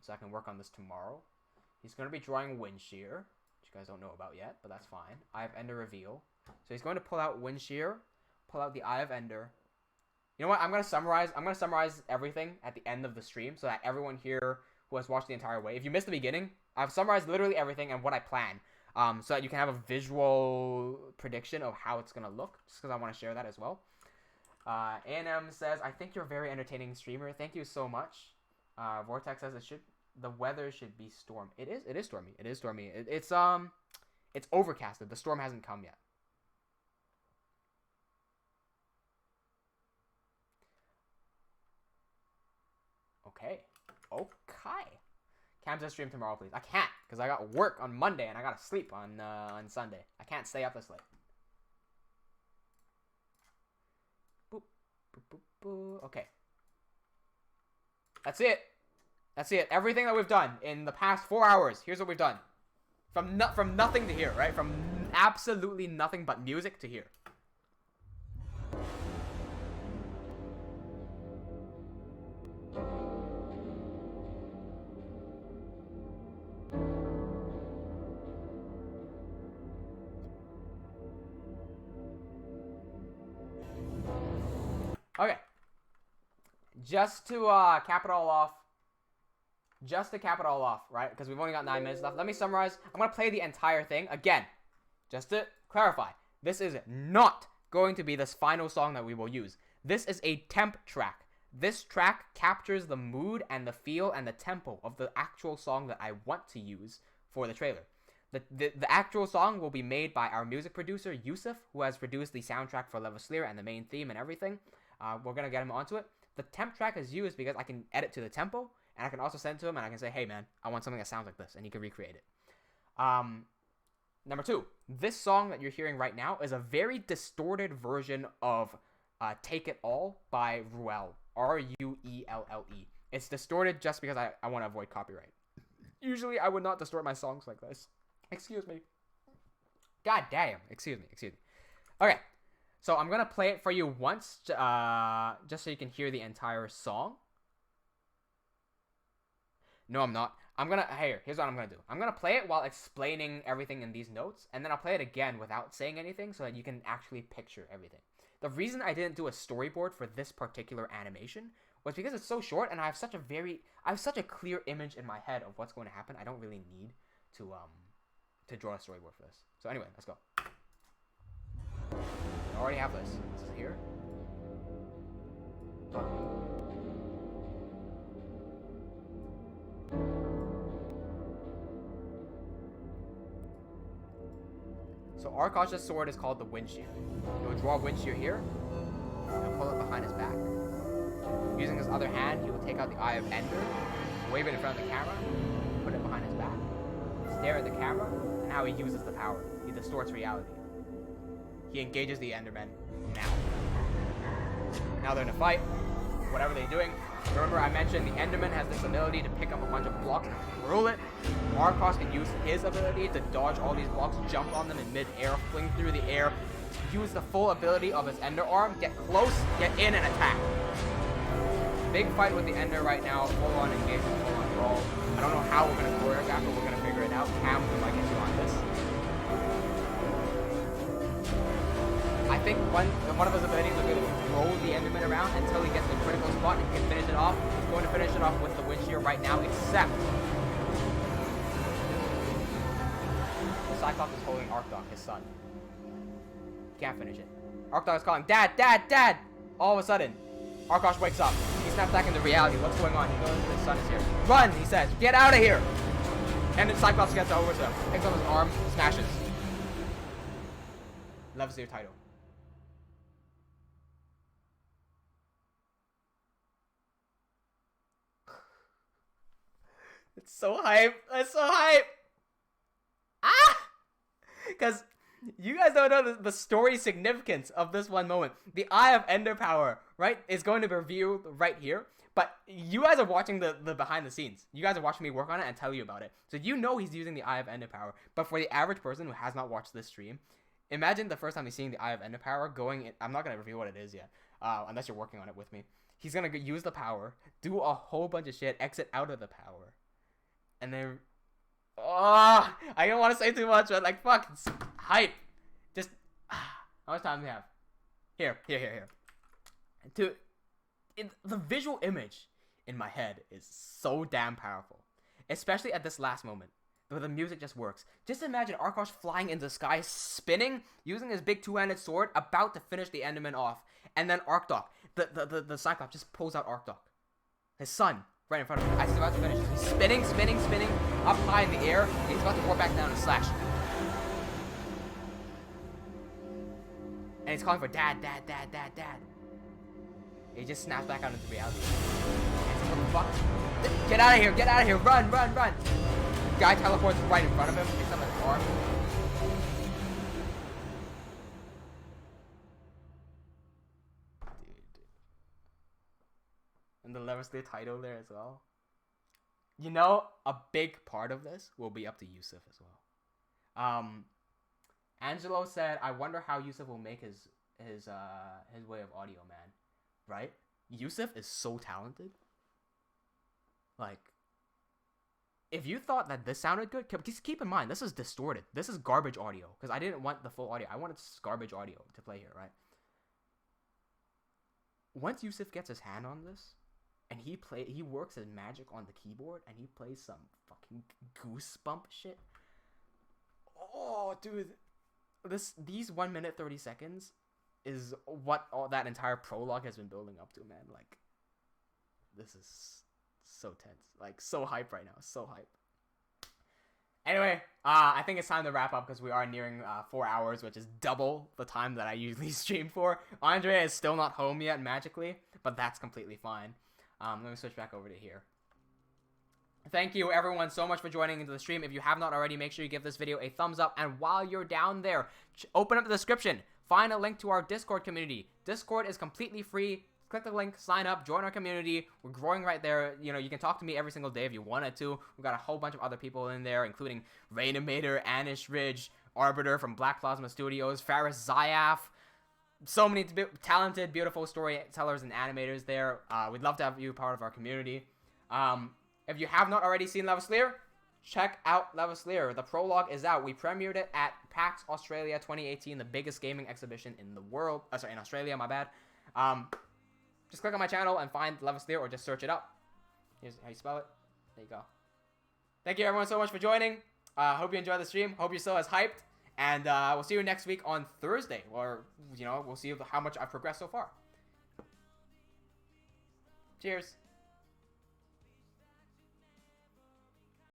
So I can work on this tomorrow. He's gonna be drawing wind shear, which you guys don't know about yet, but that's fine. Eye of Ender reveal. So he's going to pull out wind shear, pull out the Eye of Ender. You know what? I'm gonna summarize everything at the end of the stream so that everyone here who has watched the entire way, if you missed the beginning, I've summarized literally everything and what I plan. So that you can have a visual prediction of how it's gonna look, just because I want to share that as well. A&M says, I think you're a very entertaining streamer. Thank you so much. Vortex says the weather should be storm. It is stormy. It is stormy. It's overcasted. The storm hasn't come yet. Okay. Cam says stream tomorrow, please. I can't, because I got work on Monday and I gotta sleep on Sunday. I can't stay up this late. Okay. That's it. Everything that we've done in the past 4 hours. Here's what we've done. From nothing to here, right? From absolutely nothing but music to here. Okay. Just to cap it all off. Right? Because we've only got 9 minutes left. Let me summarize. I'm going to play the entire thing again. Just to clarify. This is not going to be this final song that we will use. This is a temp track. This track captures the mood and the feel and the tempo of the actual song that I want to use for the trailer. The actual song will be made by our music producer, Yusuf, who has produced the soundtrack for Levaslier and the main theme and everything. We're going to get him onto it. The temp track is used because I can edit to the tempo, and I can also send it to him, and I can say, hey, man, I want something that sounds like this, and he can recreate it. Number 2, this song that you're hearing right now is a very distorted version of Take It All by Ruelle, Ruelle. It's distorted just because I want to avoid copyright. Usually, I would not distort my songs like this. Excuse me. God damn. Excuse me. Okay. So I'm going to play it for you once, just so you can hear the entire song. No, I'm not. Here's what I'm going to do. I'm going to play it while explaining everything in these notes, and then I'll play it again without saying anything so that you can actually picture everything. The reason I didn't do a storyboard for this particular animation was because it's so short, and I have such a clear image in my head of what's going to happen. I don't really need to draw a storyboard for this. So anyway, let's go. I already have this. This is here. Done. So Arkosh's sword is called the Wind Shear. He will draw a wind shear here and pull it behind his back. Using his other hand, he will take out the Eye of Ender, wave it in front of the camera, put it behind his back, stare at the camera, and how he uses the power. He distorts reality. He engages the Endermen now. Now they're in a fight. Whatever they're doing. Remember I mentioned the Enderman has this ability to pick up a bunch of blocks and hurl it. Arkosh can use his ability to dodge all these blocks, jump on them in mid-air, fling through the air, use the full ability of his Ender Arm, get close, get in, and attack. Big fight with the Ender right now, full-on engagement, full-on brawl. I don't know how we're going to choreograph it, we're going to figure it out. Cam, we might get you on this. I think one of his abilities will be able to throw the Enderman around until he gets the critical spot and he can finish it off. He's going to finish it off with the Wind Shear right now, except the Cyclops is holding Arkdok, his son. He can't finish it. Arkdok is calling, Dad, Dad, Dad! All of a sudden, Arkosh wakes up. He snaps back into reality. What's going on? He goes, his son is here. Run, he says. Get out of here! And then Cyclops gets over to him. Picks up his arm, smashes. Levaslier title. It's so hype. It's so hype. Ah! Because you guys don't know the story significance of this one moment. The Eye of Ender power, right, is going to be revealed right here. But you guys are watching the behind the scenes. You guys are watching me work on it and tell you about it. So you know he's using the Eye of Ender power. But for the average person who has not watched this stream, imagine the first time he's seeing the Eye of Ender power going in. I'm not going to reveal what it is yet, unless you're working on it with me. He's going to use the power, do a whole bunch of shit, exit out of the power. And then, I don't want to say too much, but like, fuck, it's hype. Just, how much time do we have? Here. The visual image in my head is so damn powerful, especially at this last moment, where the music just works. Just imagine Arkosh flying in the sky, spinning, using his big two-handed sword, about to finish the Enderman off, and then Arkdok, the Cyclops, just pulls out Arkdok, his son, right in front of him. As he's about to finish, he's spinning, up high in the air, and he's about to roar back down and slash. And he's calling for Dad, Dad, Dad, Dad, Dad. He just snaps back out into reality. And he's like, what the fuck? Get out of here, run. Guy teleports right in front of him, picks up his arm. And the Levaslier title there as well. You know, a big part of this will be up to Yusuf as well. Angelo said, I wonder how Yusuf will make his way of audio, man. Right? Yusuf is so talented. Like, if you thought that this sounded good, just keep in mind, this is distorted. This is garbage audio. Because I didn't want the full audio. I wanted garbage audio to play here, right? Once Yusuf gets his hand on this, and he works his magic on the keyboard, and he plays some fucking goosebump shit. Oh, dude. These 1 minute 30 seconds is what all that entire prologue has been building up to, man. Like, this is so tense. Like, so hype right now. So hype. Anyway, I think it's time to wrap up because we are nearing 4 hours, which is double the time that I usually stream for. Andrea is still not home yet, magically, but that's completely fine. Let me switch back over to here. Thank you, everyone, so much for joining into the stream. If you have not already, make sure you give this video a thumbs up. And while you're down there, open up the description. Find a link to our Discord community. Discord is completely free. Click the link, sign up, join our community. We're growing right there. You know, you can talk to me every single day if you wanted to. We've got a whole bunch of other people in there, including Rainimator, Anish Ridge, Arbiter from Black Plasma Studios, Faris Zayaf. So many talented, beautiful storytellers and animators there. We'd love to have you part of our community. If you have not already seen Levaslier, check out Levaslier. The prologue is out. We premiered it at PAX Australia 2018, the biggest gaming exhibition in the world. In Australia, my bad. Just click on my channel and find Levaslier, or just search it up. Here's how you spell it. There you go. Thank you, everyone, so much for joining. Hope you enjoyed the stream. Hope you're still as hyped. And we'll see you next week on Thursday. Or, you know, we'll see how much I've progressed so far. Cheers.